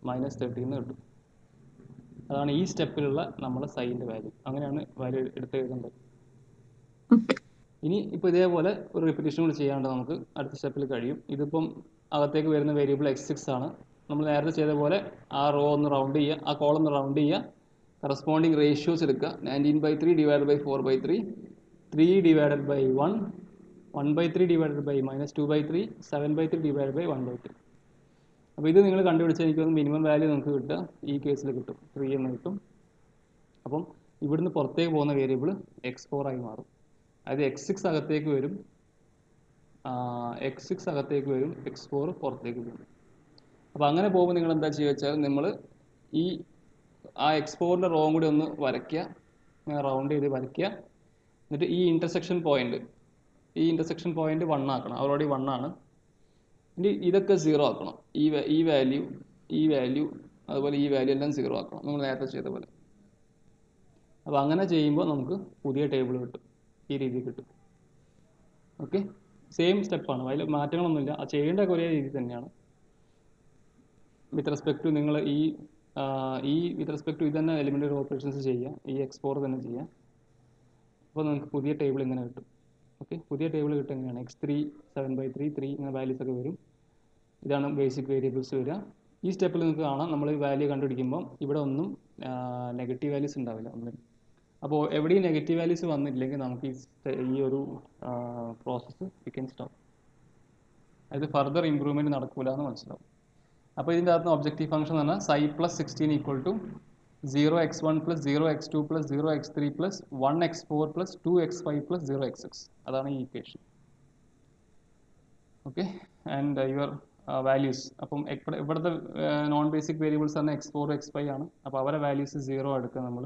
minus 13 എന്ന് കിട്ടും. അതാണ് ഈ സ്റ്റെപ്പിലുള്ള നമ്മളെ സൈൻ്റെ വാല്യൂ. അങ്ങനെയാണ് വാല്യൂ എടുത്ത് എഴുതേണ്ടത്. ഇനി ഇപ്പോൾ ഇതേപോലെ ഒരു റിപ്പീറ്റേഷൻ കൂടി ചെയ്യാണ്ട് നമുക്ക് അടുത്ത സ്റ്റെപ്പിൽ കഴിയും. ഇതിപ്പം അകത്തേക്ക് വരുന്ന വേരിയബിൾ x6 ആണ്. നമ്മൾ നേരത്തെ ചെയ്ത പോലെ ആ റോ ഒന്ന് റൗണ്ട് ചെയ്യുക, ആ കോളം ഒന്ന് റൗണ്ട് ചെയ്യുക, കറസ്പോണ്ടിങ് റേഷ്യോസ് എടുക്കുക. 19/3 divide by 4/3, 3 divided by 1, 1/3 divided by -2/3, 7/3 divided by 1/3. അപ്പോൾ ഇത് നിങ്ങൾ കണ്ടുപിടിച്ചാൽ എനിക്ക് മിനിമം വാല്യൂ നമുക്ക് കിട്ടുക ഈ കേസിൽ കിട്ടും, 3 എന്ന് കിട്ടും. അപ്പം ഇവിടുന്ന് പുറത്തേക്ക് പോകുന്ന വേരിയബിൾ x4 ആയി മാറും. അതായത് x6 അകത്തേക്ക് വരും, x4 പുറത്തേക്ക് വരും. അപ്പോൾ അങ്ങനെ പോകുമ്പോൾ നിങ്ങൾ എന്താ ചെയ്യുക വെച്ചാൽ നമ്മൾ ഈ ആ x4ൻ്റെ റോ കൂടി ഒന്ന് വരയ്ക്കുക, ഇങ്ങനെ റൗണ്ട് ചെയ്ത് വരയ്ക്കുക. എന്നിട്ട് ഈ ഇൻ്റർസെക്ഷൻ പോയിന്റ് 1 ആക്കണം. ഓൾറെഡി 1 ആണ്. ഇനി ഇതൊക്കെ 0 ആക്കണം. ഈ വാല്യൂ അതുപോലെ ഈ വാല്യൂ എല്ലാം 0 ആക്കണം, നമ്മൾ നേരത്തെ ചെയ്ത പോലെ. അപ്പോൾ അങ്ങനെ ചെയ്യുമ്പോൾ നമുക്ക് പുതിയ ടേബിൾ കിട്ടും, ഈ രീതിയിൽ കിട്ടും. ഓക്കെ, സെയിം സ്റ്റെപ്പാണ്, അതിൽ മാറ്റങ്ങളൊന്നുമില്ല. ആ ചെയ്യേണ്ട ഒരേ രീതി തന്നെയാണ്. വിത്ത് റെസ്പെക്ട് ടു നിങ്ങൾ വിത്ത് റെസ്പെക്ട് ടു ഇത് തന്നെ എലിമെൻ്ററി ഓപ്പറേഷൻസ് ചെയ്യുക, ഈ x4 തന്നെ ചെയ്യുക. അപ്പോൾ നമുക്ക് പുതിയ ടേബിൾ ഇങ്ങനെ കിട്ടും. ഓക്കെ, പുതിയ ടേബിൾ കിട്ടും എങ്ങനെയാണ്, x3 7/3 3 ഇങ്ങനെ വാല്യൂസ് ഒക്കെ വരും. ഇതാണ് ബേസിക് വേരിയബിൾസ് വരിക. ഈ സ്റ്റെപ്പിൽ നിങ്ങൾക്ക് കാണാം, നമ്മൾ ഈ വാല്യൂ കണ്ടുപിടിക്കുമ്പോൾ ഇവിടെ ഒന്നും നെഗറ്റീവ് വാല്യൂസ് ഉണ്ടാവില്ല ഒന്നും. അപ്പോൾ എവിടെയും നെഗറ്റീവ് വാല്യൂസ് വന്നിട്ടില്ലെങ്കിൽ നമുക്ക് ഈ ഒരു പ്രോസസ്സ് വി ക്യാൻ സ്റ്റോപ്പ്. അതായത് ഫർദർ ഇമ്പ്രൂവ്മെൻറ്റ് നടക്കില്ല എന്ന് മനസ്സിലാവും. അപ്പോൾ ഇതിൻ്റെ അകത്ത് ഒബ്ജക്റ്റീവ് ഫംഗ്ഷൻ എന്ന് പറഞ്ഞാൽ psi plus 16 equal to 0x1 plus 0x2 plus 0x3 plus 1x4 plus 2x5 plus 0x6. അതാണ് ഈ equation. Okay, and your values. അപ്പം ഇവിടുത്തെ നോൺ ബേസിക് വേരിയബിൾസ് തന്നെ x4 x5 ആണ്. അപ്പോൾ അവരെ വാല്യൂസ് 0 എടുക്കുക നമ്മൾ.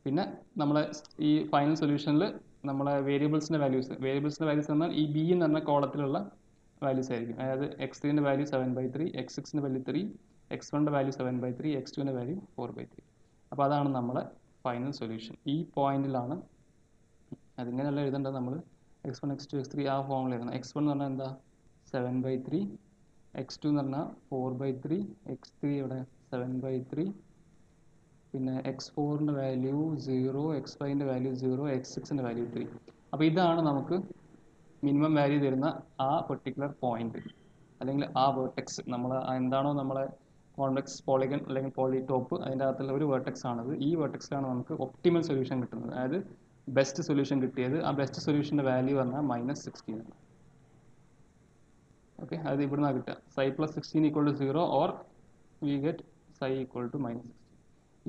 പിന്നെ നമ്മളെ ഈ ഫൈനൽ സൊല്യൂഷനിൽ നമ്മളെ വേരിയബിൾസിൻ്റെ വാല്യൂസ് എന്നാൽ ഈ ബി എന്ന് പറഞ്ഞ കോളത്തിലുള്ള വാല്യൂസ് ആയിരിക്കും. അതായത് x3ൻ്റെ വാല്യൂ 7/3, x6ൻ്റെ വാല്യൂ 3, x1ൻ്റെ വാല്യൂ 7/3, x2ൻ്റെ വാല്യൂ 4/3. അപ്പോൾ അതാണ് നമ്മളെ ഫൈനൽ സൊല്യൂഷൻ. ഈ പോയിന്റിലാണ് അതിങ്ങനെയല്ല എഴുതേണ്ടത്. നമ്മൾ x1 x2 x3 ആ ഫോമിൽ എഴുതണം. x1 എന്ന് പറഞ്ഞാൽ എന്താ 7/3, x2 എന്ന് പറഞ്ഞാൽ 4/3, x3 ഇവിടെ 7/3, പിന്നെ x4ൻ്റെ വാല്യൂ 0, x5ൻ്റെ വാല്യൂ 0, x6ൻ്റെ വാല്യൂ 3. അപ്പോൾ ഇതാണ് നമുക്ക് മിനിമം വാല്യൂ തരുന്ന ആ പെർട്ടിക്കുലർ പോയിന്റ് അല്ലെങ്കിൽ ആ വേർട്ടെക്സ്. നമ്മൾ എന്താണോ നമ്മളെ കോൺവെക്സ് പോളിഗൺ അല്ലെങ്കിൽ പോളിടോപ്പ്, അതിൻ്റെ അകത്തുള്ള ഒരു വേർട്ടെക്സ് ആണത്. ഈ വേർട്ടെക്സിലാണ് നമുക്ക് ഒപ്റ്റിമൽ സൊല്യൂഷൻ കിട്ടുന്നത്, അതായത് ബെസ്റ്റ് സൊല്യൂഷൻ കിട്ടിയത്. ആ ബെസ്റ്റ് സൊല്യൂഷൻ്റെ വാല്യൂ പറഞ്ഞാൽ -16 ആണ്. ഓക്കെ, അത് ഇവിടുന്ന് കിട്ടുക psi plus 16 equal to 0 or we get psi equal to -16.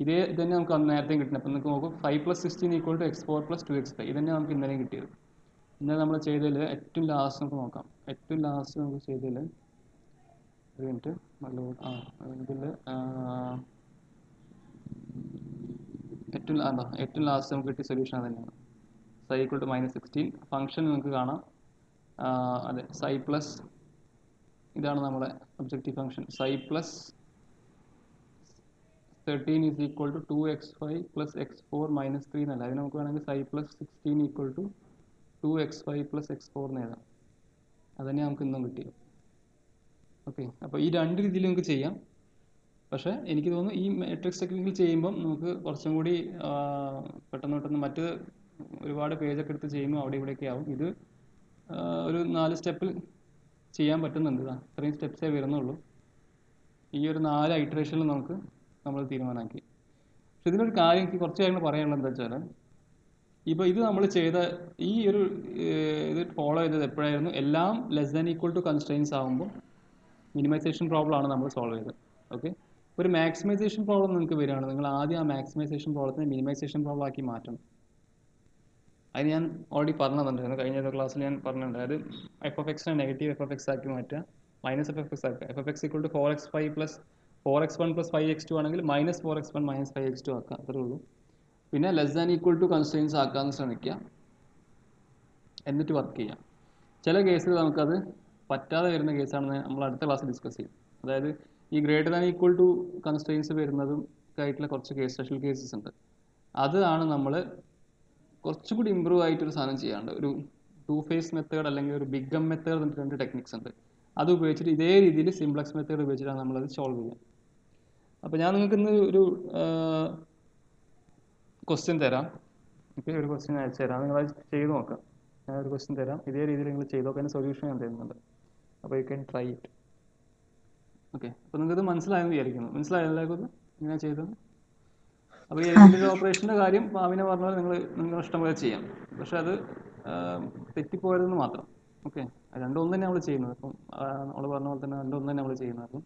ഇതേ തന്നെ നമുക്ക് നേരത്തെ കിട്ടുന്നത്. അപ്പം നിങ്ങൾക്ക് നോക്കും 5 + 16 ഈക്വൽ ടു x4 + 2x5. ഇതന്നെ നമുക്ക് ഇന്നലെയും കിട്ടിയത്. ഇന്നലെ നമ്മൾ ചെയ്തതിൽ ഏറ്റവും ലാസ്റ്റ് നമുക്ക് നോക്കാം. ഏറ്റവും ലാസ്റ്റ് നമുക്ക് ചെയ്തതിൽ ഒരു മിനിറ്റ് ഇതിൽ ഏറ്റവും ലാസ്റ്റ് നമുക്ക് കിട്ടിയ സൊല്യൂഷൻ അത് തന്നെയാണ്. സൈ ഈക്വൽ ടു -16. ഫംഗ്ഷൻ നിങ്ങൾക്ക് കാണാം, അതെ സൈ പ്ലസ്, ഇതാണ് നമ്മുടെ objective function. Psi plus 13 is equal to 2x5 plus x4 -3 എന്നല്ല. അതിന് നമുക്ക് വേണമെങ്കിൽ psi plus 16 equal to 2x5 plus x4 എന്ന് എഴുതാം. അതുതന്നെ നമുക്ക് ഇന്നും കിട്ടിയത്. ഓക്കെ, അപ്പോൾ ഈ രണ്ട് രീതിയിൽ നമുക്ക് ചെയ്യാം. പക്ഷേ എനിക്ക് തോന്നുന്നു ഈ മാട്രിക്സ് ടെക്നിക്കിൽ ചെയ്യുമ്പം നമുക്ക് കുറച്ചും കൂടി പെട്ടെന്ന് മറ്റ് ഒരുപാട് പേജൊക്കെ എടുത്ത് ചെയ്യുമ്പോൾ അവിടെ ഇവിടെയൊക്കെ ആവും. ഇത് ഒരു 4 സ്റ്റെപ്പിൽ ചെയ്യാൻ പറ്റുന്നുണ്ട്. ഇത്രയും സ്റ്റെപ്സേ വരുന്നുള്ളൂ. ഈ ഒരു 4 ഐറ്ററേഷനിൽ നമ്മൾ തീരുമാനമാക്കി. പക്ഷെ ഇതിനൊരു കാര്യം, എനിക്ക് കുറച്ച് കാര്യങ്ങൾ പറയാനുള്ളത് എന്താ വെച്ചാൽ, ഇപ്പോൾ ഇത് നമ്മൾ ചെയ്ത ഈ ഒരു ഇത് ഫോളോ ചെയ്തത് എപ്പോഴായിരുന്നു, എല്ലാം less than equal to constraints ആകുമ്പോൾ മിനിമൈസേഷൻ പ്രോബ്ലം ആണ് നമ്മൾ സോൾവ് ചെയ്തത്. ഓക്കെ, ഒരു മാക്സിമൈസേഷൻ പ്രോബ്ലം നിങ്ങൾക്ക് വരികയാണ്, നിങ്ങൾ ആദ്യം ആ മാക്സിമൈസേഷൻ പ്രോബ്ലത്തിനെ മിനിമൈസേഷൻ പ്രോബ്ലം ആക്കി മാറ്റണം. അത് ഞാൻ ഓൾറെഡി പറഞ്ഞിട്ടുണ്ടായിരുന്നു, കഴിഞ്ഞ ഒരു ക്ലാസ്സിൽ ഞാൻ പറഞ്ഞിട്ടുണ്ട്. അത് എഫ് ഓഫ് എക്സിനെ നെഗറ്റീവ് എഫ് ഓഫ് എക്സ് ആക്കി മാറ്റുക, മൈനസ് എഫ് എഫ് എക്സ് ആക്കുക. F F X equal to 4x5 plus 4x1 plus 5x2 ആണെങ്കിൽ മൈനസ് 4x1 മൈനസ് 5x2 ആക്കുക, അത്രേ ഉള്ളൂ. പിന്നെ less than equal to constraints ആക്കാമെന്ന് ശ്രമിക്കുക, എന്നിട്ട് വർക്ക് ചെയ്യാം. ചില കേസിൽ നമുക്കത് പറ്റാതെ വരുന്ന കേസാണെന്ന് നമ്മൾ അടുത്ത ക്ലാസ്സിൽ ഡിസ്കസ് ചെയ്യും. അതായത് ഈ greater than equal to constraints വരുന്നതും ആയിട്ടുള്ള കുറച്ച് സ്പെഷ്യൽ കേസസ് ഉണ്ട്. അതാണ് നമ്മൾ കുറച്ചുകൂടി ഇമ്പ്രൂവ് ആയിട്ടൊരു സാധനം ചെയ്യാണ്ട്, ഒരു 2 ഫേസ് മെത്തേഡ് അല്ലെങ്കിൽ ഒരു ബിഗ് എം മെത്തേഡ് എന്നിട്ട് 2 ടെക്നിക്സ് ഉണ്ട്. അത് ഉപയോഗിച്ചിട്ട് ഇതേ രീതിയിൽ സിംപ്ലക്സ് മെത്തേഡ് ഉപയോഗിച്ചിട്ടാണ് നമ്മളത് സോൾവ് ചെയ്യുക. അപ്പോൾ ഞാൻ നിങ്ങൾക്ക് ഇന്ന് ഒരു ക്വസ്റ്റ്യൻ തരാം. ഓക്കെ, ഒരു ക്വസ്റ്റ്യൻ അയച്ചു തരാം, നിങ്ങളത് ചെയ്ത് നോക്കാം. ഞാൻ ഒരു ക്വസ്റ്റ്യൻ തരാം, ഇതേ രീതിയിൽ നിങ്ങൾ ചെയ്ത് നോക്കാൻ സൊല്യൂഷൻ ഞാൻ തരുന്നുണ്ട്. അപ്പോൾ you can try it. Okay, അപ്പോൾ നിങ്ങൾക്കിത് മനസ്സിലായെന്ന് വിചാരിക്കുന്നു. മനസ്സിലായല്ലായിരിക്കും ഇങ്ങനെ ചെയ്തത്. അപ്പോൾ ഈ എലിമിനേറ്റർ ഓപ്പറേഷൻ്റെ കാര്യം പാവിനെ പറഞ്ഞാൽ നിങ്ങൾ ഇഷ്ടം പോലെ ചെയ്യാം, പക്ഷെ അത് തെറ്റിപ്പോയതെന്ന് മാത്രം. ഓക്കെ, രണ്ടും ഒന്ന് തന്നെ നമ്മൾ ചെയ്യുന്നത്. അപ്പം അവൾ പറഞ്ഞ പോലെ തന്നെ രണ്ടും ഒന്ന് തന്നെ നമ്മൾ ചെയ്യുന്നത്.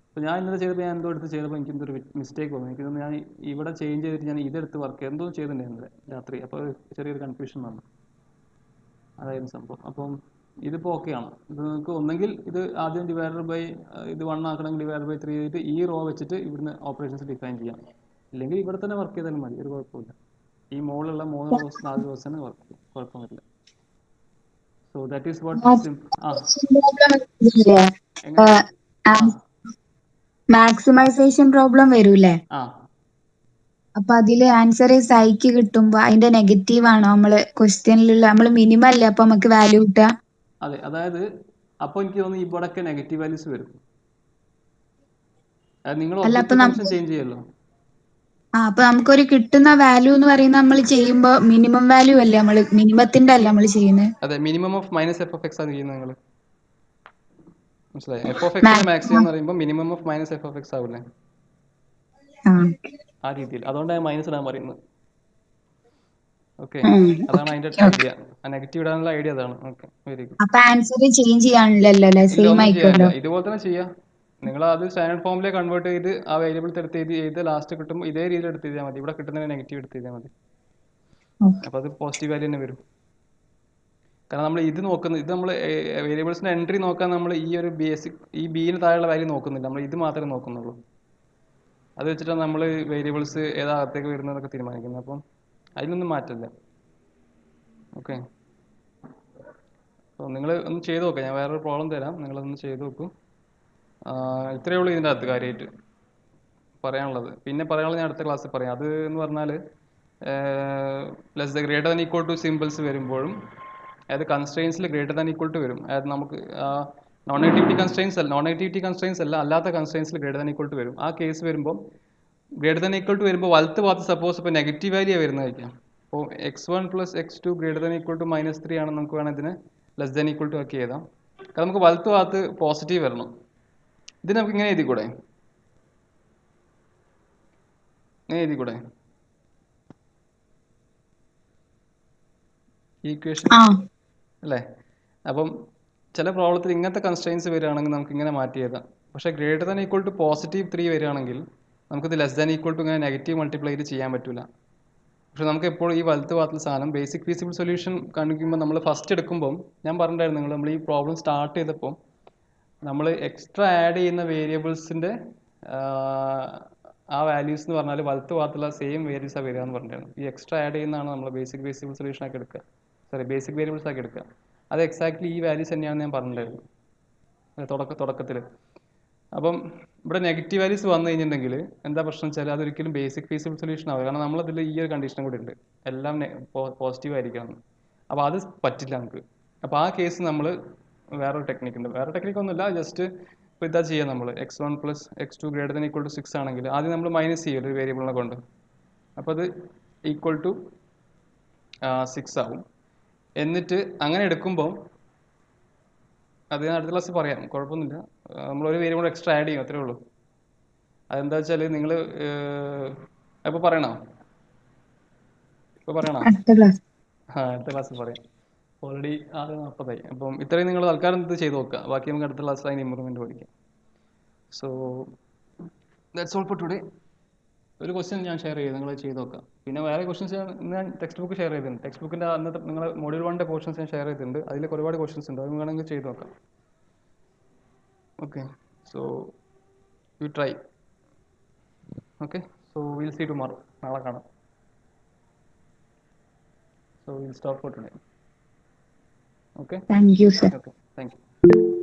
അപ്പോൾ ഞാൻ ഇന്നലെ ചെയ്തപ്പോൾ ഞാൻ എന്തോ എടുത്ത് ചെയ്തപ്പോൾ എനിക്ക് എന്തൊരു മിസ്റ്റേക്ക് വന്നു. എനിക്കൊന്ന് ഞാൻ ഇവിടെ ചേഞ്ച് ചെയ്തിട്ട് ഞാൻ ഇതെടുത്ത് വർക്ക് എന്തോ ചെയ്തിട്ടുണ്ടായിരുന്നില്ല രാത്രി. അപ്പോൾ ചെറിയൊരു കൺഫ്യൂഷൻ വന്നു, അതായിരുന്നു സംഭവം. അപ്പം ഇതിപ്പോൾ ഓക്കെയാണ്. ഇത് നിങ്ങൾക്ക് ഒന്നെങ്കിൽ ഇത് ആദ്യം ഡിവൈഡർ ബൈ ഇത് 1 ആക്കണമെങ്കിൽ ഡിവൈഡർ ബൈ 3 ചെയ്തിട്ട് ഈ റോ വെച്ചിട്ട് ഇവിടുന്ന് ഓപ്പറേഷൻസ് ഡിഫൈൻ ചെയ്യാം, ഇല്ലെങ്കിൽ ഇവിടെ തന്നെ വർക്ക് ചെയ്താലും മതി, ഒരു കുഴപ്പമില്ല. ഈ മുകളിലുള്ള 3 റോസ് 4 റോസ് തന്നെ വർക്ക് ചെയ്യും, കുഴപ്പം വരില്ല. So that is what maximisation problem വരൂലേ? ആ അപ്പൊ അതില് ആൻസർ സൈക്ക് കിട്ടുമ്പോ അതിന്റെ നെഗറ്റീവ് ആണോ നമ്മള് ക്വസ്റ്റ്യനിലുള്ള, നമ്മള് മിനിമം അല്ലേ അപ്പൊ നമുക്ക് വാല്യൂ കിട്ടുക? അതെ, അതായത് അപ്പോൾ എനിക്ക് തോന്നുന്നു ഇവിടെയൊക്കെ നെഗറ്റീവ് വാല്യൂസ് വരും. നിങ്ങൾ അല്ല അപ്പൊ ഒബ്ജക്റ്റീവ് ഫംഗ്ഷൻ ചേഞ്ച് ചെയ്യല്ലോ. അപ്പൊ നമുക്കൊരു കിട്ടുന്ന വാല്യൂ എന്ന് പറയുന്നത് നമ്മൾ ചെയ്യുമ്പോ മിനിമം വാല്യൂ അല്ലേ, നമ്മള് മിനിമത്തിന്റെ അല്ലേ നമ്മൾ ചെയ്യുന്നത്? അതെ, minimum of minus F of X ആണ് ചെയ്യുന്നത് നിങ്ങൾ. മനസ്സിലായി? എഫ് ഓഫ് എക്സിനെ മാക്സ് ചെയ്യാന്ന് പറയുമ്പോൾ minimum of minus F of X ആവില്ലേ, ആ രീതിയിൽ. അതുകൊണ്ടാണ് മൈനസ് ഇടാൻ പറയുന്നത്. ഓക്കെ, അതാണ് അതിന്റെ ഐഡിയ. ആ നെഗറ്റീവ് ഇടാനുള്ള ഐഡിയ അതാണ്. Okay, very good. അപ്പൊ ആൻസർ ചേഞ്ച് ചെയ്യാനില്ലല്ലോ അല്ലേ, ഇല്ല, സെയിം ഒന്നും ചെയ്യാനില്ല, ആയിക്കല്ലോ. ഇതുപോലെ തന്നെ ചെയ്യാം. നിങ്ങൾ അത് സ്റ്റാൻഡേർഡ് ഫോമിലേക്ക് കൺവേർട്ട് ചെയ്ത് ആ വേരിയബിൾസ് എടുത്ത് ചെയ്ത് ലാസ്റ്റ് കിട്ടുമ്പോൾ ഇതേ രീതിയിൽ എടുത്ത് ചെയ്താൽ മതി. ഇവിടെ കിട്ടുന്നതിന് നെഗറ്റീവ് എടുത്ത് ചെയ്താൽ മതി. അപ്പോൾ അത് പോസിറ്റീവ് വാല്യൂ തന്നെ വരും. കാരണം നമ്മൾ ഇത് നോക്കുന്നത്, ഇത് നമ്മൾ വേരിയബിൾസിന്റെ എൻട്രി നോക്കാൻ നമ്മൾ ഈ ഒരു ബേസിക് ഈ ബിന് താഴെയുള്ള വാല്യൂ നോക്കുന്നില്ല, നമ്മൾ ഇത് മാത്രമേ നോക്കുന്നുള്ളൂ. അത് വെച്ചിട്ടാണ് നമ്മൾ വേരിയബിൾസ് ഏതാകത്തേക്ക് വരുന്നതൊക്കെ തീരുമാനിക്കുന്നത്. അപ്പം അതിനൊന്നും മാറ്റില്ല. ഓക്കെ, അപ്പോൾ നിങ്ങൾ ഒന്ന് ചെയ്ത് നോക്കാം. ഞാൻ വേറൊരു പ്രോബ്ലം തരാം, നിങ്ങളതൊന്ന് ചെയ്ത് നോക്കൂ. ഇത്രയേ ഉള്ളൂ ഇതിൻ്റെ അകത്ത് കാര്യമായിട്ട് പറയാനുള്ളത്. പിന്നെ പറയാനുള്ളത് ഞാൻ അടുത്ത ക്ലാസ്സിൽ പറയാം. അത് എന്ന് പറഞ്ഞാൽ less greater than equal to symbols വരുമ്പോഴും, അതായത് കൺസ്ട്രെയിൻസിൽ ഗ്രേറ്റർ ദാൻ ഈക്വൽ ടു വരും. അതായത് നമുക്ക് നോൺ നെഗറ്റിവിറ്റി കൺസ്ട്രെയിൻസ് അല്ല, അല്ലാത്ത കൺസ്ട്രെയിൻസിൽ ഗ്രേറ്റർ ദാൻ ഈക്വൽ ടു വരും. ആ കേസ് വരുമ്പോൾ ഗ്രേറ്റർ ദാൻ ഈക്വൽ ടു വരുമ്പോൾ വലത്ത് ഭാഗത്ത് സപ്പോസ് ഇപ്പോൾ നെഗറ്റീവ് വാല്യൂ വരുന്നതായിരിക്കാം. അപ്പോൾ x1 plus x2 greater than equal to -3 ആണെന്ന് നമുക്ക് വേണം ഇതിനെ ലെസ് ദാൻ ഈക്വൽ ടു ആക്കി എഴുതാം. കാരണം നമുക്ക് വലത്ത് ഭാഗത്ത് പോസിറ്റീവ് വരണം. ഇത് നമുക്ക് ഇങ്ങനെ എഴുതിക്കൂടെ? ഇങ്ങനെ എഴുതിക്കൂടെ ഈക്വേഷൻ അല്ലേ? അപ്പം ചില പ്രോബ്ലത്തിൽ ഇങ്ങനത്തെ കൺസ്ട്രെയിൻസ് വരികയാണെങ്കിൽ നമുക്ക് ഇങ്ങനെ മാറ്റി എഴുതാം. പക്ഷേ ഗ്രേറ്റർ ദാൻ ഈക്വൽ ടു +3 വരികയാണെങ്കിൽ നമുക്കിത് ലെസ് ദാൻ ഈക്വൽ ടു ഇങ്ങനെ നെഗറ്റീവ് മൾട്ടിപ്ലൈ ചെയ്ത് ചെയ്യാൻ പറ്റില്ല. പക്ഷെ നമുക്ക് എപ്പോഴും ഈ വലത്ത് ഭാഗത്തുള്ള സാധനം ബേസിക് ഫീസിബിൾ സൊല്യൂഷൻ കാണിക്കുമ്പോൾ നമ്മൾ ഫസ്റ്റ് എടുക്കുമ്പം ഞാൻ പറഞ്ഞിട്ടുണ്ടായിരുന്നു, നമ്മൾ ഈ പ്രോബ്ലം സ്റ്റാർട്ട് ചെയ്തപ്പോൾ നമ്മൾ എക്സ്ട്രാ ആഡ് ചെയ്യുന്ന വേരിയബിൾസിൻ്റെ ആ വാല്യൂസ് എന്ന് പറഞ്ഞാൽ വലത്ത് ഭാഗത്തുള്ള സെയിം വേരിയബിൾസാണ് വരിക എന്ന് പറഞ്ഞിട്ടുണ്ടായിരുന്നു. ഈ എക്സ്ട്രാ ആഡ് ചെയ്യുന്നതാണ് നമ്മൾ ബേസിക് ഫീസിബിൾ സൊല്യൂഷൻ ആക്കി എടുക്കുക, ബേസിക് വേരിയബിൾസ് ആക്കി എടുക്കുക. അത് എക്സാക്ട്ലി ഈ വാല്യൂസ് തന്നെയാണെന്ന് ഞാൻ പറഞ്ഞിട്ടുണ്ടായിരുന്നു തുടക്കത്തിൽ. അപ്പം ഇവിടെ നെഗറ്റീവ് വാല്യൂസ് വന്നു കഴിഞ്ഞിട്ടുണ്ടെങ്കിൽ എന്താ പ്രശ്നം വെച്ചാൽ അതൊരിക്കലും ബേസിക് ഫീസിബിൾ സൊല്യൂഷൻ ആവുക. കാരണം നമ്മളതിൽ ഈ ഒരു കണ്ടീഷനും കൂടി ഉണ്ട്, എല്ലാം പോസിറ്റീവ് ആയിരിക്കണം. അപ്പോൾ അത് പറ്റില്ല നമുക്ക്. അപ്പോൾ ആ കേസ് നമ്മൾ വേറൊരു ടെക്നിക്ക് ഉണ്ട്. വേറെ ടെക്നിക്കൊന്നുമില്ല, ജസ്റ്റ് ഇപ്പോൾ ഇതാ ചെയ്യാം. നമ്മൾ x1 plus x2 greater than equal to 6 ആണെങ്കിൽ ആദ്യം നമ്മൾ മൈനസ് ചെയ്യും ഒരു വേരിയബിളിനെ കൊണ്ട്. അപ്പോൾ അത് ഈക്വൽ ടു 6 ആവും. എന്നിട്ട് അങ്ങനെ എടുക്കുമ്പോൾ അത് ഞാൻ അടുത്ത ക്ലാസ്സിൽ പറയാം, കുഴപ്പമൊന്നുമില്ല. നമ്മളൊരു വേരിയബിൾ എക്സ്ട്രാ ആഡ് ചെയ്യും, അത്രേ ഉള്ളൂ. അതെന്താ വെച്ചാൽ നിങ്ങൾ ഇപ്പോൾ പറയണോ? അടുത്ത ക്ലാസ്സിൽ പറയാം. ഓൾറെഡി 6:40 അപ്പം ഇത്രയും നിങ്ങൾ തൽക്കാലം ഇത് ചെയ്ത് നോക്കുക, ബാക്കി നമുക്ക് അടുത്ത ക്ലാസ്സിൽ അതിന് ഇമ്പ്രൂവ്മെൻറ്റ് പഠിക്കാം. So that's all for today. ഒരു ക്വസ്റ്റ്യൻ ഞാൻ ഷെയർ ചെയ്തു, നിങ്ങൾ ചെയ്ത് നോക്കുക. പിന്നെ വേറെ ക്വസ്റ്റ്യൻസ് ഞാൻ ടെക്സ്റ്റ് ബുക്ക് ഷെയർ ചെയ്തിട്ടുണ്ട്. ടെക്സ്റ്റ് ബുക്കിൻ്റെ അന്നത്തെ നിങ്ങൾ മൊഡ്യൂൾ 1 പോർഷൻസ് ഞാൻ ഷെയർ ചെയ്തിട്ടുണ്ട്. അതിൽ ഒരുപാട് ക്വസ്റ്റ്യൻസ് ഉണ്ട്, അത് വേണമെങ്കിൽ ചെയ്ത് നോക്കാം. Okay, so you try. Okay, so will see tomorrow. നാളെ കാണാം. So will stop for today. Okay, thank you sir. Okay, thank U.